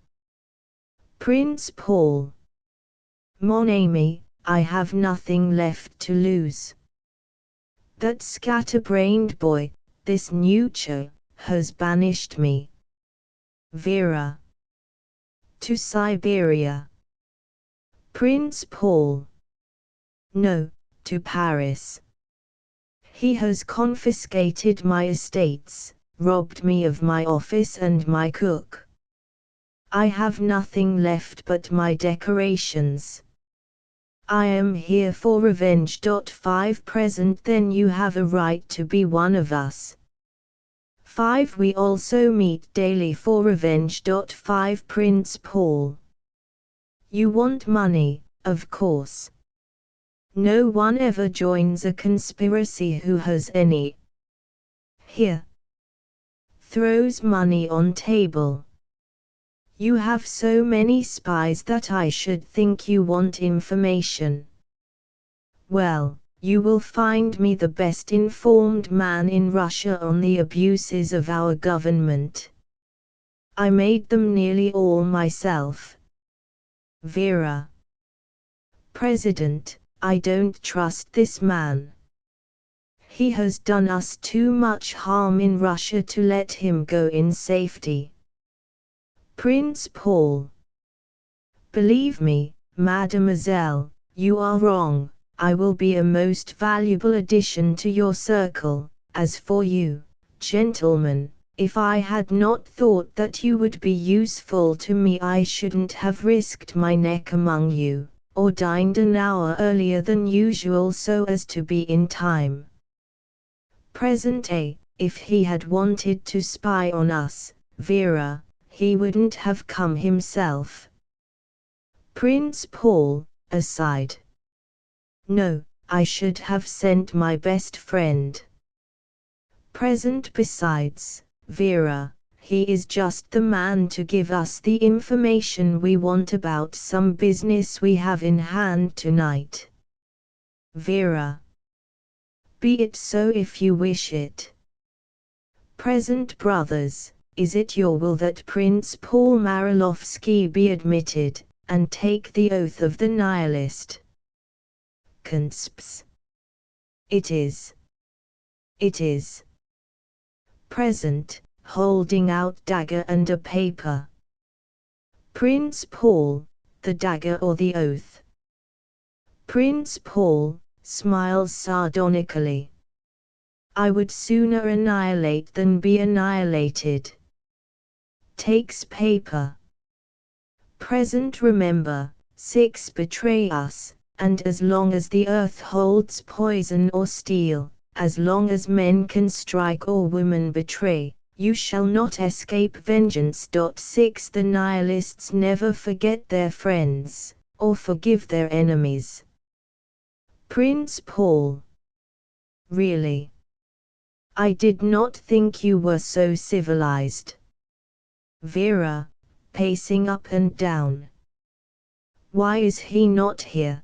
Prince Paul. Mon ami, I have nothing left to lose. That scatterbrained boy, this Nietzsche, has banished me. Vera. To Siberia. Prince Paul. No, to Paris. He has confiscated my estates, robbed me of my office and my cook. I have nothing left but my decorations. I am here for revenge. 5 Present, then you have a right to be one of us. 5 We also meet daily for revenge. 5 Prince Paul. You want money, of course. No one ever joins a conspiracy who has any. Here. Throws money on table. You have so many spies that I should think you want information. Well, you will find me the best informed man in Russia on the abuses of our government. I made them nearly all myself. Vera. President, I don't trust this man. He has done us too much harm in Russia to let him go in safety. Prince Paul. Believe me, mademoiselle, you are wrong. I will be a most valuable addition to your circle. As for you, gentlemen, if I had not thought that you would be useful to me, I shouldn't have risked my neck among you, or dined an hour earlier than usual so as to be in time. Present A. If he had wanted to spy on us, Vera, he wouldn't have come himself. Prince Paul, aside. No, I should have sent my best friend. Present. Besides, Vera, he is just the man to give us the information we want about some business we have in hand tonight. Vera. Be it so if you wish it. Present. Brothers, is it your will that Prince Paul Marilovsky be admitted, and take the oath of the Nihilist? Consps. It is. It is. Present, holding out dagger and a paper. Prince Paul, the dagger or the oath? Prince Paul smiles sardonically. I would sooner annihilate than be annihilated. Takes paper. Present. Remember, 6 betray us, and as long as the earth holds poison or steel, as long as men can strike or women betray, you shall not escape vengeance. 6 The Nihilists never forget their friends, or forgive their enemies. Prince Paul. Really? I did not think you were so civilized. Vera, pacing up and down. Why is he not here?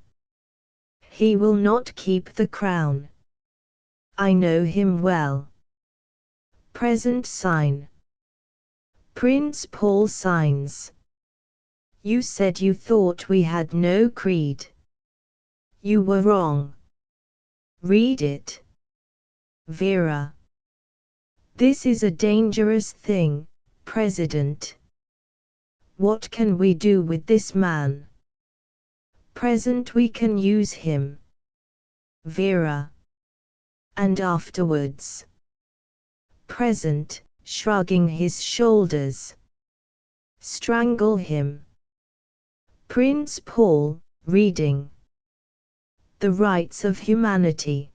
He will not keep the crown. I know him well. Present. Sign. Prince Paul signs. You said you thought we had no creed. You were wrong. Read it. Vera. This is a dangerous thing, President. What can we do with this man? Present. We can use him. Vera. And afterwards? Present, shrugging his shoulders. strangle him. Prince Paul, reading. The Rights of Humanity.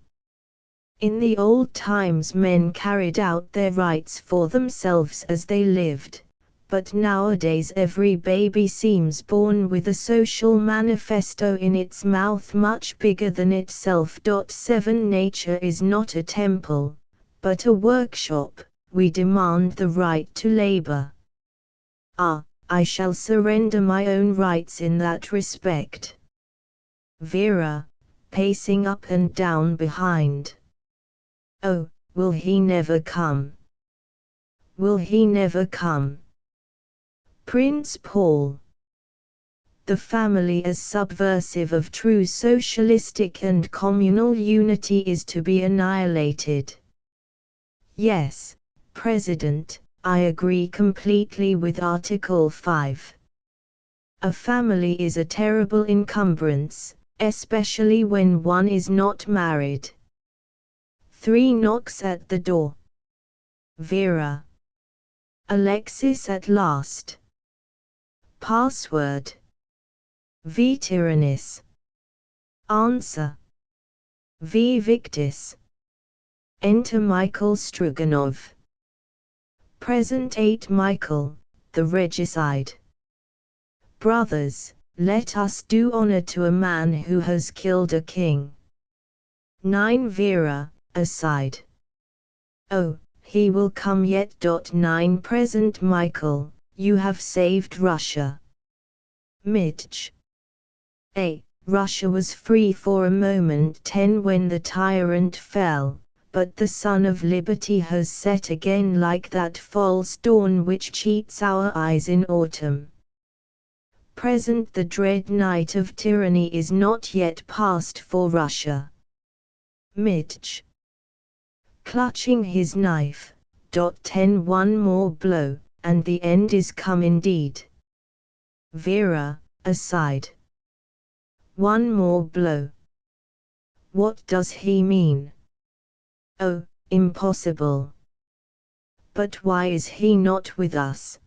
In the old times men carried out their rights for themselves as they lived, but nowadays every baby seems born with a social manifesto in its mouth much bigger than itself. 7 Nature is not a temple, but a workshop. We demand the right to labor. I shall surrender my own rights in that respect. Vera, pacing up and down behind. Oh, will he never come? Will he never come? Prince Paul. The family as subversive of true socialistic and communal unity is to be annihilated. Yes, President, I agree completely with Article 5. A family is a terrible encumbrance, especially when one is not married. 3 knocks at the door. Vera. Alexis at last. Password. V Tyrannis. Answer. V Victis. Enter Michael Stroganov. Present 8 Michael, the regicide. Brothers, let us do honor to a man who has killed a king. 9 Vera, aside. Oh, he will come yet. 9 Present Michael, you have saved Russia. Mitch. Russia was free for a moment. 10 When the tyrant fell, but the sun of liberty has set again like that false dawn which cheats our eyes in autumn. Present The dread night of tyranny is not yet past for Russia. Mitch. Clutching his knife. 10 One more blow, and the end is come indeed. Vera, aside. One more blow. What does he mean? Oh, impossible. But why is he not with us?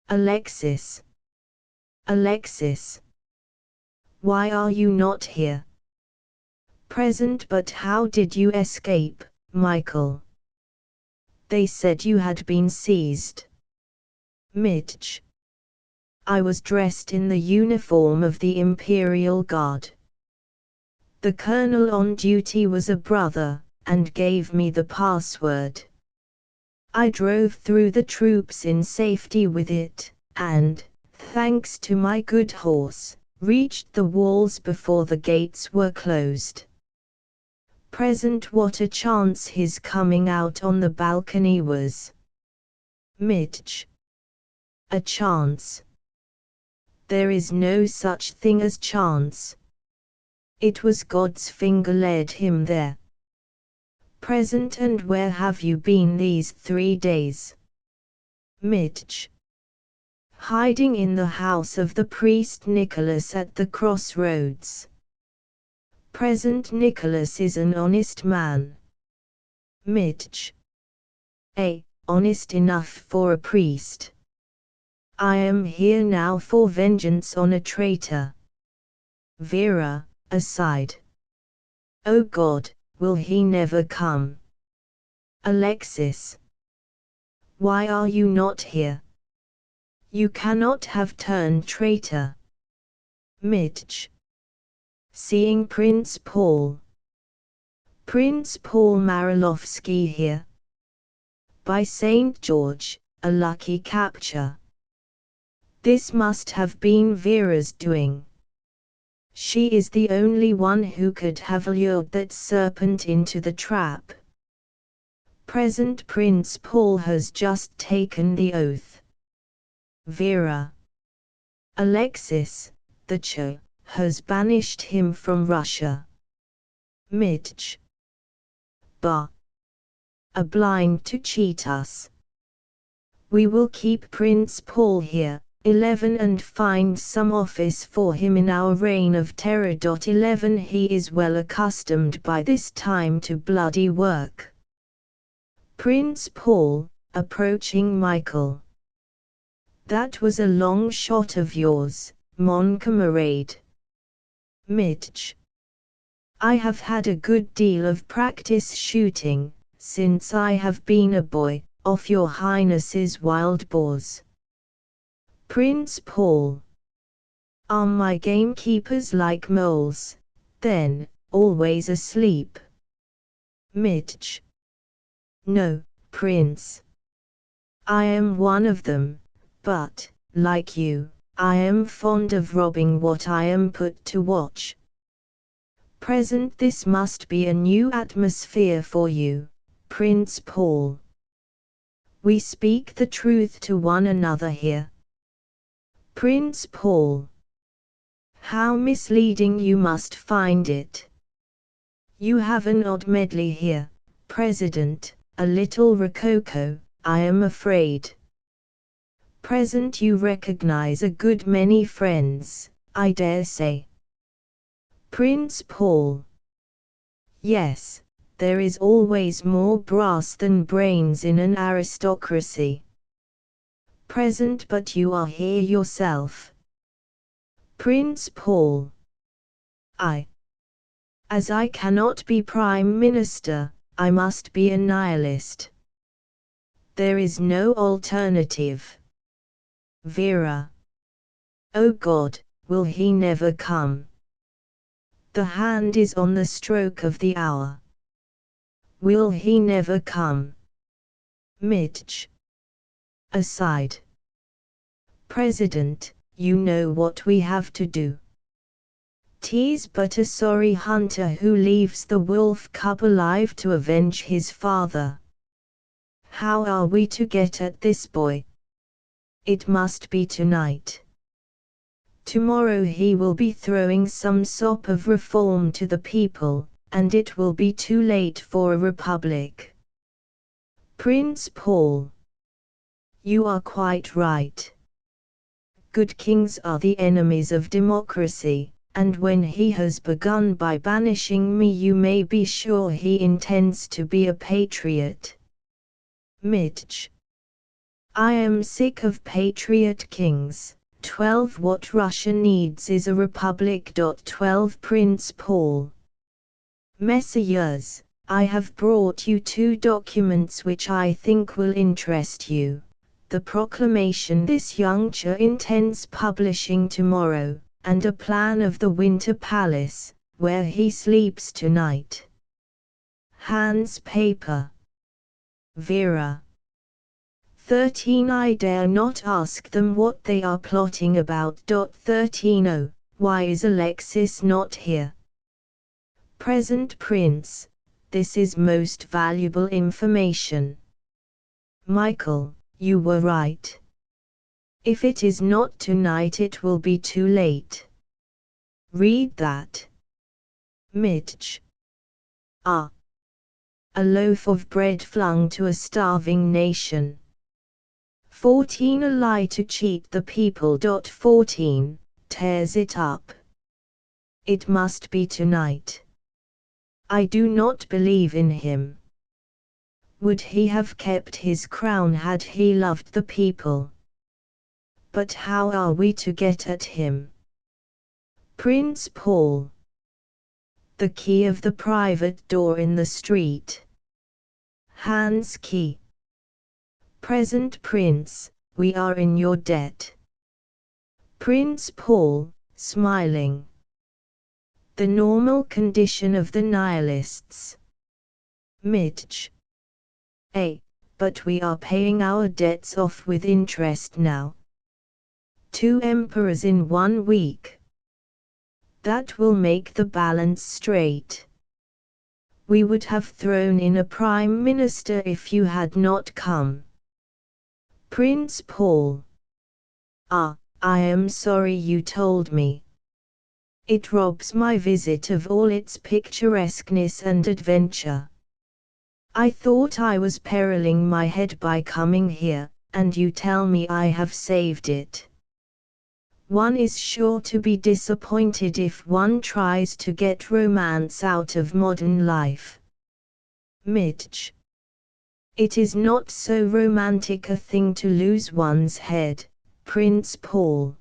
Alexis. Alexis. Why are you not here? Present But how did you escape, Michael? They said you had been seized. Mitch. I was dressed in the uniform of the Imperial Guard. The colonel on duty was a brother, and gave me the password. I drove through the troops in safety with it, and, thanks to my good horse, reached the walls before the gates were closed. Present What a chance his coming out on the balcony was. Mitch. A chance. There is no such thing as chance. It was God's finger led him there. Present And where have you been these 3 days? Mitch. Hiding in the house of the priest Nicholas at the crossroads. Present Nicholas is an honest man. Mitch. Honest enough for a priest. I am here now for vengeance on a traitor. Vera, aside. Oh God, will he never come? Alexis. Why are you not here? You cannot have turned traitor. Mitch. Seeing Prince Paul. Prince Paul Marilovsky here. By St. George, a lucky capture. This must have been Vera's doing. She is the only one who could have lured that serpent into the trap. Present Prince Paul has just taken the oath. Vera. Alexis, the Tsar, has banished him from Russia. Mitch. Bah. A blind to cheat us. We will keep Prince Paul here. 11 And find some office for him in our reign of terror. 11 He is well accustomed by this time to bloody work. Prince Paul, approaching Michael. That was a long shot of yours, mon camarade. Midge. I have had a good deal of practice shooting, since I have been a boy, off your highness's wild boars. Prince Paul. Are my gamekeepers like moles, then, always asleep? Midge. No, Prince. I am one of them, but, like you, I am fond of robbing what I am put to watch. Present, this must be a new atmosphere for you, Prince Paul. We speak the truth to one another here. Prince Paul. How misleading you must find it. You have an odd medley here, President, a little rococo, I am afraid. Present, you recognize a good many friends, I dare say. Prince Paul. Yes, there is always more brass than brains in an aristocracy. Present, but you are here yourself. Prince Paul. As I cannot be Prime Minister, I must be a nihilist. There is no alternative. Vera. Oh God, will he never come? The hand is on the stroke of the hour. Will he never come? Midge. Aside. President, you know what we have to do. 'Tis but a sorry hunter who leaves the wolf cub alive to avenge his father. How are we to get at this boy? It must be tonight. Tomorrow he will be throwing some sop of reform to the people, and it will be too late for a republic. Prince Paul. You are quite right. Good kings are the enemies of democracy, and when he has begun by banishing me, you may be sure he intends to be a patriot. Midge. I am sick of patriot kings. 12 What Russia needs is a republic. 12 Prince Paul. Messieurs, I have brought you 2 documents which I think will interest you. The proclamation this youngster intends publishing tomorrow, and a plan of the Winter Palace, where he sleeps tonight. Hands paper. Vera. 13 I dare not ask them what they are plotting about. 13 Oh, why is Alexis not here? Present Prince, this is most valuable information. Michael, you were right. If it is not tonight, it will be too late. Read that. Midge. A loaf of bread flung to a starving nation. 14 A lie to cheat the people. 14 Tears it up. It must be tonight. I do not believe in him. Would he have kept his crown had he loved the people? But how are we to get at him? Prince Paul. The key of the private door in the street. Hans key. Present Prince, we are in your debt. Prince Paul, smiling. The normal condition of the Nihilists. Midge. But we are paying our debts off with interest now. 2 emperors in 1 week. That will make the balance straight. We would have thrown in a prime minister if you had not come. Prince Paul. I am sorry you told me. It robs my visit of all its picturesqueness and adventure. I thought I was periling my head by coming here, and you tell me I have saved it. One is sure to be disappointed if one tries to get romance out of modern life. Midge. It is not so romantic a thing to lose one's head, Prince Paul.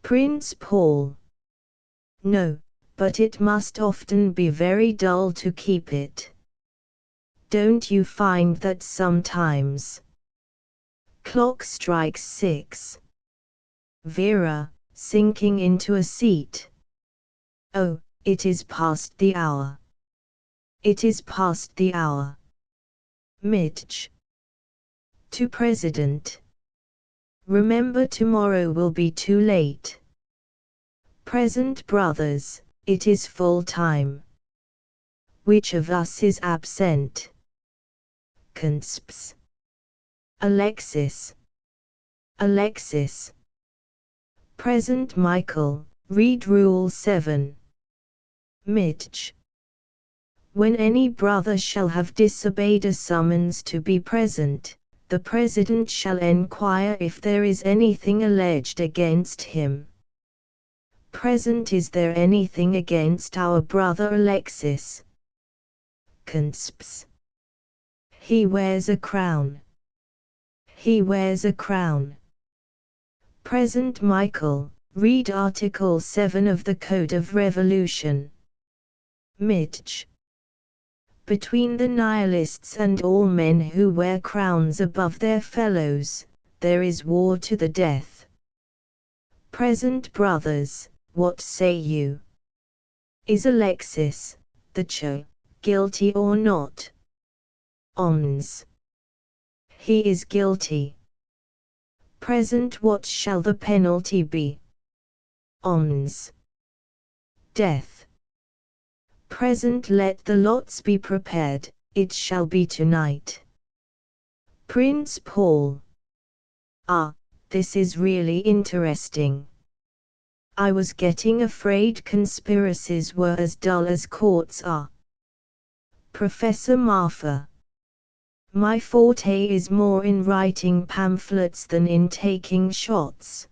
Prince Paul. No, but it must often be very dull to keep it. Don't you find that sometimes? Clock strikes 6. Vera, sinking into a seat. Oh, it is past the hour. It is past the hour. Midge. To President. Remember, tomorrow will be too late. Present brothers, it is full time. Which of us is absent? Consps. Alexis. Alexis. Present Michael, read Rule 7. Midge. When any brother shall have disobeyed a summons to be present, the President shall enquire if there is anything alleged against him. Present, is there anything against our brother Alexis? Consps. He wears a crown. He wears a crown. Present Michael, read Article 7 of the Code of Revolution. Midge. Between the Nihilists and all men who wear crowns above their fellows, there is war to the death. Present brothers, what say you? Is Alexis, the Cho, guilty or not? Ons. He is guilty. Present, what shall the penalty be? Ons. Death. Present, let the lots be prepared, it shall be tonight. Prince Paul. Ah, this is really interesting. I was getting afraid conspiracies were as dull as courts are. Professor Marfa. My forte is more in writing pamphlets than in taking shots.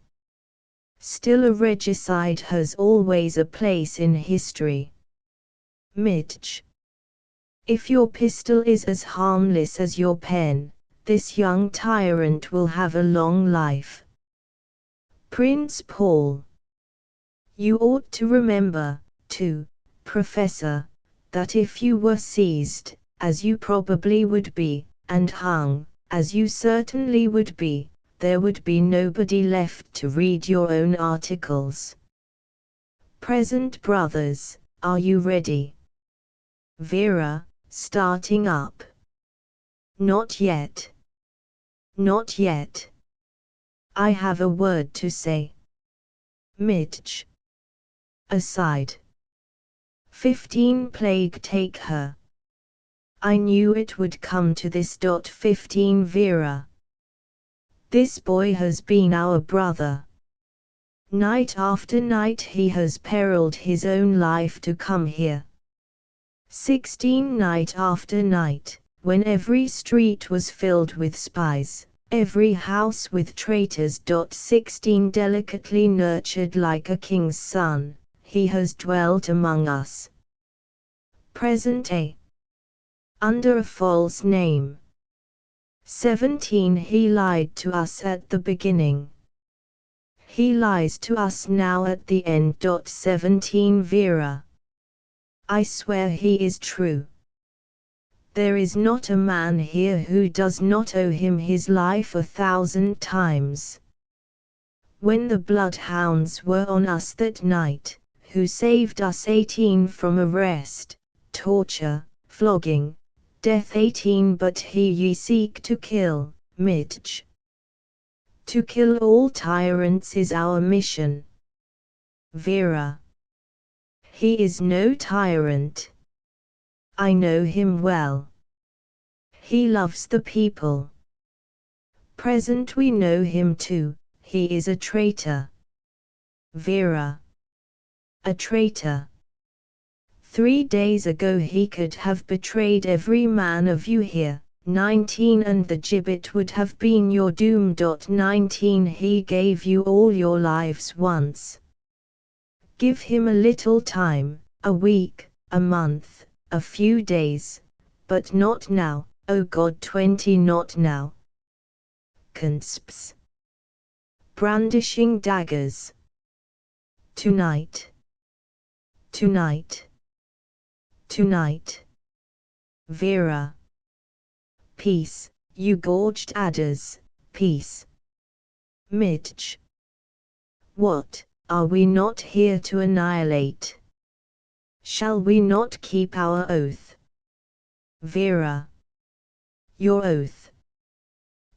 Still, a regicide has always a place in history. Midge. If your pistol is as harmless as your pen, this young tyrant will have a long life. Prince Paul. You ought to remember, too, Professor, that if you were seized, as you probably would be, and hung, as you certainly would be, there would be nobody left to read your own articles. Present brothers, are you ready? Vera, starting up. Not yet. Not yet. I have a word to say. Midge. Aside. 15 plague take her. I knew it would come to this. 15 Vera. This boy has been our brother. Night after night he has periled his own life to come here. 16 Night after night, when every street was filled with spies, every house with traitors. 16 Delicately nurtured like a king's son, he has dwelt among us. Present A. Under a false name. 17 He lied to us at the beginning. He lies to us now at the end. 17 Vera. I swear he is true. There is not a man here who does not owe him his life 1,000 times. When the bloodhounds were on us that night, who saved us 18 from arrest, torture, flogging, death 18 but he ye seek to kill, Midge. To kill all tyrants is our mission. Vera. He is no tyrant. I know him well. He loves the people. Present, we know him too, he is a traitor. Vera. A traitor. 3 days ago he could have betrayed every man of you here. 19 And the gibbet would have been your doom. 19 He gave you all your lives once. Give him a little time, a week, a month, a few days, but not now, oh God. 20 Not now. Consps. brandishing daggers. Tonight. Tonight. Tonight. Vera. Peace, you gorged adders, peace. Midge. What, are we not here to annihilate? Shall we not keep our oath? Vera. Your oath.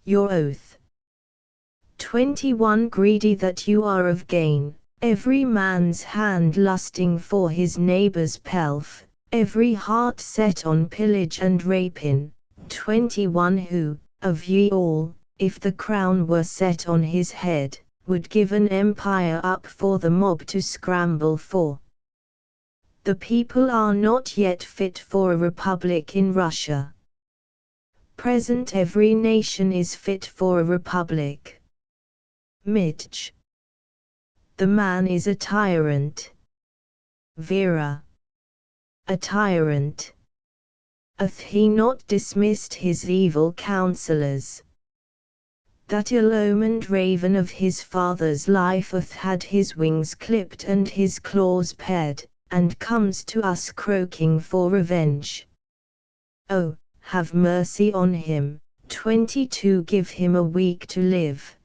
Your oath. 21 Greedy that you are of gain, every man's hand lusting for his neighbour's pelf, every heart set on pillage and rapine. 21 Who, of ye all, if the crown were set on his head, would give an empire up for the mob to scramble for. The people are not yet fit for a republic in Russia. Present every nation is fit for a republic. Midge. The man is a tyrant. Vera. A tyrant. Hath he not dismissed his evil counsellors? That ill-omened raven of his father's life hath had his wings clipped and his claws pared, and comes to us croaking for revenge. Oh, have mercy on him. 22 Give him a week to live.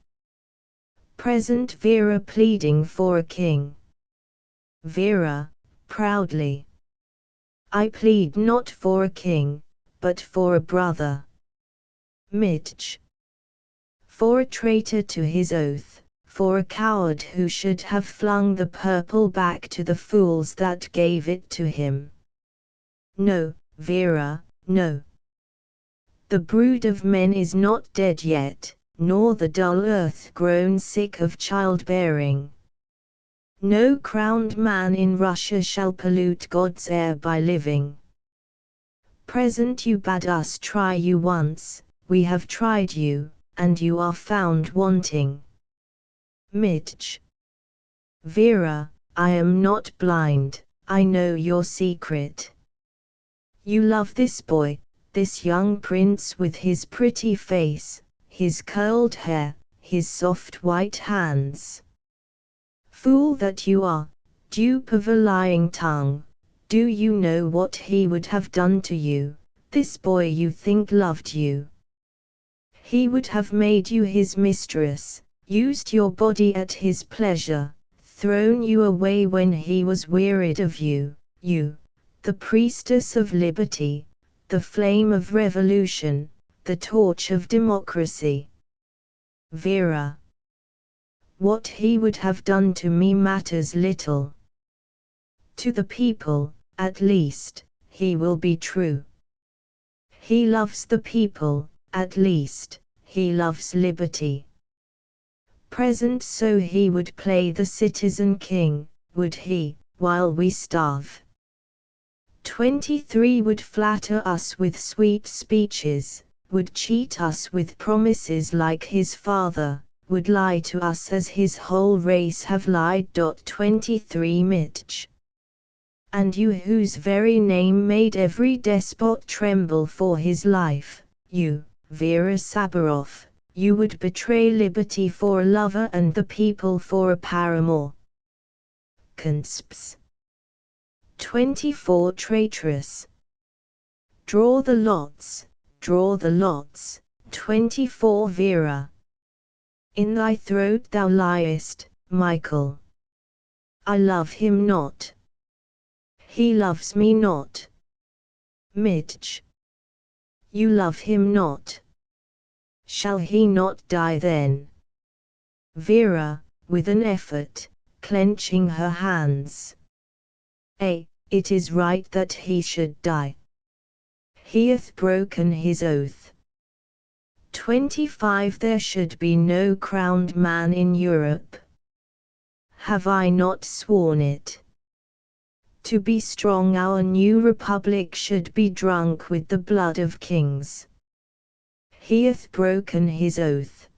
Present Vera pleading for a king. Vera, proudly. I plead not for a king, but for a brother. Midge. For a traitor to his oath, for a coward who should have flung the purple back to the fools that gave it to him. No, Vera, no. The brood of men is not dead yet, nor the dull earth grown sick of childbearing. No crowned man in Russia shall pollute God's air by living. Present you bade us try you once, we have tried you, and you are found wanting. Midge. Vera, I am not blind, I know your secret. You love this boy, this young prince with his pretty face, his curled hair, his soft white hands. Fool that you are, dupe of a lying tongue, do you know what he would have done to you, this boy you think loved you? He would have made you his mistress, used your body at his pleasure, thrown you away when he was wearied of you, you, the priestess of liberty, the flame of revolution, the torch of democracy. Vera. What he would have done to me matters little. To the people, at least, he will be true. He loves the people, at least, he loves liberty. Present so he would play the citizen king, would he, while we starve. 23 Would flatter us with sweet speeches, would cheat us with promises like his father, would lie to us as his whole race have lied. 23 Midge. And you whose very name made every despot tremble for his life, you, Vera Sabaroff, you would betray liberty for a lover and the people for a paramour. Consps. 24 Traitress. Draw the lots, draw the lots. 24 Vera. In thy throat thou liest, Michael. I love him not. He loves me not. Midge. You love him not. Shall he not die then? Vera, with an effort, clenching her hands. It is right that he should die. He hath broken his oath. 25 There should be no crowned man in Europe. Have I not sworn it? To be strong our new republic should be drunk with the blood of kings. He hath broken his oath.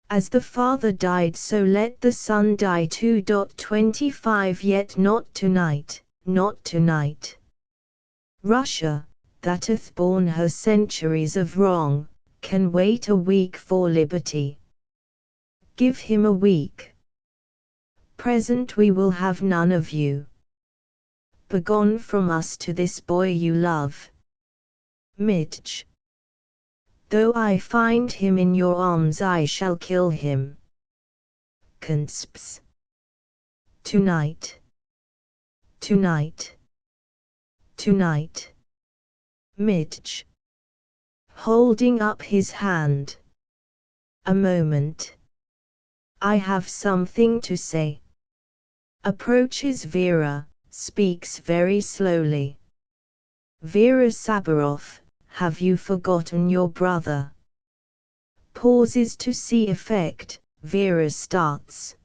As the father died so let the son die too. 25 Yet not tonight, not tonight. Russia, that hath borne her centuries of wrong, can wait a week for liberty. Give him a week. Present we will have none of you. Begone from us to this boy you love. Midge. Though I find him in your arms I shall kill him. Consps. Tonight. Tonight. Tonight. Midge. Holding up his hand. A moment. I have something to say. Approaches Vera, speaks very slowly. Vera Sabaroff, have you forgotten your brother? Pauses to see effect, Vera starts.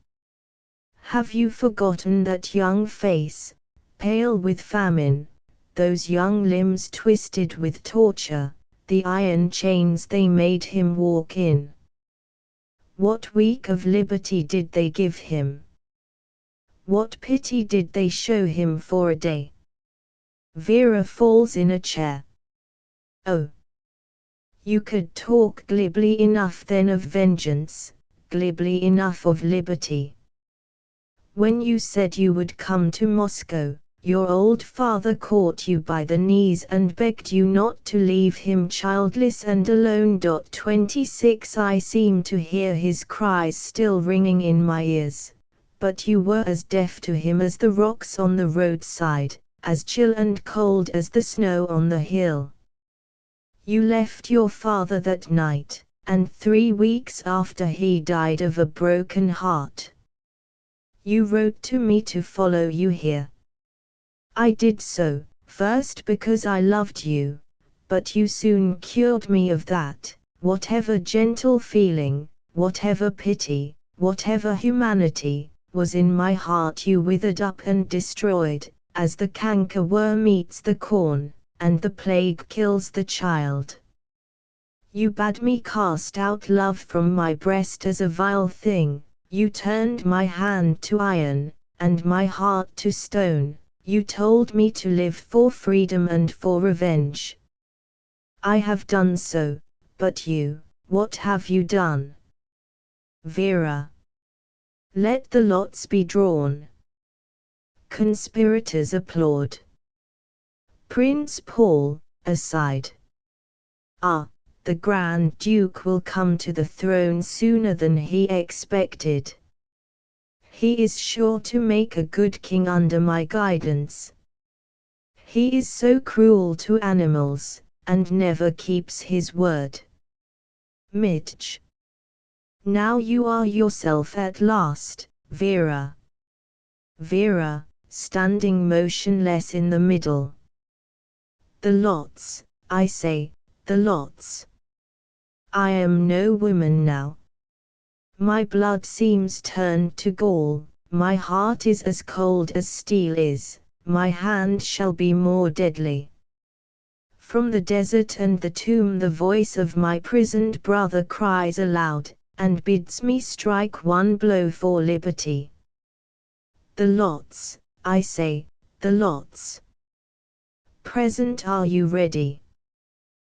Have you forgotten that young face, pale with famine, those young limbs twisted with torture, the iron chains they made him walk in? What week of liberty did they give him? What pity did they show him for a day? Vera falls in a chair. Oh! You could talk glibly enough then of vengeance, glibly enough of liberty. When you said you would come to Moscow, your old father caught you by the knees and begged you not to leave him childless and alone. 26 I seem to hear his cries still ringing in my ears, but you were as deaf to him as the rocks on the roadside, as chill and cold as the snow on the hill. You left your father that night, and 3 weeks after he died of a broken heart. You wrote to me to follow you here. I did so, first because I loved you, but you soon cured me of that. Whatever gentle feeling, whatever pity, whatever humanity, was in my heart you withered up and destroyed, as the canker worm eats the corn, and the plague kills the child. You bade me cast out love from my breast as a vile thing, you turned my hand to iron, and my heart to stone. You told me to live for freedom and for revenge. I have done so, but you, what have you done? Vera. Let the lots be drawn. Conspirators applaud. Prince Paul, aside. Ah, the Grand Duke will come to the throne sooner than he expected. He is sure to make a good king under my guidance. He is so cruel to animals, and never keeps his word. Midge. Now you are yourself at last, Vera. Vera, standing motionless in the middle. The lots, I say, the lots. I am no woman now. My blood seems turned to gall, my heart is as cold as steel is, my hand shall be more deadly. From the desert and the tomb the voice of my prisoned brother cries aloud, and bids me strike one blow for liberty. The lots, I say, the lots. Present, are you ready?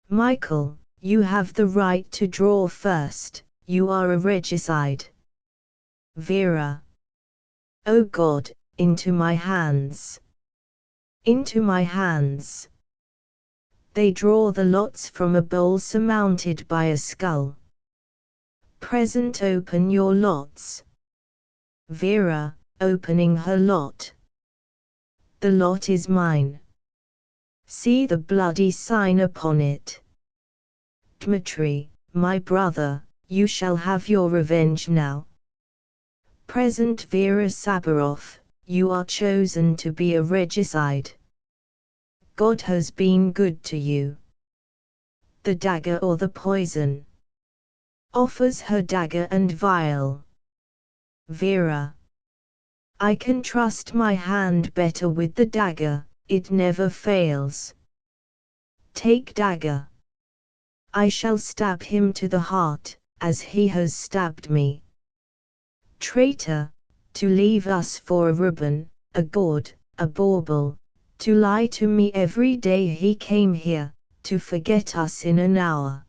Michael, you have the right to draw first. You are a regicide. Vera. Oh God, into my hands. Into my hands. They draw the lots from a bowl surmounted by a skull. Present, open your lots. Vera, opening her lot. The lot is mine. See the bloody sign upon it. Dmitri, my brother, you shall have your revenge now. Present, Vera Sabaroff, you are chosen to be a regicide. God has been good to you. The dagger or the poison? Offers her dagger and vial. Vera. I can trust my hand better with the dagger, it never fails. Take dagger. I shall stab him to the heart, as he has stabbed me. Traitor, to leave us for a ribbon, a gaud, a bauble, to lie to me every day he came here, to forget us in an hour.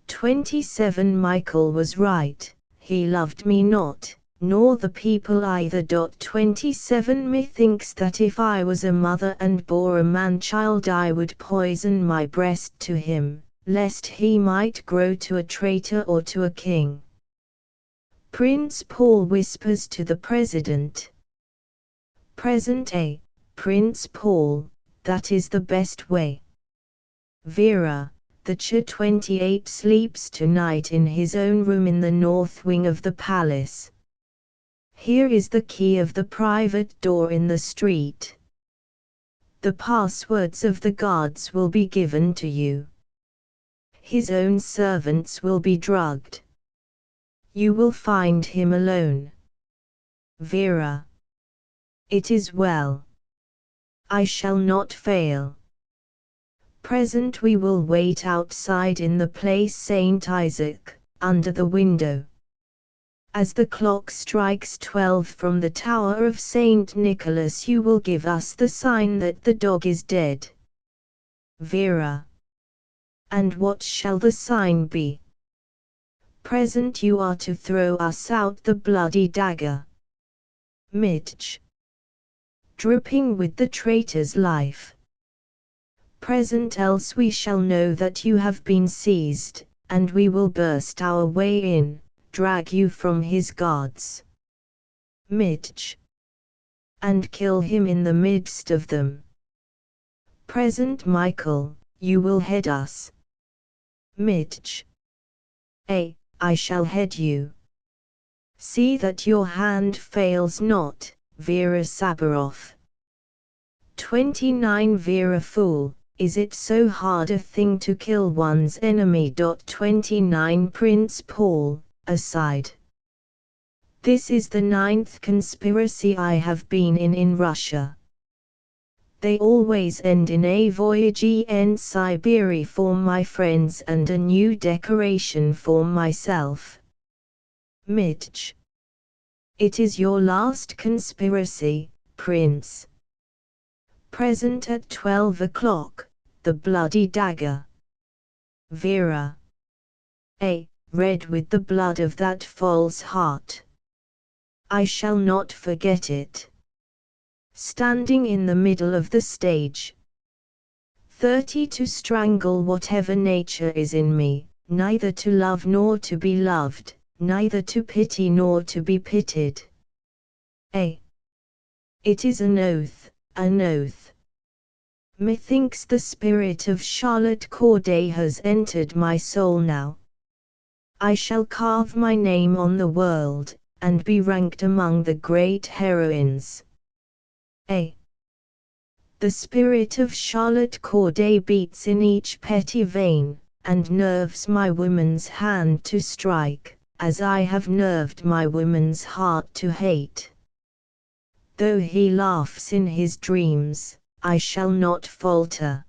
27 Michael was right, he loved me not, nor the people either. 27 Methinks that if I was a mother and bore a man-child I would poison my breast to him, lest he might grow to a traitor or to a king. Prince Paul whispers to the President. Present A. Prince Paul, that is the best way. Vera, the Ch-28 sleeps tonight in his own room in the north wing of the palace. Here is the key of the private door in the street. The passwords of the guards will be given to you. His own servants will be drugged. You will find him alone. Vera. It is well. I shall not fail. Present we will wait outside in the place St. Isaac, under the window. As the clock strikes 12 from the tower of St. Nicholas you will give us the sign that the dog is dead. Vera. And what shall the sign be? Present you are to throw us out the bloody dagger. Midge. Dripping with the traitor's life. Present else we shall know that you have been seized, and we will burst our way in, drag you from his guards. Midge. And kill him in the midst of them. Present Michael, you will head us. Midge. I shall head you. See that your hand fails not, Vera Sabaroff. 29 Vera Fool, is it so hard a thing to kill one's enemy? 29 Prince Paul, aside. This is the 9th conspiracy I have been in Russia. They always end in a voyage in Siberia for my friends and a new decoration for myself. Midge. It is your last conspiracy, Prince. Present at 12 o'clock, the bloody dagger. Vera. Red with the blood of that false heart. I shall not forget it. Standing in the middle of the stage. 30 To strangle whatever nature is in me, neither to love nor to be loved, neither to pity nor to be pitied. It is an oath, an oath. Methinks the spirit of Charlotte Corday has entered my soul now. I shall carve my name on the world, and be ranked among the great heroines. The spirit of Charlotte Corday beats in each petty vein, and nerves my woman's hand to strike, as I have nerved my woman's heart to hate. Though he laughs in his dreams, I shall not falter.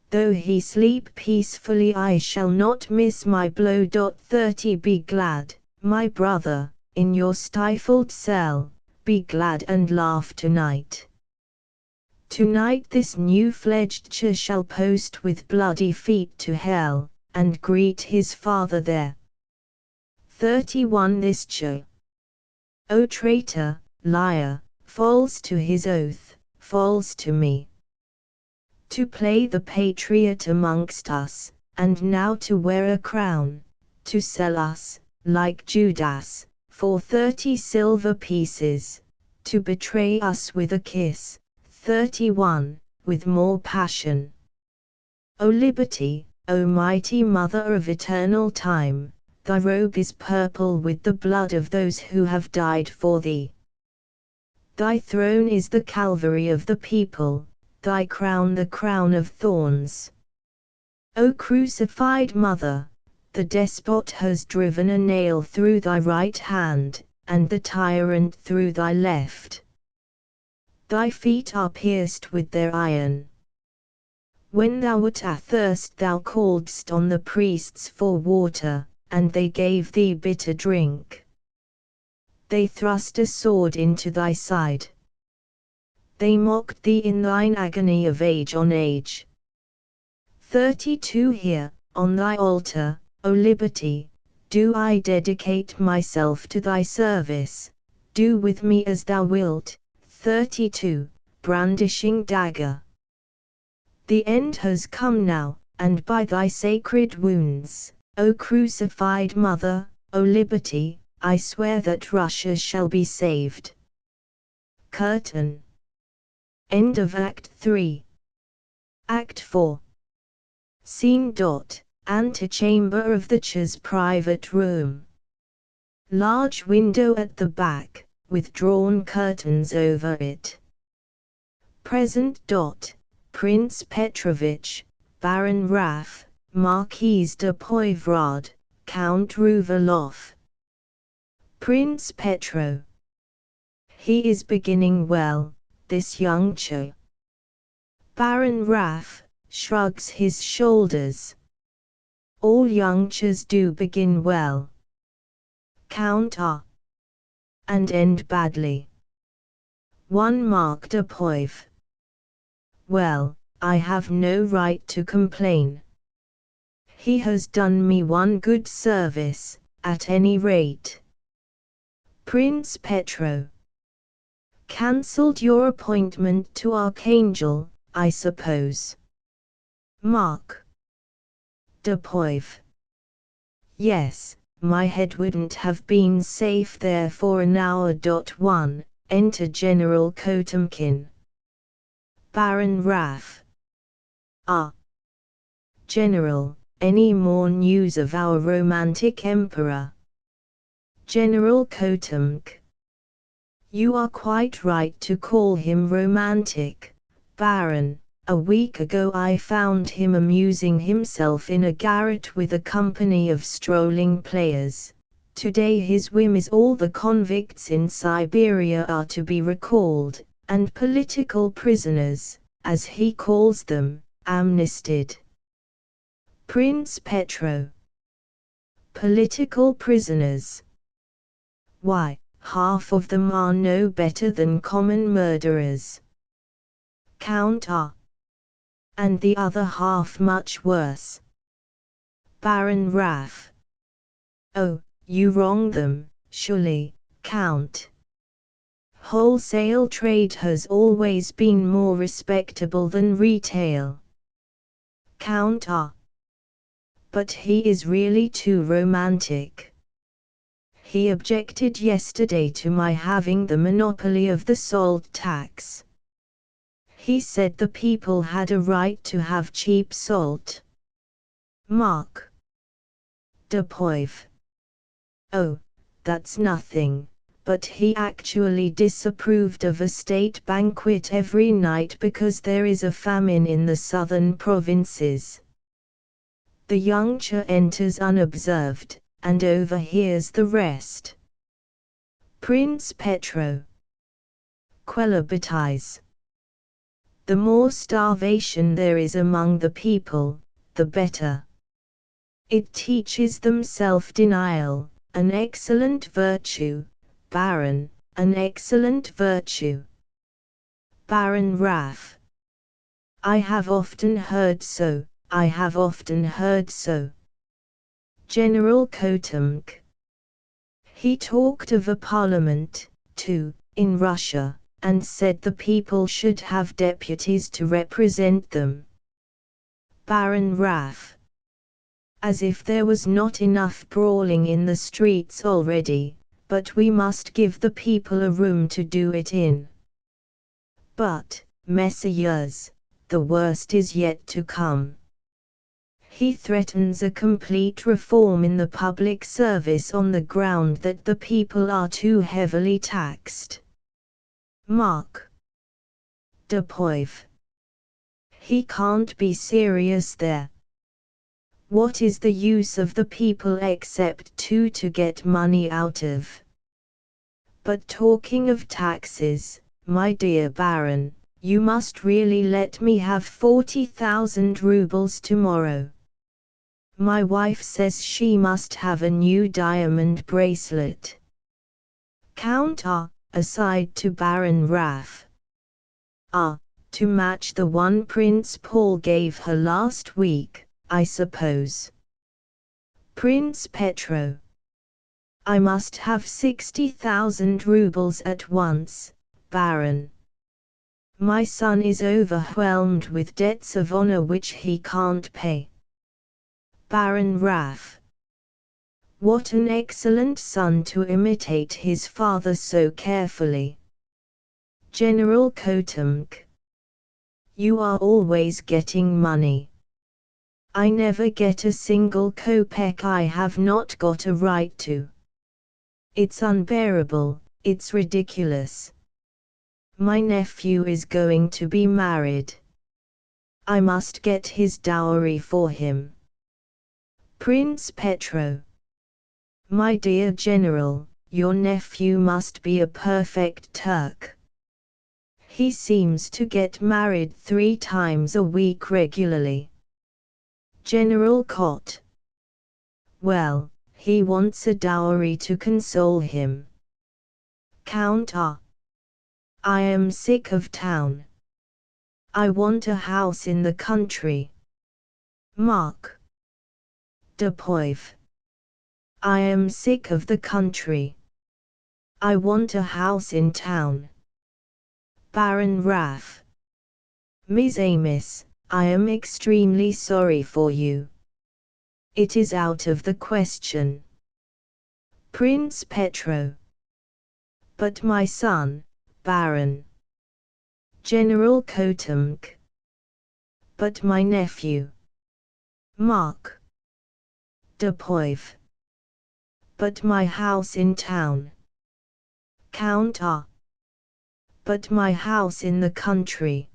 Though he sleep peacefully I shall not miss my blow. 30 Be glad, my brother, in your stifled cell, be glad and laugh tonight. Tonight this new-fledged Ch shall post with bloody feet to hell, and greet his father there. 31 This Ch, O traitor, liar, falls to his oath, falls to me. To play the patriot amongst us, and now to wear a crown, to sell us, like Judas, for 30 silver pieces, to betray us with a kiss. 31, with more passion. O liberty, O mighty mother of eternal time, thy robe is purple with the blood of those who have died for thee. Thy throne is the Calvary of the people, thy crown the crown of thorns. O crucified mother, the despot has driven a nail through thy right hand, and the tyrant through thy left. Thy feet are pierced with their iron. When thou wert athirst thou calledst on the priests for water, and they gave thee bitter drink. They thrust a sword into thy side. They mocked thee in thine agony of age on age. 32 Here, on thy altar, O liberty, do I dedicate myself to thy service, do with me as thou wilt. 32. Brandishing dagger. The end has come now, and by thy sacred wounds, O crucified Mother, O Liberty, I swear that Russia shall be saved. Curtain. End of Act 3. Act 4. Scene. Antechamber of the Cha's private room. Large window at the back, with drawn curtains over it. Present. Prince Petrovich, Baron Raff, Marquise de Poivrade, Count Ruvalov. Prince Petro. He is beginning well, this young Cha. Baron Raff shrugs his shoulders. All young Chas do begin well. Count and end badly. 1 Mark de Poivre. Well, I have no right to complain. He has done me one good service, at any rate. Prince Petro. Cancelled your appointment to Archangel, I suppose. Mark de Poivre. Yes, my head wouldn't have been safe there for an hour. 1. Enter General Potemkin. Baron Raff. General, any more news of our romantic emperor? General Potemkin. You are quite right to call him romantic, Baron. A week ago I found him amusing himself in a garret with a company of strolling players. Today his whim is all the convicts in Siberia are to be recalled, and political prisoners, as he calls them, amnestied. Prince Petro. Political prisoners. Why, half of them are no better than common murderers. Count and the other half much worse. Baron Raff. Oh, you wrong them, surely, Count. Wholesale trade has always been more respectable than retail. Count But he is really too romantic. He objected yesterday to my having the monopoly of the salt tax. He said the people had a right to have cheap salt. Mark de Poivre. Oh, that's nothing, but he actually disapproved of a state banquet every night because there is a famine in the southern provinces. The young Cha enters unobserved, and overhears the rest. Prince Petro. Quelabatize. The more starvation there is among the people, the better. It teaches them self-denial, an excellent virtue, Baron, an excellent virtue. Baron Raff. I have often heard so, I have often heard so. General Potemkin. He talked of a parliament, too, in Russia, and said the people should have deputies to represent them. Baron Raff. As if there was not enough brawling in the streets already, but we must give the people a room to do it in. But, messieurs, the worst is yet to come. He threatens a complete reform in the public service on the ground that the people are too heavily taxed. Mark de Poivre. He can't be serious there. What is the use of the people except to get money out of? But talking of taxes, my dear Baron, you must really let me have 40,000 rubles tomorrow. My wife says she must have a new diamond bracelet. Count aside to Baron Raff. To match the one Prince Paul gave her last week, I suppose. Prince Petro. I must have 60,000 rubles at once, Baron. My son is overwhelmed with debts of honor which he can't pay. Baron Raff. What an excellent son to imitate his father so carefully. General Kotemk. You are always getting money. I never get a single kopeck I have not got a right to. It's unbearable, it's ridiculous. My nephew is going to be married. I must get his dowry for him. Prince Petro. My dear General, your nephew must be a perfect Turk. He seems to get married 3 times a week regularly. General Kot. Well, he wants a dowry to console him. Count A. I am sick of town. I want a house in the country. Mark. De Poive. I am sick of the country. I want a house in town. Baron Raff. Miss Amos, I am extremely sorry for you. It is out of the question. Prince Petro. But my son, Baron. General Kotemk. But my nephew. Mark. De Poive. But my house in town. Count A. But my house in the country.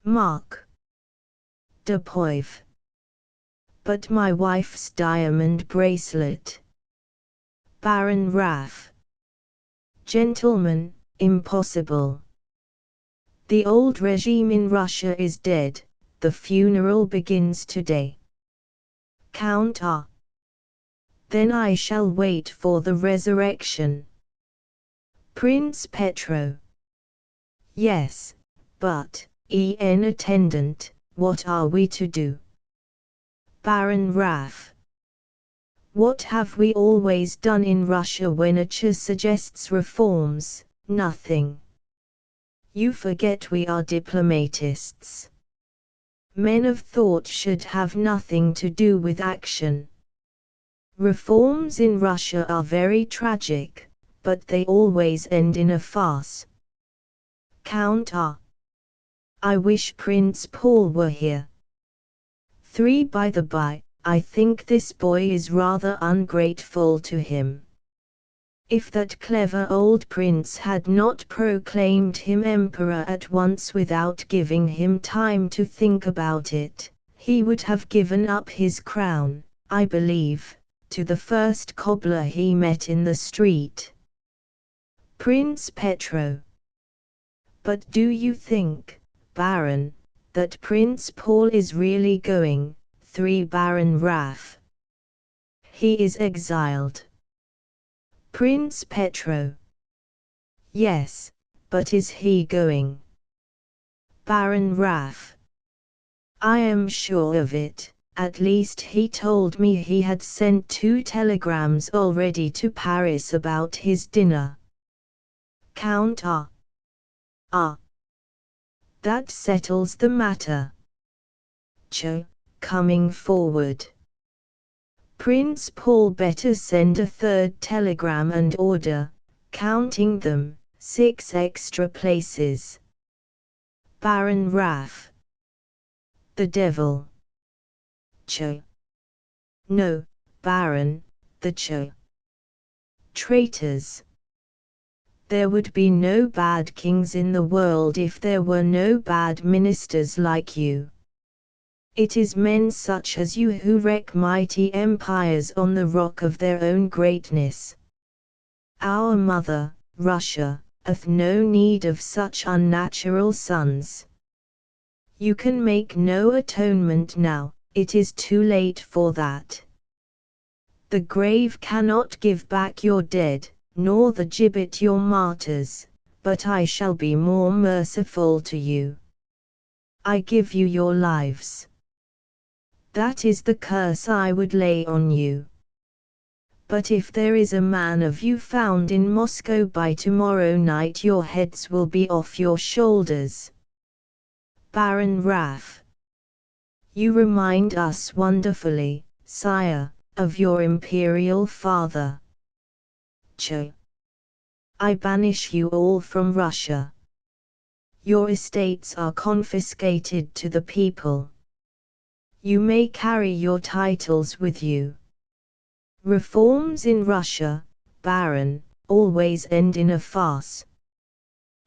Mark. De Poive. But my wife's diamond bracelet. Baron Raff. Gentlemen, impossible. The old regime in Russia is dead, the funeral begins today. Count A. Then I shall wait for the resurrection. Prince Petro. Yes, but, en attendant, what are we to do? Baron Raff. What have we always done in Russia when a Tsar suggests reforms? Nothing. You forget we are diplomatists. Men of thought should have nothing to do with action. Reforms in Russia are very tragic, but they always end in a farce. Count A. I wish Prince Paul were here. 3 By the by, I think this boy is rather ungrateful to him. If that clever old prince had not proclaimed him emperor at once without giving him time to think about it, he would have given up his crown, I believe, to the first cobbler he met in the street. Prince Petro. But do you think, Baron, that Prince Paul is really going? 3 Baron Raff. He is exiled. Prince Petro. Yes, but is he going? Baron Raff. I am sure of it, at least he told me he had sent 2 telegrams already to Paris about his dinner. Count A. That settles the matter. Cho, coming forward. Prince Paul better send a 3rd telegram and order, counting them, 6 extra places. Baron Raff. The devil. Cho. No, Baron, the Cho. Traitors. There would be no bad kings in the world if there were no bad ministers like you. It is men such as you who wreck mighty empires on the rock of their own greatness. Our mother, Russia, hath no need of such unnatural sons. You can make no atonement now, it is too late for that. The grave cannot give back your dead, nor the gibbet your martyrs, but I shall be more merciful to you. I give you your lives. That is the curse I would lay on you. But if there is a man of you found in Moscow by tomorrow night, your heads will be off your shoulders. Baron Raff. You remind us wonderfully, sire, of your imperial father. Ch. I banish you all from Russia. Your estates are confiscated to the people. You may carry your titles with you. Reforms in Russia, Baron, always end in a farce.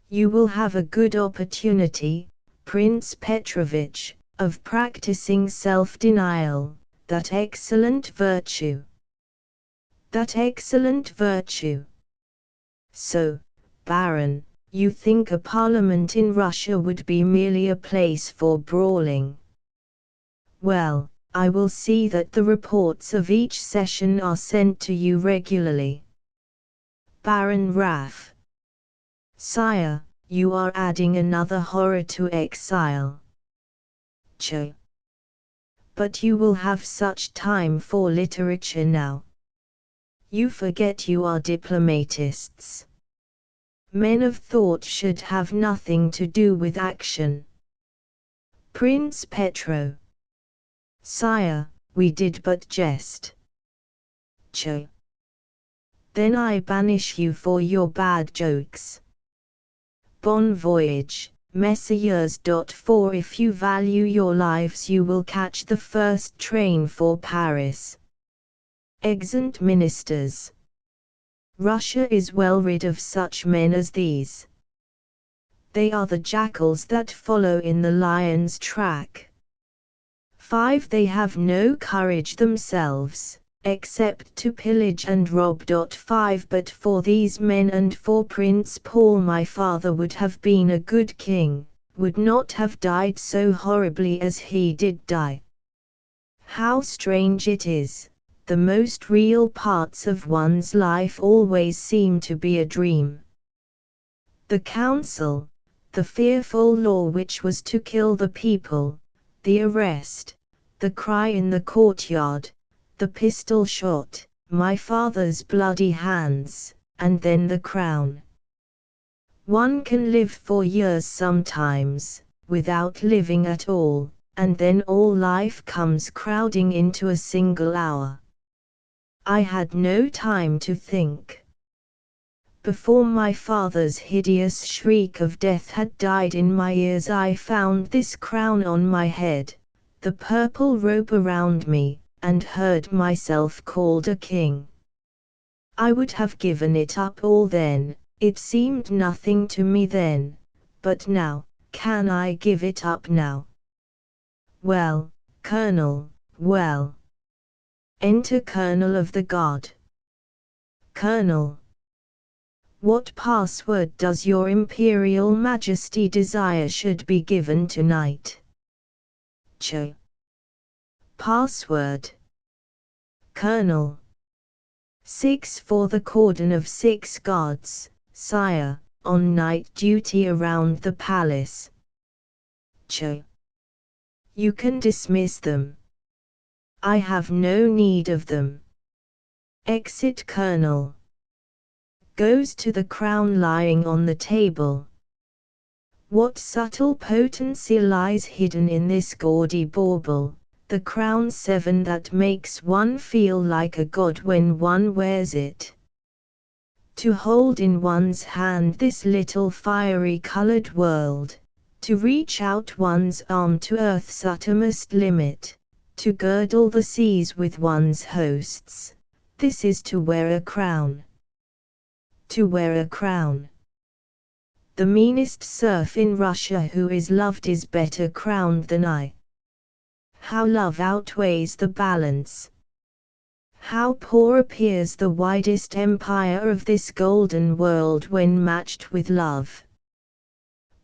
You will have a good opportunity, Prince Petrovich, of practicing self-denial, that excellent virtue. That excellent virtue. So, Baron, you think a parliament in Russia would be merely a place for brawling? Well, I will see that the reports of each session are sent to you regularly. Baron Raff. Sire, you are adding another horror to exile. Ch. But you will have such time for literature now. You forget you are diplomatists. Men of thought should have nothing to do with action. Prince Petro. Sire, we did but jest. Ch. Then I banish you for your bad jokes. Bon voyage, messieurs. For if you value your lives, you will catch the first train for Paris. Exeunt ministers. Russia is well rid of such men as these. They are the jackals that follow in the lion's track. 5. They have no courage themselves, except to pillage and rob. 5. But for these men and for Prince Paul, my father would have been a good king, would not have died so horribly as he did die. How strange it is, the most real parts of one's life always seem to be a dream. The council, the fearful law which was to kill the people, the arrest, the cry in the courtyard, the pistol shot, my father's bloody hands, and then the crown. One can live for years sometimes, without living at all, and then all life comes crowding into a single hour. I had no time to think. Before my father's hideous shriek of death had died in my ears, I found this crown on my head, the purple robe around me, and heard myself called a king. I would have given it up all then, it seemed nothing to me then, but now, can I give it up now? Well, Colonel, well. Enter Colonel of the Guard. Colonel. What password does your Imperial Majesty desire should be given tonight? Ch. Password. Colonel. 6 for the cordon of 6 guards, sire, on night duty around the palace. Ch. You can dismiss them. I have no need of them. Exit Colonel. Goes to the crown lying on the table. What subtle potency lies hidden in this gaudy bauble, the crown 7 that makes one feel like a god when one wears it. To hold in one's hand this little fiery colored world, to reach out one's arm to earth's uttermost limit, to girdle the seas with one's hosts, this is to wear a crown. To wear a crown. The meanest serf in Russia who is loved is better crowned than I. How love outweighs the balance. How poor appears the widest empire of this golden world when matched with love.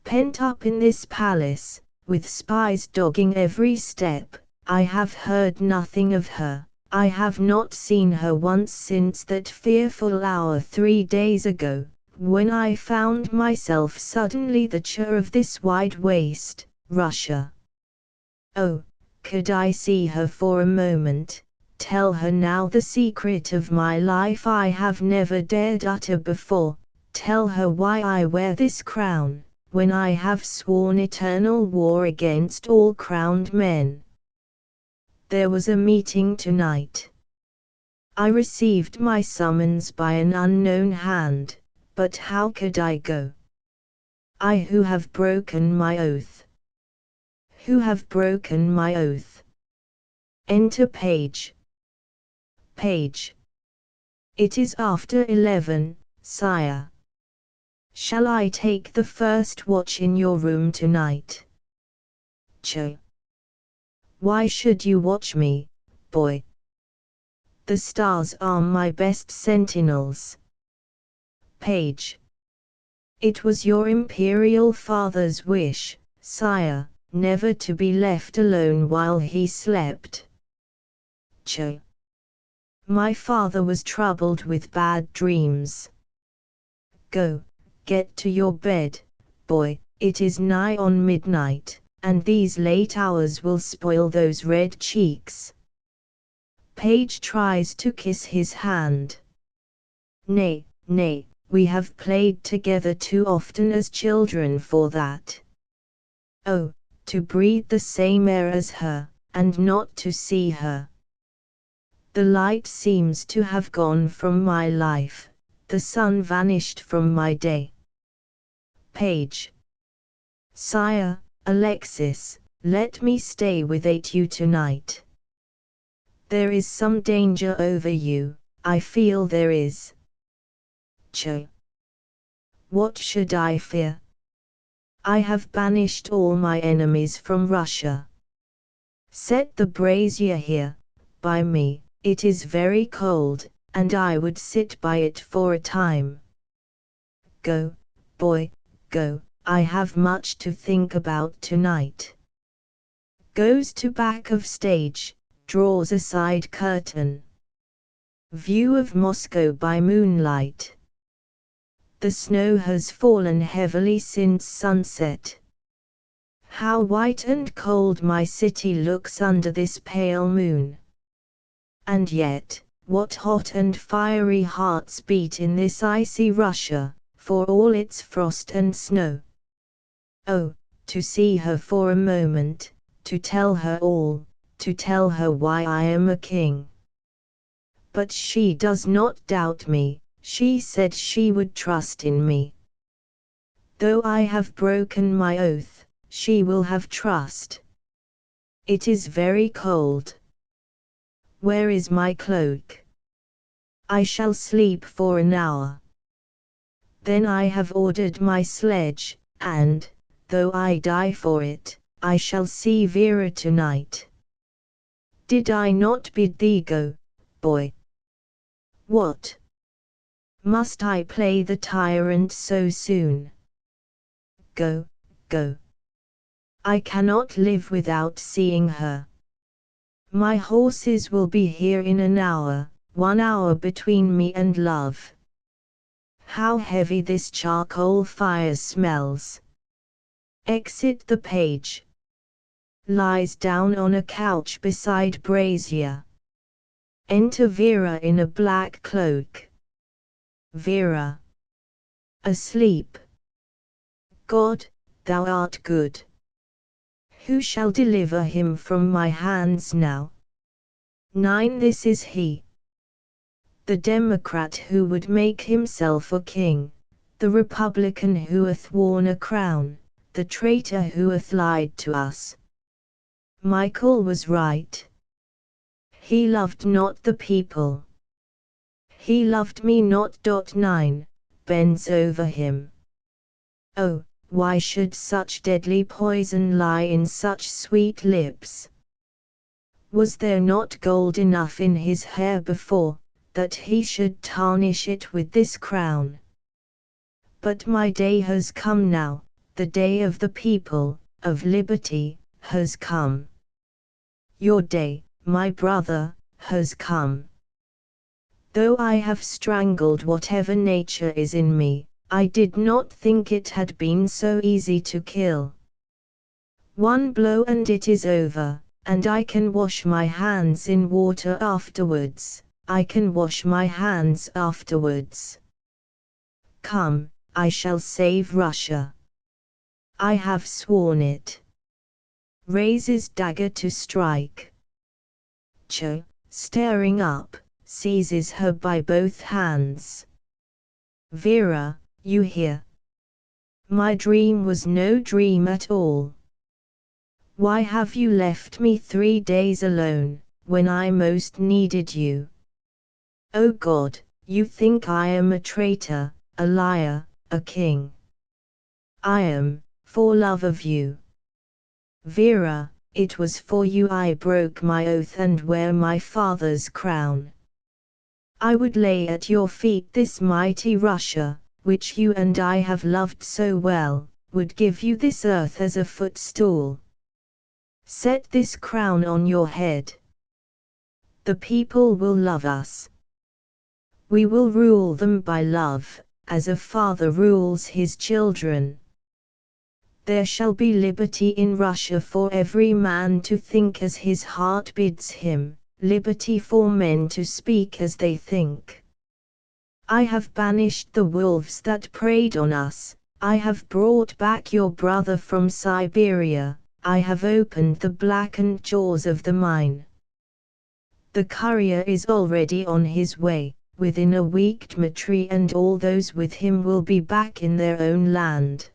Pent up in this palace, with spies dogging every step, I have heard nothing of her. I have not seen her once since that fearful hour 3 days ago, when I found myself suddenly the chair of this wide waste, Russia. Oh, could I see her for a moment, tell her now the secret of my life I have never dared utter before, tell her why I wear this crown, when I have sworn eternal war against all crowned men. There was a meeting tonight. I received my summons by an unknown hand, but how could I go? I who have broken my oath. Who have broken my oath. Enter page. Page. It is after 11, sire. Shall I take the first watch in your room tonight? Cho. Why should you watch me, boy? The stars are my best sentinels. Page. It was your imperial father's wish, sire, never to be left alone while he slept. Cho. My father was troubled with bad dreams. Go, get to your bed, boy, it is nigh on midnight, and these late hours will spoil those red cheeks. Page tries to kiss his hand. Nay, nay, we have played together too often as children for that. Oh, to breathe the same air as her, and not to see her. The light seems to have gone from my life, the sun vanished from my day. Page. Sire, Alexis, let me stay with you tonight. There is some danger over you, I feel there is. Cho. What should I fear? I have banished all my enemies from Russia. Set the brazier here, by me, it is very cold, and I would sit by it for a time. Go, boy, go, I have much to think about tonight. Goes to back of stage, draws aside curtain. View of Moscow by moonlight. The snow has fallen heavily since sunset. How white and cold my city looks under this pale moon. And yet, what hot and fiery hearts beat in this icy Russia, for all its frost and snow. Oh, to see her for a moment, to tell her all, to tell her why I am a king. But she does not doubt me, she said she would trust in me. Though I have broken my oath, she will have trust. It is very cold. Where is my cloak? I shall sleep for an hour. Then I have ordered my sledge, and, though I die for it, I shall see Vera tonight. Did I not bid thee go, boy? What? Must I play the tyrant so soon? Go, go. I cannot live without seeing her. My horses will be here in an hour, 1 hour between me and love. How heavy this charcoal fire smells. Exit the page. Lies down on a couch beside brazier. Enter Vera in a black cloak. Vera. Asleep. God, thou art good. Who shall deliver him from my hands now? 9. This is he. The Democrat who would make himself a king, the Republican who hath worn a crown, the traitor who hath lied to us. Michael was right. He loved not the people. He loved me not. 9. Bends over him. Oh, why should such deadly poison lie in such sweet lips? Was there not gold enough in his hair before, that he should tarnish it with this crown? But my day has come now, the day of the people, of liberty, has come. Your day, my brother, has come. Though I have strangled whatever nature is in me, I did not think it had been so easy to kill. One blow and it is over, and I can wash my hands in water afterwards. I can wash my hands afterwards. Come, I shall save Russia. I have sworn it. Raises dagger to strike. Cho, staring up, seizes her by both hands. Vera, you hear? My dream was no dream at all. Why have you left me 3 days alone, when I most needed you? Oh God, you think I am a traitor, a liar, a king. I am, for love of you. Vera, it was for you I broke my oath and wear my father's crown. I would lay at your feet this mighty Russia, which you and I have loved so well, would give you this earth as a footstool. Set this crown on your head. The people will love us. We will rule them by love, as a father rules his children. There shall be liberty in Russia for every man to think as his heart bids him, liberty for men to speak as they think. I have banished the wolves that preyed on us, I have brought back your brother from Siberia, I have opened the blackened jaws of the mine. The courier is already on his way, within a week Dmitri and all those with him will be back in their own land.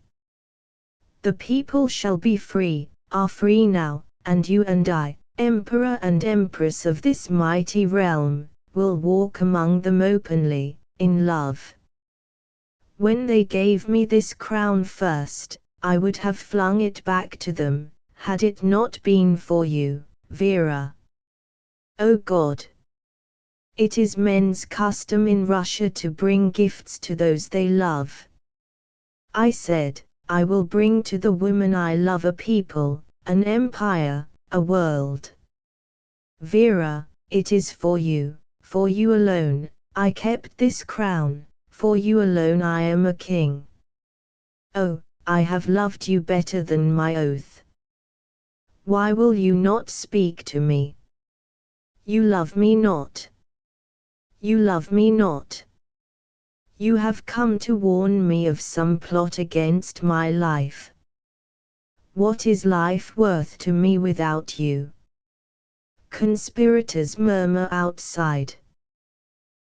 The people shall be free, are free now, and you and I, Emperor and Empress of this mighty realm, will walk among them openly, in love. When they gave me this crown first, I would have flung it back to them, had it not been for you, Vera. Oh God! It is men's custom in Russia to bring gifts to those they love. I said, I will bring to the woman I love a people, an empire, a world. Vera, it is for you alone, I kept this crown, for you alone I am a king. Oh, I have loved you better than my oath. Why will you not speak to me? You love me not. You love me not. You have come to warn me of some plot against my life. What is life worth to me without you? Conspirators murmur outside.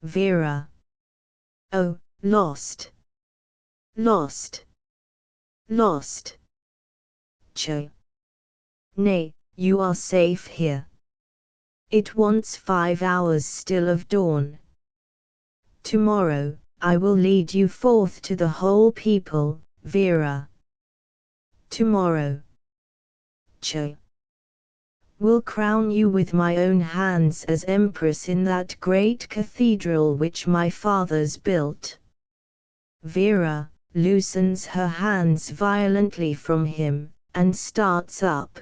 Vera. Oh, lost. Lost. Lost. Cho. Nay, you are safe here. It wants 5 hours still of dawn. Tomorrow, I will lead you forth to the whole people, Vera. Tomorrow. Cho. Will crown you with my own hands as Empress in that great cathedral which my fathers built. Vera loosens her hands violently from him, and starts up.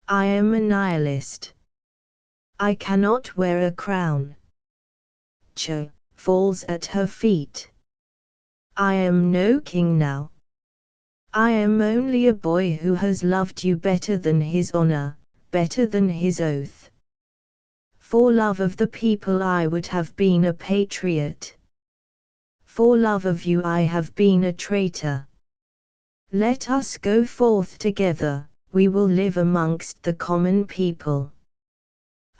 I am a nihilist. I cannot wear a crown. Cho falls at her feet. I am no king now. I am only a boy who has loved you better than his honor, better than his oath. For love of the people I would have been a patriot. For love of you I have been a traitor. Let us go forth together, we will live amongst the common people.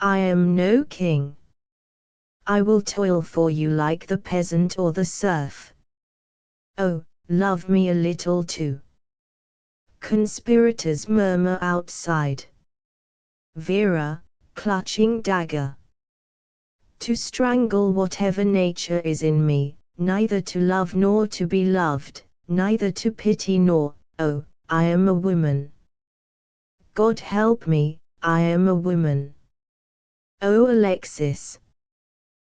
I am no king. I will toil for you like the peasant or the serf. Oh, love me a little too. Conspirators murmur outside. Vera, clutching dagger. To strangle whatever nature is in me, neither to love nor to be loved, neither to pity nor, oh, I am a woman. God help me, I am a woman. Oh Alexis.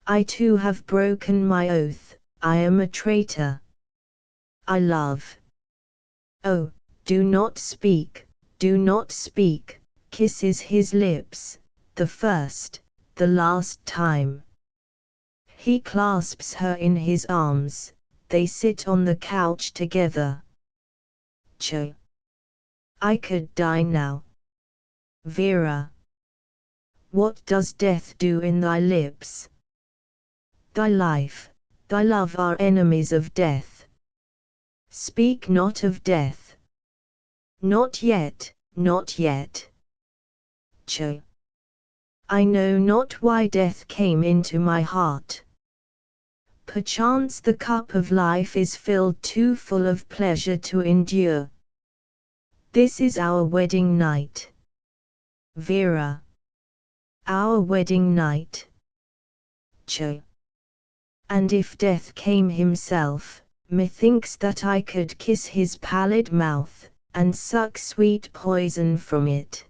I too have broken my oath, I am a traitor. I love. Oh, do not speak, kisses his lips, the first, the last time. He clasps her in his arms, they sit on the couch together. Cho. I could die now. Vera. What does death do in thy lips? Thy life, thy love are enemies of death. Speak not of death. Not yet, not yet. Cho. I know not why death came into my heart. Perchance the cup of life is filled too full of pleasure to endure. This is our wedding night. Vera. Our wedding night. Cho. And if death came himself, methinks that I could kiss his pallid mouth, and suck sweet poison from it.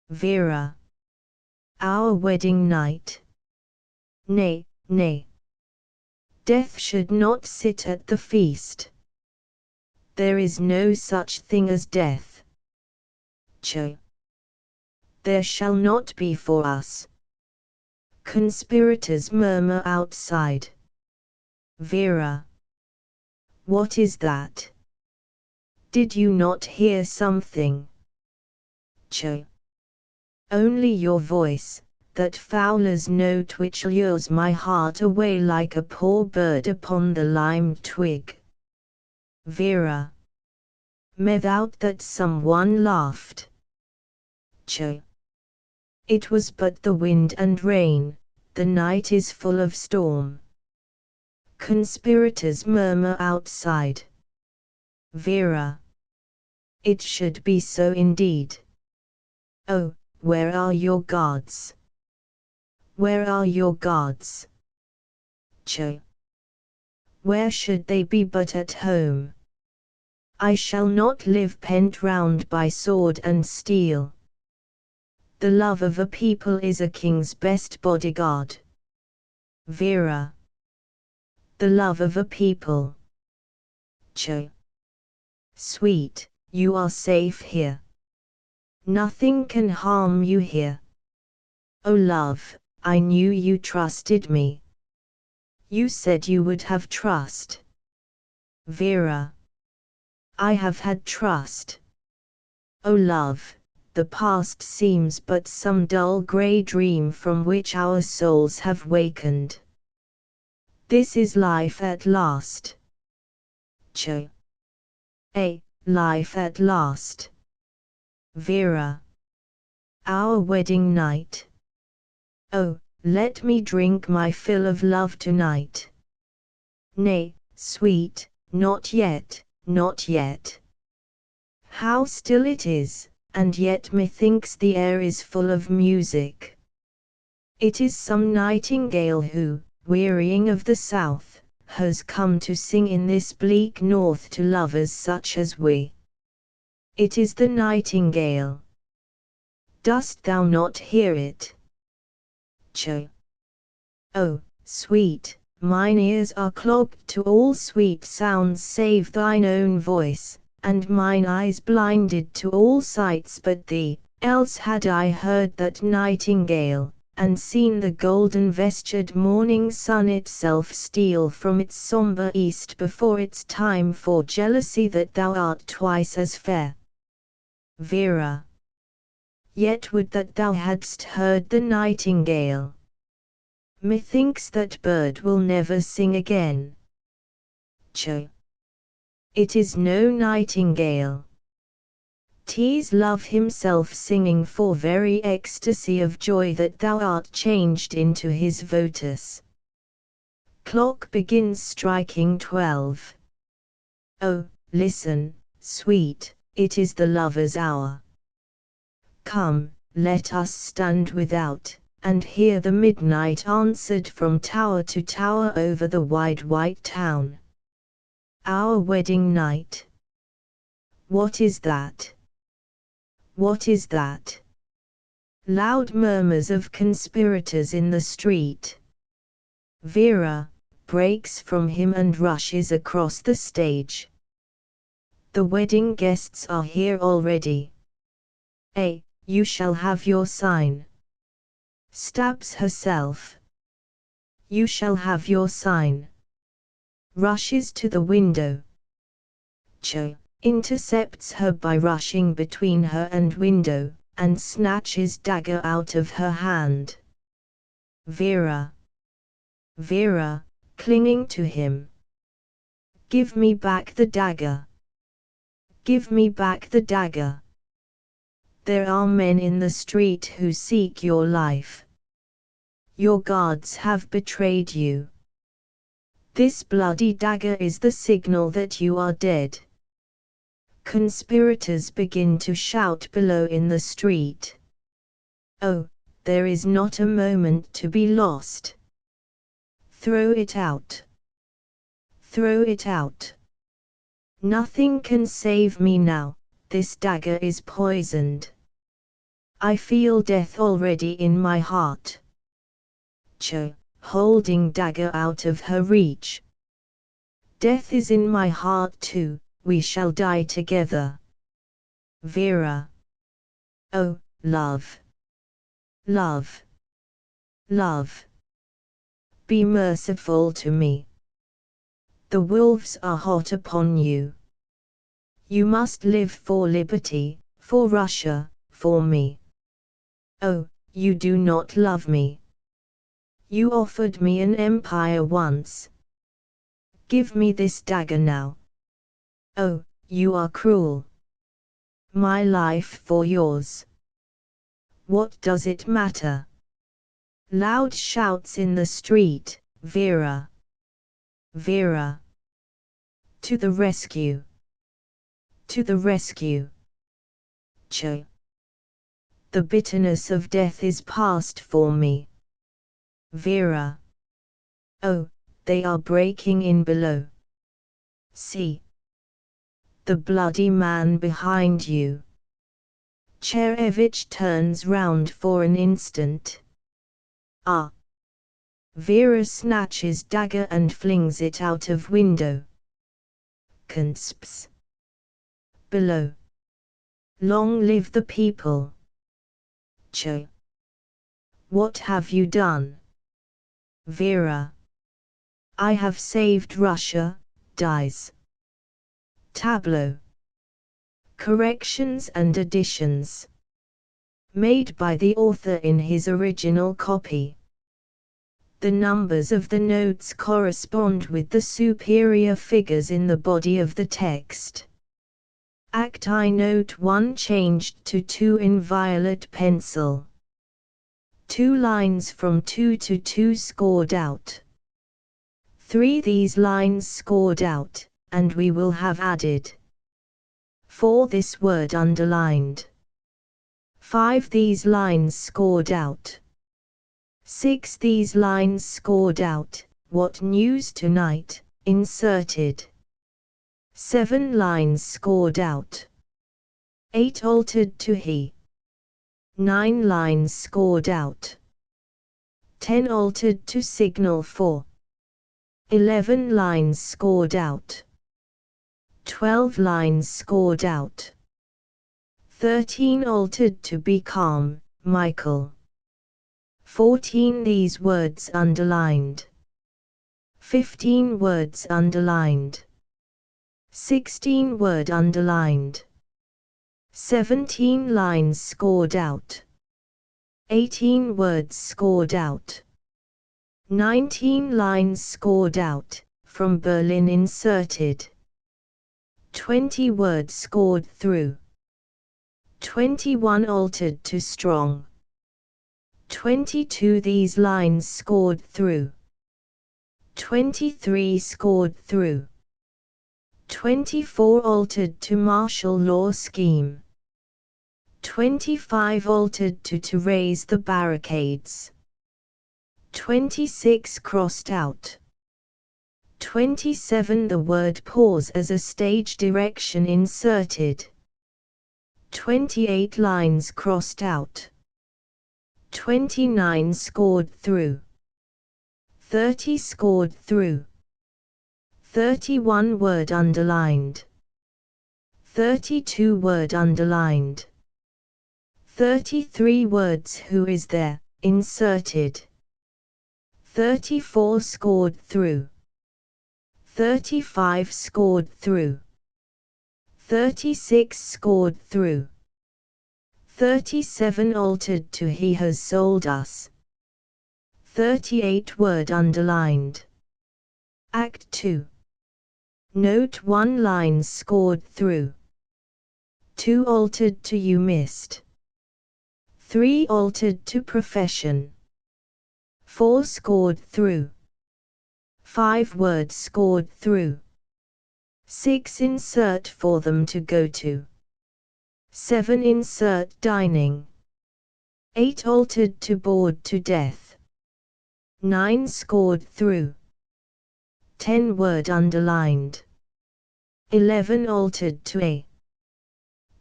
Vera. Our wedding night. Nay, nay. Death should not sit at the feast. There is no such thing as death. Cho. There shall not be for us. Conspirators murmur outside. Vera. What is that? Did you not hear something? Cho. Only your voice, that fowler's note which lures my heart away like a poor bird upon the lime twig. Vera. Methought that someone laughed. Cho. It was but the wind and rain, the night is full of storm. Conspirators murmur outside. Vera. It should be so indeed. Oh, where are your gods? Where are your gods? Cho. Where should they be but at home? I shall not live pent round by sword and steel. The love of a people is a king's best bodyguard. Vera. The love of a people. Cho. Sweet, you are safe here. Nothing can harm you here. Oh love, I knew you trusted me. You said you would have trust. Vera. I have had trust. Oh love, the past seems but some dull grey dream from which our souls have wakened. This is life at last. Cho. Life at last. Vera. Our wedding night. Oh, let me drink my fill of love tonight. Nay, sweet, not yet, not yet. How still it is, and yet methinks the air is full of music. It is some nightingale who, wearying of the south, has come to sing in this bleak north to lovers such as we. It is the nightingale. Dost thou not hear it? Cho. Oh, sweet, mine ears are clogged to all sweet sounds save thine own voice, and mine eyes blinded to all sights but thee, else had I heard that nightingale, and seen the golden-vestured morning sun itself steal from its sombre east before its time for jealousy that thou art twice as fair. Vera. Yet would that thou hadst heard the nightingale. Methinks that bird will never sing again. Cho. It is no nightingale. 'Tis love himself singing for very ecstasy of joy that thou art changed into his votus. Clock begins striking 12. Oh, listen, sweet, it is the lover's hour. Come, let us stand without, and hear the midnight answered from tower to tower over the wide white town. Our wedding night. What is that? What is that? Loud murmurs of conspirators in the street. Vera breaks from him and rushes across the stage. The wedding guests are here already. You shall have your sign. Stabs herself. You shall have your sign. Rushes to the window. Cho intercepts her by rushing between her and window, and snatches dagger out of her hand. Vera. Vera, clinging to him. Give me back the dagger. Give me back the dagger. There are men in the street who seek your life. Your guards have betrayed you. This bloody dagger is the signal that you are dead. Conspirators begin to shout below in the street. Oh, there is not a moment to be lost. Throw it out. Throw it out. Nothing can save me now, this dagger is poisoned. I feel death already in my heart. Holding dagger out of her reach. Death is in my heart too, we shall die together. Vera. Oh, love. Love. Love. Be merciful to me. The wolves are hot upon you. You must live for liberty, for Russia, for me. Oh, you do not love me. You offered me an empire once. Give me this dagger now. Oh, you are cruel. My life for yours. What does it matter? Loud shouts in the street, Vera. Vera. To the rescue. To the rescue. The bitterness of death is past for me. Vera. Oh, they are breaking in below. See. The bloody man behind you. Cherevich turns round for an instant. Ah! Vera snatches dagger and flings it out of window. Consps. Below. Long live the people. What have you done? Vera. I have saved Russia, dies. Tableau. Corrections and additions. Made by the author in his original copy. The numbers of the notes correspond with the superior figures in the body of the text. Act I Note 1 changed to 2 in violet pencil. 2 lines from 2 to 2 scored out. 3 these lines scored out, and we will have added. 4 this word underlined. 5 these lines scored out. 6 these lines scored out, what news tonight, inserted. 7 lines scored out. 8 altered to he. 9 lines scored out. 10 altered to signal for. 11 lines scored out. 12 lines scored out. 13 altered to be calm, Michael. 14 these words underlined. 15 words underlined. 16 word underlined. 17 lines scored out. 18 words scored out. 19 lines scored out, from Berlin inserted. 20 words scored through. 21 altered to strong. 22 these lines scored through. 23 scored through. 24 altered to martial law scheme. 25 altered to raise the barricades. 26 crossed out. 27 the word pause as a stage direction inserted. 28 lines crossed out. 29 scored through. 30 scored through. 31 word underlined. 32 word underlined. 33 words who is there, inserted. 34 scored through. 35 scored through. 36 scored through. 37 altered to he has sold us. 38 word underlined. Act 2. Note 1 lines scored through. 2 altered to you missed. 3 altered to profession. 4 scored through. 5 words scored through. 6 insert for them to go to. 7 insert dining. 8 altered to bored to death. 9 scored through. 10 word underlined. 11 altered to a.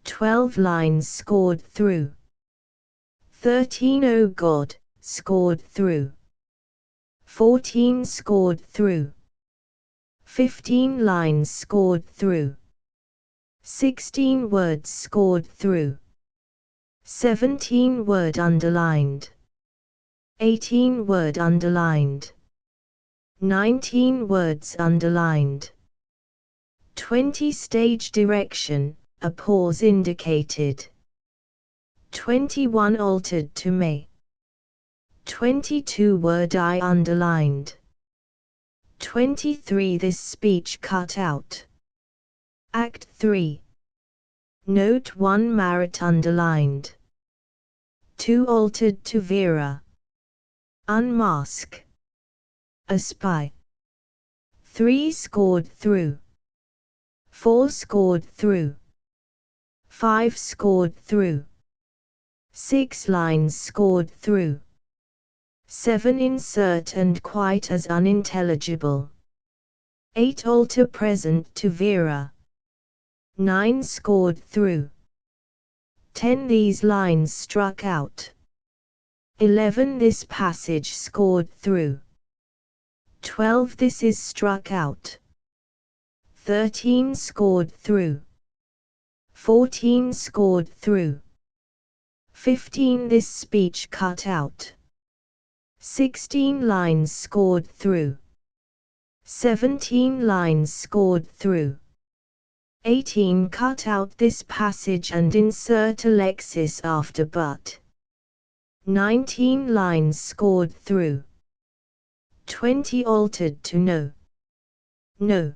12 lines scored through. 13 oh God, scored through. 14 scored through. 15 lines scored through. 16 words scored through. 17 word underlined. 18 word underlined. 19 words underlined. 20 stage direction, a pause indicated. 21 altered to may. 22 word I underlined. 23 this speech cut out. Act 3. Note 1 merit underlined. 2 altered to Vera. Unmask. A spy. 3 scored through. 4 scored through. 5 scored through. 6 lines scored through. 7 insert and quite as unintelligible. 8 alter present to Vera. 9 scored through. 10 these lines struck out. 11 this passage scored through. 12 this is struck out. 13 scored through. 14 scored through. 15 this speech cut out. 16 lines scored through. 17 lines scored through. 18 cut out this passage and insert Alexis after but. 19 lines scored through. 20 altered to no. No.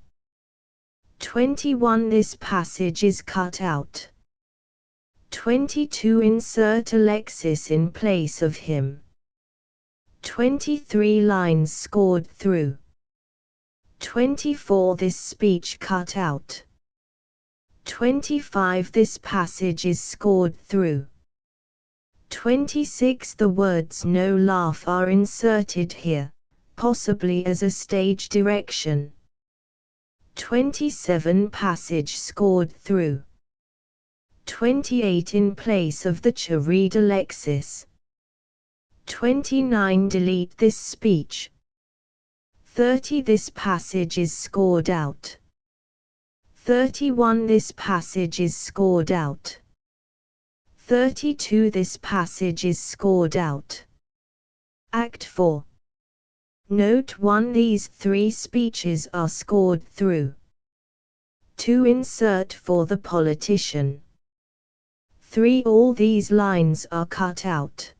21 this passage is cut out. 22 insert Alexis in place of him. 23 lines scored through. 24 this speech cut out. 25 this passage is scored through. 26 the words no laugh are inserted here, possibly as a stage direction. 27 passage scored through. 28 in place of the read Alexis. 29 delete this speech. 30 this passage is scored out. 31 this passage is scored out. 32 this passage is scored out. Act 4. Note 1 these 3 speeches are scored through. 2 insert for the politician. 3 all these lines are cut out.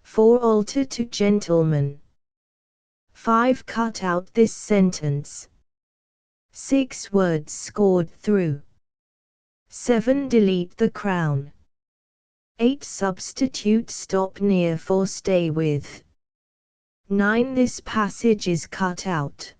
4 alter to gentleman. 5 cut out this sentence. 6 words scored through. 7 delete the crown. 8 substitute stop near for stay with. 9 this passage is cut out.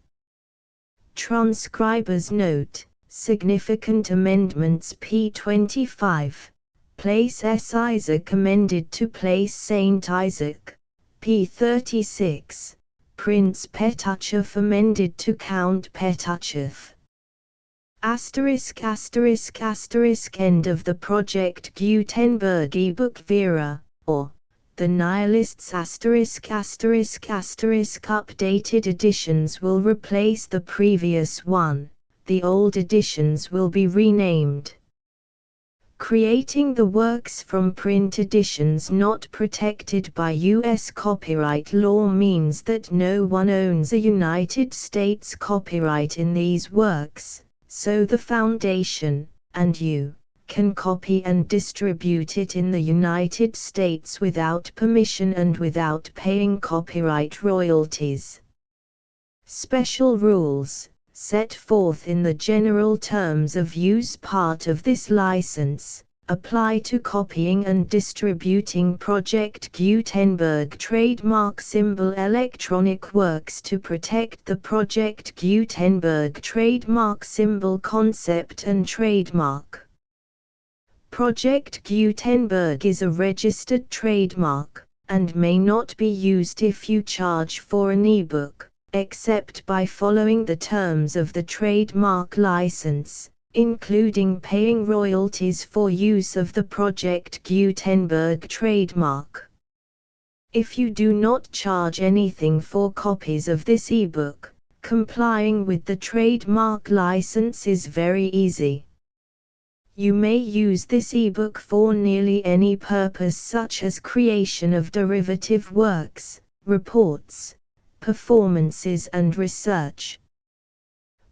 Transcriber's note, significant amendments p25. Place S. Isaac amended to place Saint Isaac. p36. Prince Petachef amended to Count Petachef. Asterisk asterisk asterisk end of the Project Gutenberg ebook Vera, or the Nihilists asterisk asterisk asterisk updated editions will replace the previous one, the old editions will be renamed. Creating the works from print editions not protected by U.S. copyright law means that no one owns a United States copyright in these works, so the Foundation, and you, can copy and distribute it in the United States without permission and without paying copyright royalties. Special rules, set forth in the general terms of use part of this license, apply to copying and distributing Project Gutenberg trademark symbol electronic works to protect the Project Gutenberg trademark symbol concept and trademark. Project Gutenberg is a registered trademark, and may not be used if you charge for an ebook, except by following the terms of the trademark license, including paying royalties for use of the Project Gutenberg trademark. If you do not charge anything for copies of this ebook, complying with the trademark license is very easy. You may use this ebook for nearly any purpose such as creation of derivative works, reports, performances and research.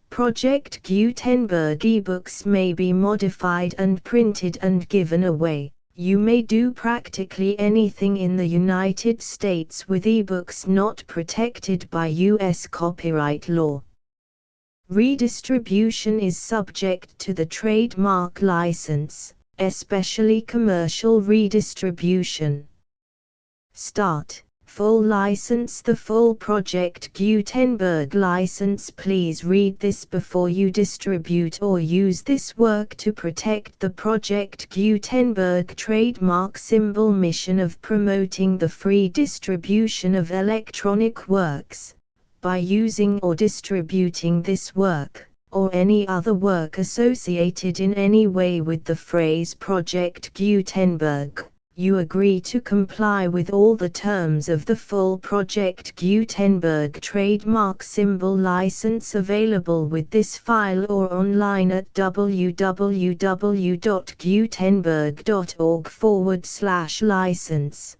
Project Gutenberg ebooks may be modified and printed and given away. You may do practically anything in the United States with ebooks not protected by U.S. copyright law. Redistribution is subject to the trademark license, especially commercial redistribution. Start. Full license. The full Project Gutenberg license. Please read this before you distribute or use this work to protect the Project Gutenberg trademark symbol mission of promoting the free distribution of electronic works, by using or distributing this work, or any other work associated in any way with the phrase Project Gutenberg. You agree to comply with all the terms of the full Project Gutenberg trademark symbol license available with this file or online at www.gutenberg.org/license.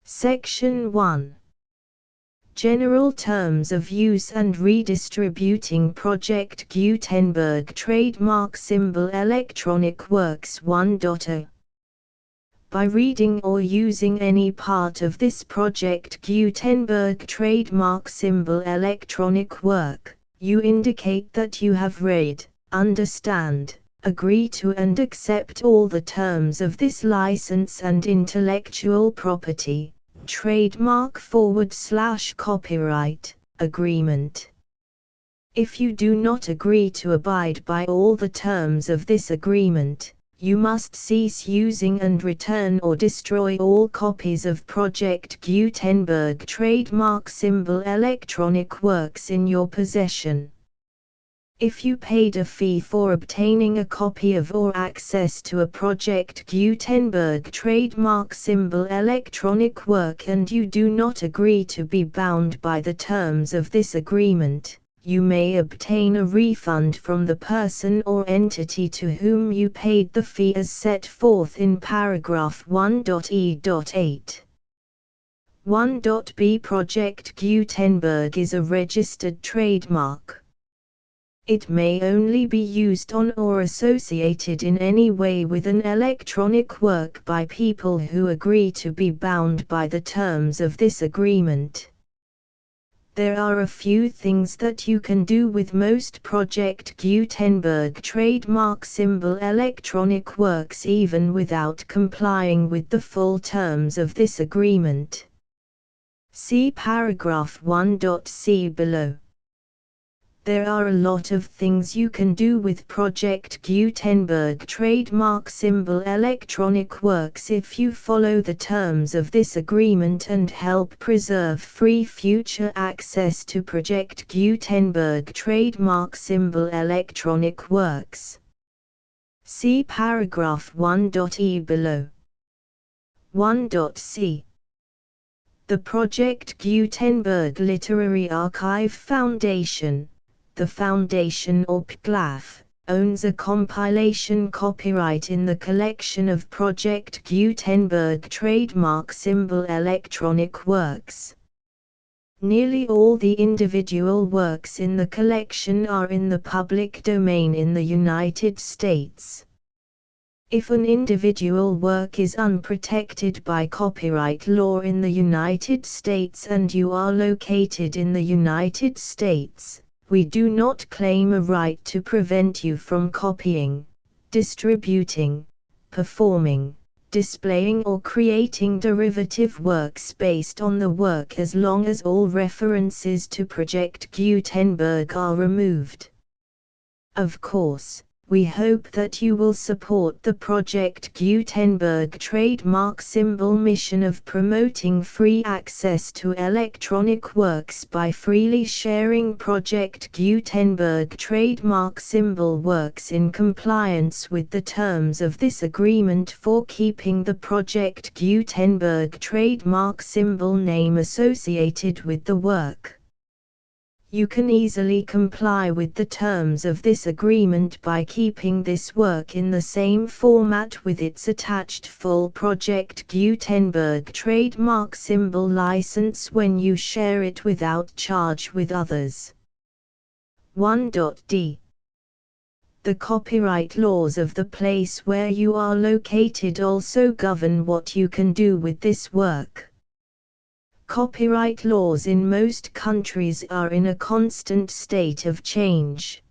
Section 1. General Terms of Use and Redistributing Project Gutenberg Trademark Symbol Electronic Works 1.0. By reading or using any part of this Project Gutenberg trademark symbol electronic work, you indicate that you have read, understand, agree to and accept all the terms of this license and intellectual property, trademark/copyright, agreement. If you do not agree to abide by all the terms of this agreement, you must cease using and return or destroy all copies of Project Gutenberg trademark symbol electronic works in your possession. If you paid a fee for obtaining a copy of or access to a Project Gutenberg trademark symbol electronic work and you do not agree to be bound by the terms of this agreement, you may obtain a refund from the person or entity to whom you paid the fee as set forth in paragraph 1.e.8. 1.b. Project Gutenberg is a registered trademark. It may only be used on or associated in any way with an electronic work by people who agree to be bound by the terms of this agreement. There are a few things that you can do with most Project Gutenberg trademark symbol electronic works even without complying with the full terms of this agreement. See paragraph 1.c below. There are a lot of things you can do with Project Gutenberg trademark symbol electronic works if you follow the terms of this agreement and help preserve free future access to Project Gutenberg trademark symbol electronic works. See paragraph 1.e below. 1.c. The Project Gutenberg Literary Archive Foundation, the Foundation or PGLAF, owns a compilation copyright in the collection of Project Gutenberg trademark symbol electronic works. Nearly all the individual works in the collection are in the public domain in the United States. If an individual work is unprotected by copyright law in the United States and you are located in the United States, we do not claim a right to prevent you from copying, distributing, performing, displaying or creating derivative works based on the work as long as all references to Project Gutenberg are removed. Of course, we hope that you will support the Project Gutenberg trademark symbol mission of promoting free access to electronic works by freely sharing Project Gutenberg trademark symbol works in compliance with the terms of this agreement for keeping the Project Gutenberg trademark symbol name associated with the work. You can easily comply with the terms of this agreement by keeping this work in the same format with its attached full Project Gutenberg trademark symbol license when you share it without charge with others. 1.d. The copyright laws of the place where you are located also govern what you can do with this work. Copyright laws in most countries are in a constant state of change.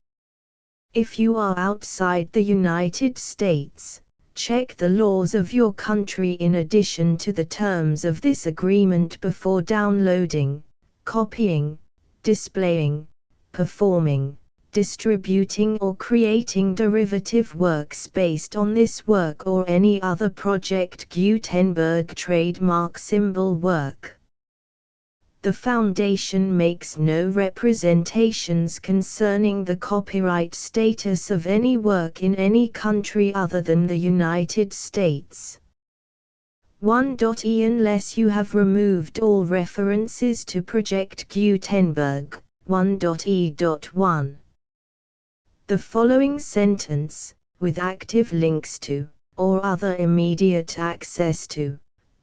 If you are outside the United States, check the laws of your country in addition to the terms of this agreement before downloading, copying, displaying, performing, distributing or creating derivative works based on this work or any other Project Gutenberg trademark symbol work. The Foundation makes no representations concerning the copyright status of any work in any country other than the United States. 1.e. Unless you have removed all references to Project Gutenberg, 1.e.1. The following sentence, with active links to, or other immediate access to,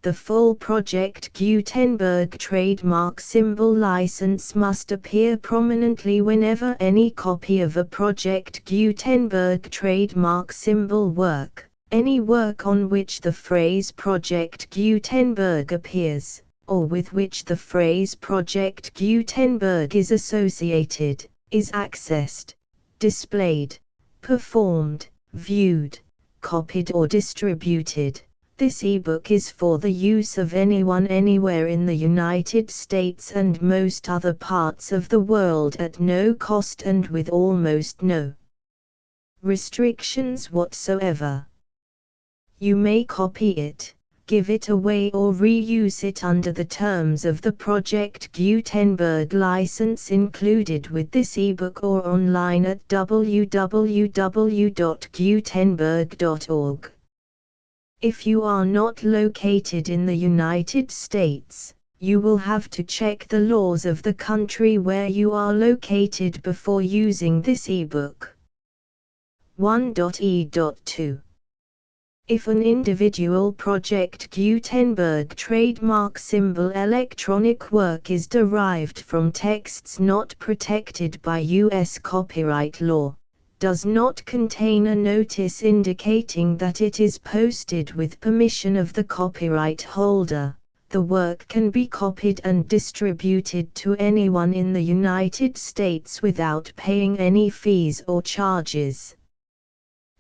the full Project Gutenberg trademark symbol license must appear prominently whenever any copy of a Project Gutenberg trademark symbol work, any work on which the phrase Project Gutenberg appears, or with which the phrase Project Gutenberg is associated, is accessed, displayed, performed, viewed, copied or distributed. This ebook is for the use of anyone anywhere in the United States and most other parts of the world at no cost and with almost no restrictions whatsoever. You may copy it, give it away or reuse it under the terms of the Project Gutenberg license included with this ebook or online at www.gutenberg.org. If you are not located in the United States, you will have to check the laws of the country where you are located before using this ebook. 1.e.2. If an individual Project Gutenberg trademark symbol electronic work is derived from texts not protected by U.S. copyright law, does not contain a notice indicating that it is posted with permission of the copyright holder, the work can be copied and distributed to anyone in the United States without paying any fees or charges.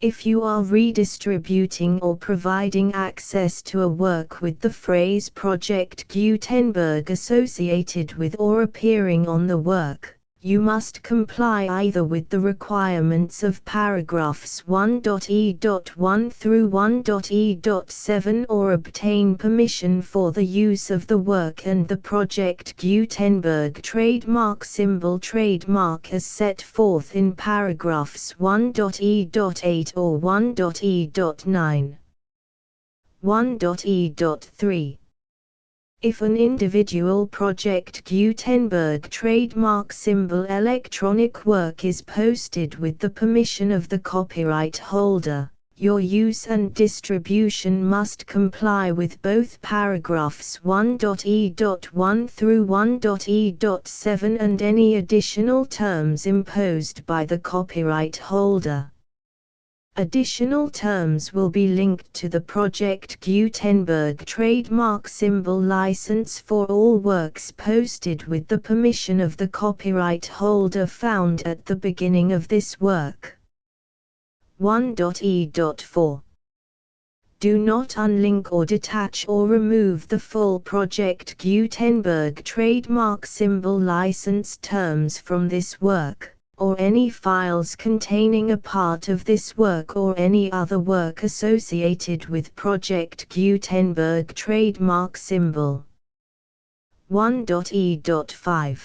If you are redistributing or providing access to a work with the phrase Project Gutenberg associated with or appearing on the work, you must comply either with the requirements of paragraphs 1.e.1 through 1.e.7 or obtain permission for the use of the work and the Project Gutenberg trademark symbol trademark as set forth in paragraphs 1.e.8 or 1.e.9. 1.e.3. If an individual Project Gutenberg trademark symbol electronic work is posted with the permission of the copyright holder, your use and distribution must comply with both paragraphs 1.e.1 through 1.e.7 and any additional terms imposed by the copyright holder. Additional terms will be linked to the Project Gutenberg trademark symbol license for all works posted with the permission of the copyright holder found at the beginning of this work. 1.e.4 Do not unlink or detach or remove the full Project Gutenberg trademark symbol license terms from this work, or any files containing a part of this work or any other work associated with Project Gutenberg trademark symbol. 1.e.5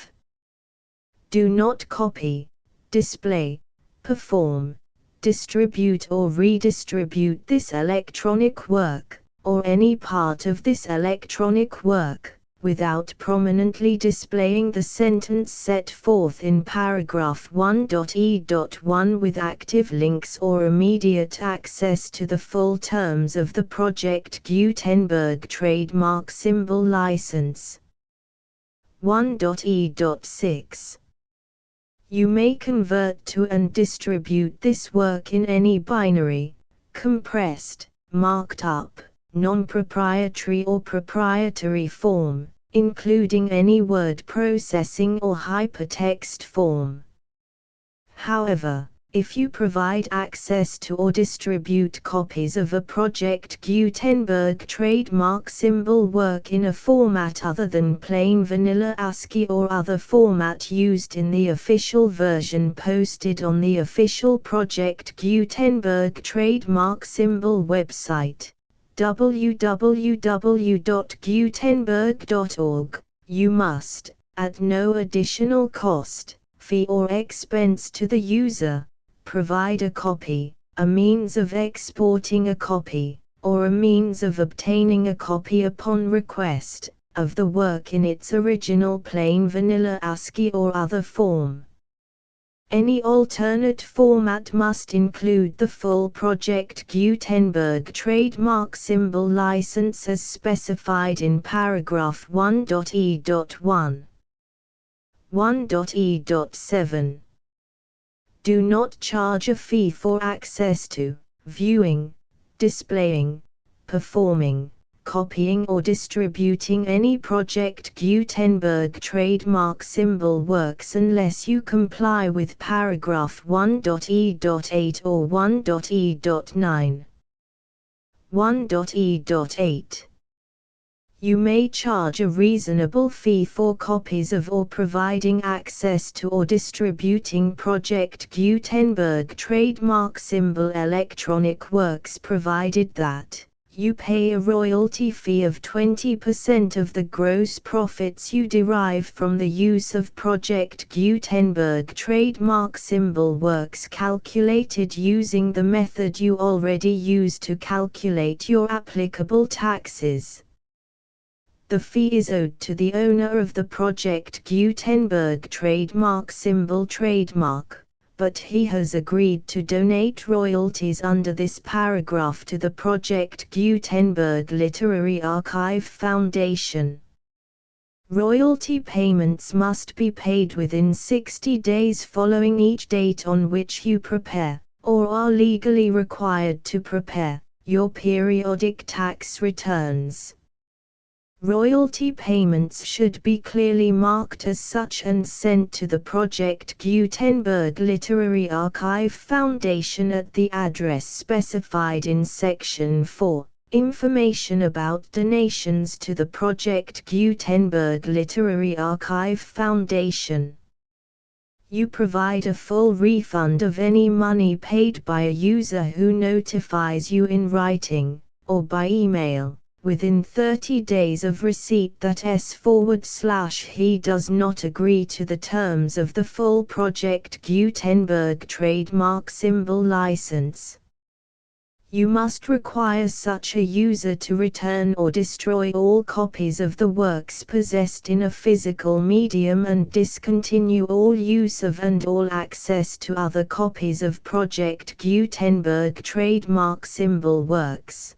Do not copy, display, perform, distribute or redistribute this electronic work, or any part of this electronic work, without prominently displaying the sentence set forth in paragraph 1.e.1 with active links or immediate access to the full terms of the Project Gutenberg trademark symbol license. 1.e.6 You may convert to and distribute this work in any binary, compressed, marked up, non-proprietary or proprietary form, including any word processing or hypertext form. However, if you provide access to or distribute copies of a Project Gutenberg trademark symbol work in a format other than plain vanilla ASCII or other format used in the official version posted on the official Project Gutenberg trademark symbol website, www.gutenberg.org, you must, at no additional cost, fee or expense to the user, provide a copy, a means of exporting a copy, or a means of obtaining a copy upon request, of the work in its original plain vanilla ASCII or other form. Any alternate format must include the full Project Gutenberg trademark symbol license as specified in paragraph 1.e.1. 1.e.7 Do not charge a fee for access to, viewing, displaying, performing, copying or distributing any Project Gutenberg trademark symbol works unless you comply with paragraph 1.e.8 or 1.e.9. 1.e.8 You may charge a reasonable fee for copies of or providing access to or distributing Project Gutenberg trademark symbol electronic works provided that you pay a royalty fee of 20% of the gross profits you derive from the use of Project Gutenberg trademark symbol works calculated using the method you already use to calculate your applicable taxes. The fee is owed to the owner of the Project Gutenberg trademark symbol trademark, but he has agreed to donate royalties under this paragraph to the Project Gutenberg Literary Archive Foundation. Royalty payments must be paid within 60 days following each date on which you prepare, or are legally required to prepare, your periodic tax returns. Royalty payments should be clearly marked as such and sent to the Project Gutenberg Literary Archive Foundation at the address specified in Section 4, Information about donations to the Project Gutenberg Literary Archive Foundation. You provide a full refund of any money paid by a user who notifies you in writing, or by email, within 30 days of receipt that he does not agree to the terms of the full Project Gutenberg trademark symbol license. You must require such a user to return or destroy all copies of the works possessed in a physical medium and discontinue all use of and all access to other copies of Project Gutenberg trademark symbol works.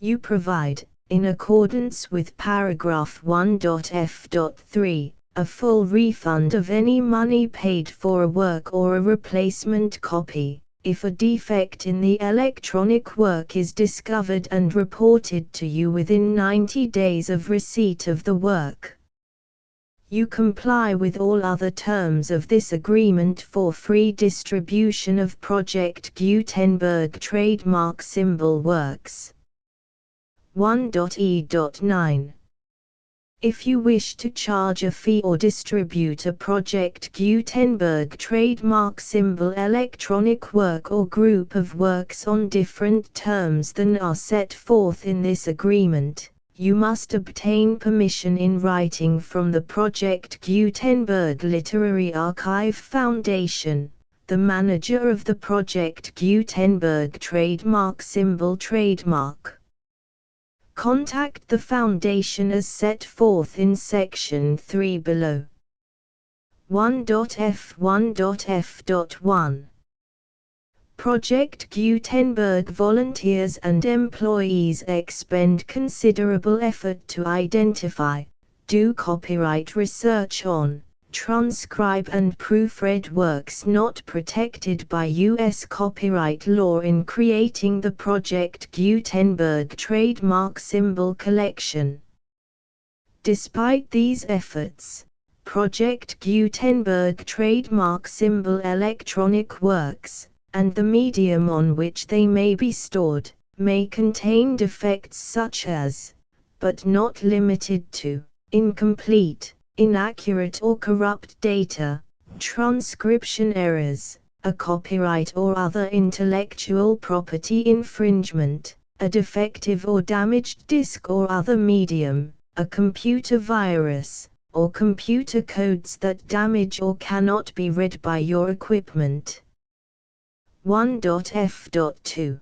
You provide, in accordance with paragraph 1.f.3, a full refund of any money paid for a work or a replacement copy, If a defect in the electronic work is discovered and reported to you within 90 days of receipt of the work, you comply with all other terms of this agreement for free distribution of Project Gutenberg trademark symbol works. 1.e.9. If you wish to charge a fee or distribute a Project Gutenberg trademark symbol electronic work or group of works on different terms than are set forth in this agreement, you must obtain permission in writing from the Project Gutenberg Literary Archive Foundation, the manager of the Project Gutenberg trademark symbol trademark. Contact the Foundation as set forth in Section 3 below. 1.f1.f.1 Project Gutenberg volunteers and employees expend considerable effort to identify, do copyright research on, transcribe and proofread works not protected by U.S. copyright law in creating the Project Gutenberg trademark symbol collection. Despite these efforts, Project Gutenberg trademark symbol electronic works, and the medium on which they may be stored, may contain defects such as, but not limited to, incomplete, inaccurate or corrupt data, transcription errors, a copyright or other intellectual property infringement, a defective or damaged disk or other medium, a computer virus, or computer codes that damage or cannot be read by your equipment. 1.f.2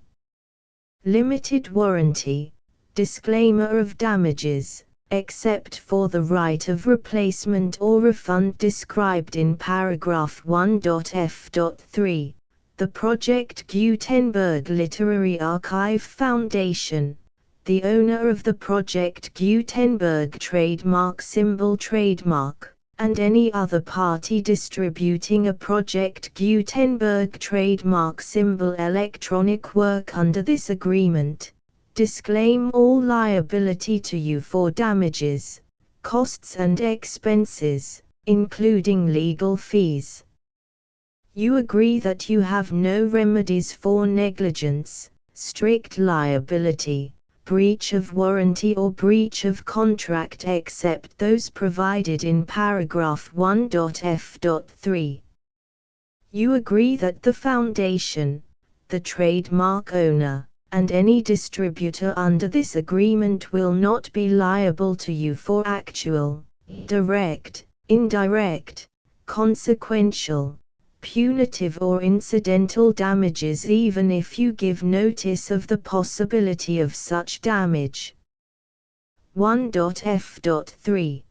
Limited warranty, disclaimer of damages, except for the right of replacement or refund described in paragraph 1.f.3, the Project Gutenberg Literary Archive Foundation, the owner of the Project Gutenberg trademark symbol trademark, and any other party distributing a Project Gutenberg trademark symbol electronic work under this agreement, disclaim all liability to you for damages, costs and expenses, including legal fees. You agree that you have no remedies for negligence, strict liability, breach of warranty or breach of contract except those provided in paragraph 1.f.3. You agree that the Foundation, the trademark owner, and any distributor under this agreement will not be liable to you for actual, direct, indirect, consequential, punitive or incidental damages even if you give notice of the possibility of such damage. 1.f.3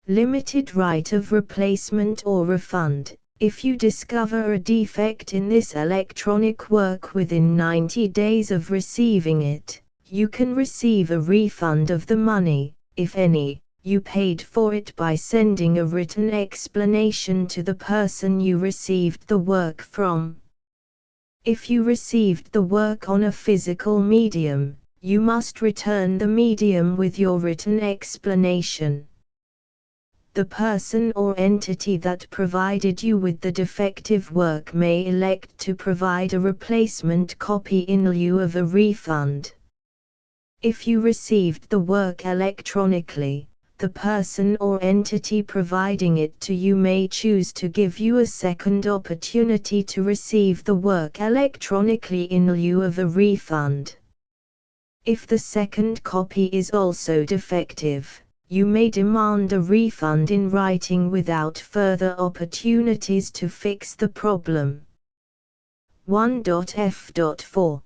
Limited right of replacement or refund. If you discover a defect in this electronic work within 90 days of receiving it, you can receive a refund of the money, if any, you paid for it by sending a written explanation to the person you received the work from. If you received the work on a physical medium, you must return the medium with your written explanation. The person or entity that provided you with the defective work may elect to provide a replacement copy in lieu of a refund. If you received the work electronically, the person or entity providing it to you may choose to give you a second opportunity to receive the work electronically in lieu of a refund. If the second copy is also defective, you may demand a refund in writing without further opportunities to fix the problem. 1.f.4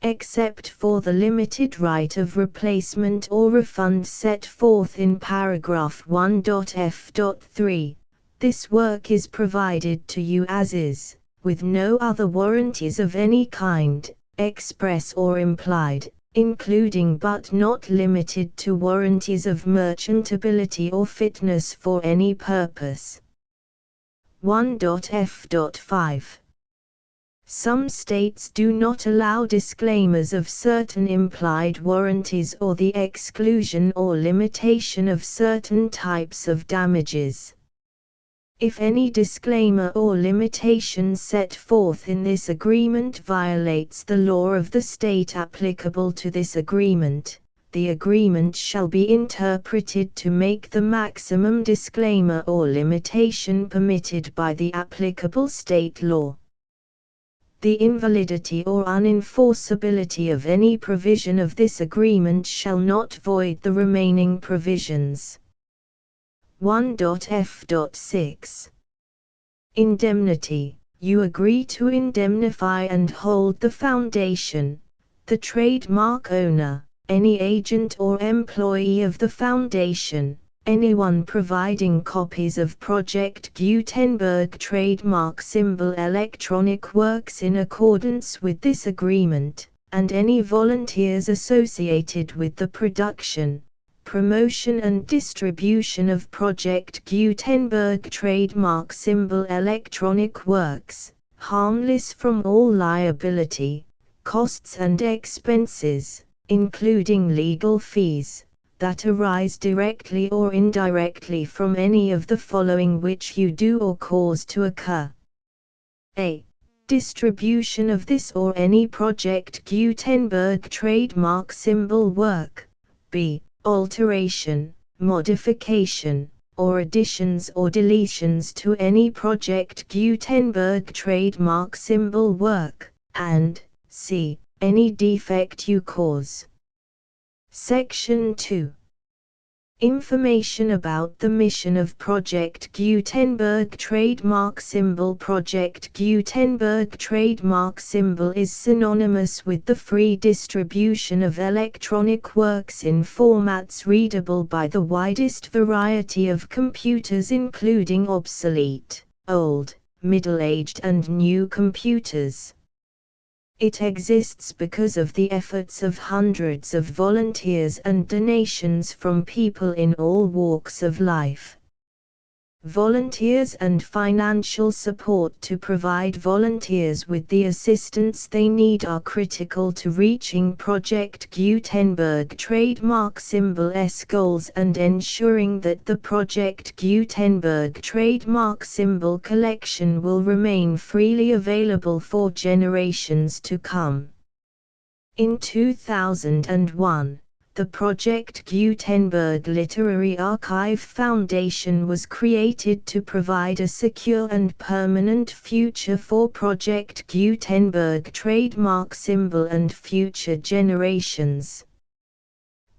Except for the limited right of replacement or refund set forth in paragraph 1.f.3, this work is provided to you as is, with no other warranties of any kind, express or implied, including but not limited to warranties of merchantability or fitness for any purpose. 1.f.5 Some states do not allow disclaimers of certain implied warranties or the exclusion or limitation of certain types of damages. If any disclaimer or limitation set forth in this agreement violates the law of the state applicable to this agreement, the agreement shall be interpreted to make the maximum disclaimer or limitation permitted by the applicable state law. The invalidity or unenforceability of any provision of this agreement shall not void the remaining provisions. 1.f.6 Indemnity. You agree to indemnify and hold the foundation, the trademark owner, any agent or employee of the foundation, anyone providing copies of Project Gutenberg trademark symbol electronic works in accordance with this agreement, and any volunteers associated with the production, promotion and distribution of Project Gutenberg trademark symbol electronic works, harmless from all liability, costs and expenses, including legal fees, that arise directly or indirectly from any of the following which you do or cause to occur. A. Distribution of this or any Project Gutenberg trademark symbol work. B. Alteration, modification, or additions or deletions to any Project Gutenberg trademark symbol work, and C. Any defect you cause. Section 2. Information about the mission of Project Gutenberg trademark symbol. Project Gutenberg trademark symbol is synonymous with the free distribution of electronic works in formats readable by the widest variety of computers, including obsolete, old, middle-aged and new computers. It exists because of the efforts of hundreds of volunteers and donations from people in all walks of life. Volunteers and financial support to provide volunteers with the assistance they need are critical to reaching Project Gutenberg trademark symbol's goals and ensuring that the Project Gutenberg trademark symbol collection will remain freely available for generations to come. In 2001, the Project Gutenberg Literary Archive Foundation was created to provide a secure and permanent future for Project Gutenberg trademark symbol and future generations.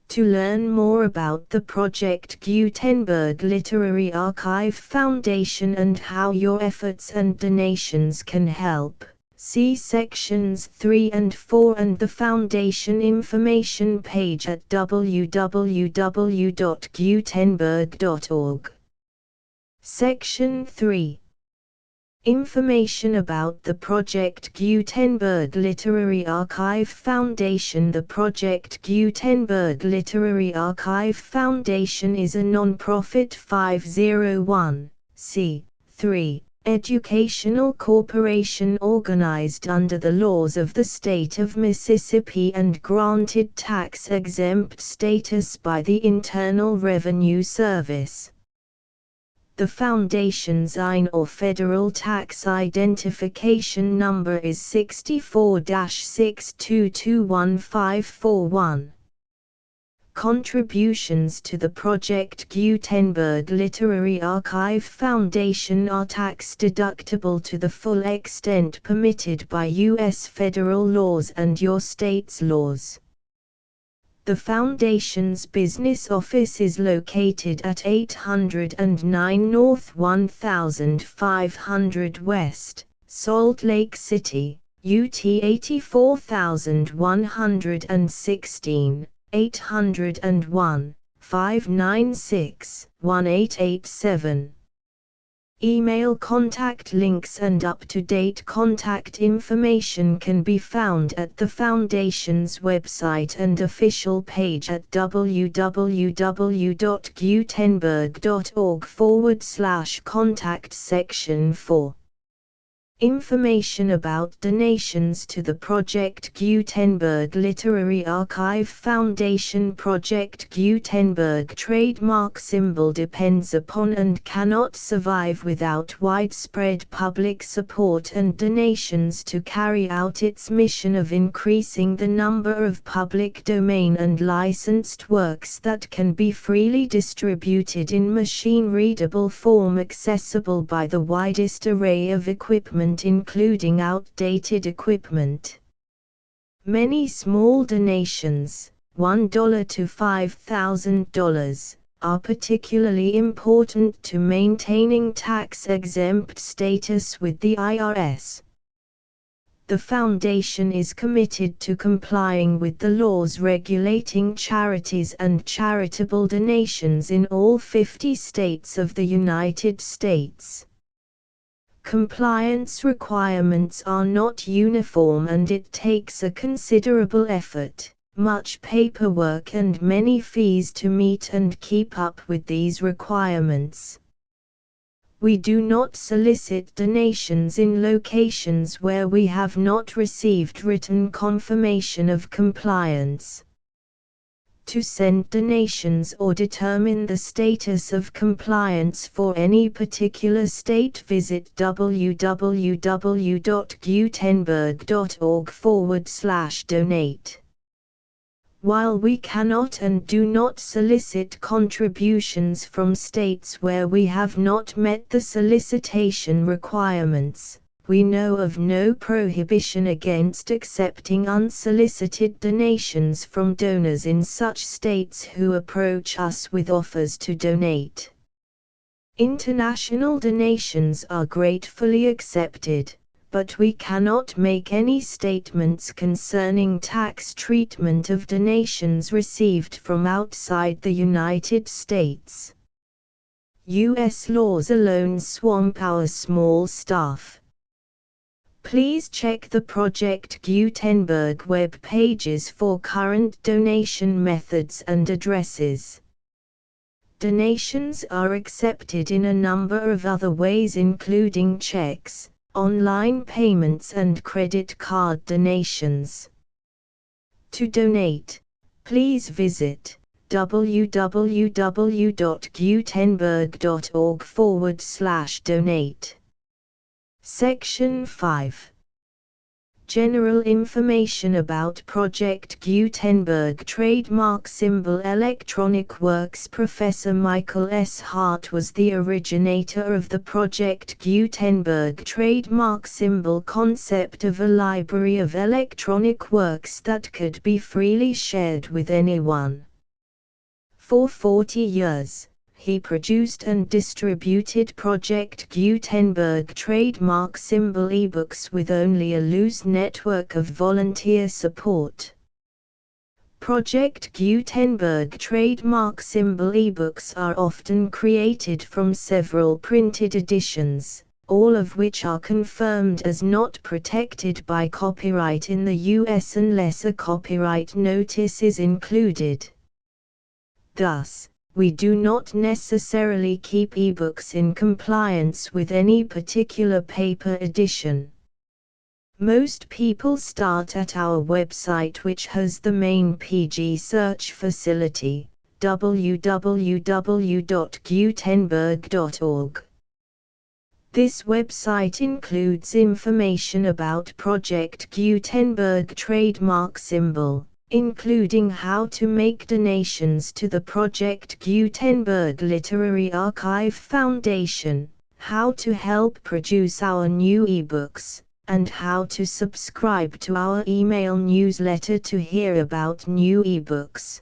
To learn more about the Project Gutenberg Literary Archive Foundation and how your efforts and donations can help, see sections 3 and 4 and the Foundation information page at www.gutenberg.org. Section 3. Information about the Project Gutenberg Literary Archive Foundation. The Project Gutenberg Literary Archive Foundation is a non-profit 501(c)(3) educational corporation organized under the laws of the state of Mississippi and granted tax-exempt status by the Internal Revenue Service. The Foundation's IN or Federal Tax Identification Number is 64-6221541. Contributions to the Project Gutenberg Literary Archive Foundation are tax-deductible to the full extent permitted by U.S. federal laws and your state's laws. The Foundation's business office is located at 809 North 1500 West, Salt Lake City, UT 84116, 801-596-1887. Email contact links and up-to-date contact information can be found at the Foundation's website and official page at www.gutenberg.org/contact section 4. Information about donations to the Project Gutenberg Literary Archive Foundation. Project Gutenberg trademark symbol depends upon and cannot survive without widespread public support and donations to carry out its mission of increasing the number of public domain and licensed works that can be freely distributed in machine-readable form accessible by the widest array of equipment, including outdated equipment. Many small donations, $1 to $5,000, are particularly important to maintaining tax-exempt status with the IRS. The Foundation is committed to complying with the laws regulating charities and charitable donations in all 50 states of the United States. Compliance requirements are not uniform and it takes a considerable effort, much paperwork and many fees to meet and keep up with these requirements. We do not solicit donations in locations where we have not received written confirmation of compliance. To send donations or determine the status of compliance for any particular state, visit www.gutenberg.org/donate. While we cannot and do not solicit contributions from states where we have not met the solicitation requirements, we know of no prohibition against accepting unsolicited donations from donors in such states who approach us with offers to donate. International donations are gratefully accepted, but we cannot make any statements concerning tax treatment of donations received from outside the United States. U.S. laws alone swamp our small staff. Please check the Project Gutenberg web pages for current donation methods and addresses. Donations are accepted in a number of other ways, including checks, online payments and credit card donations. To donate, please visit www.gutenberg.org/donate. Section 5. General information about Project Gutenberg trademark symbol. Electronic Works. Professor Michael S. Hart was the originator of the Project Gutenberg trademark symbol concept of a library of electronic works that could be freely shared with anyone. For 40 years, he produced and distributed Project Gutenberg trademark symbol ebooks with only a loose network of volunteer support. Project Gutenberg trademark symbol ebooks are often created from several printed editions, all of which are confirmed as not protected by copyright in the US unless a copyright notice is included. Thus, we do not necessarily keep ebooks in compliance with any particular paper edition. Most people start at our website, which has the main PG search facility, www.gutenberg.org. This website includes information about Project Gutenberg trademark symbol, including how to make donations to the Project Gutenberg Literary Archive Foundation, how to help produce our new ebooks, and how to subscribe to our email newsletter to hear about new ebooks.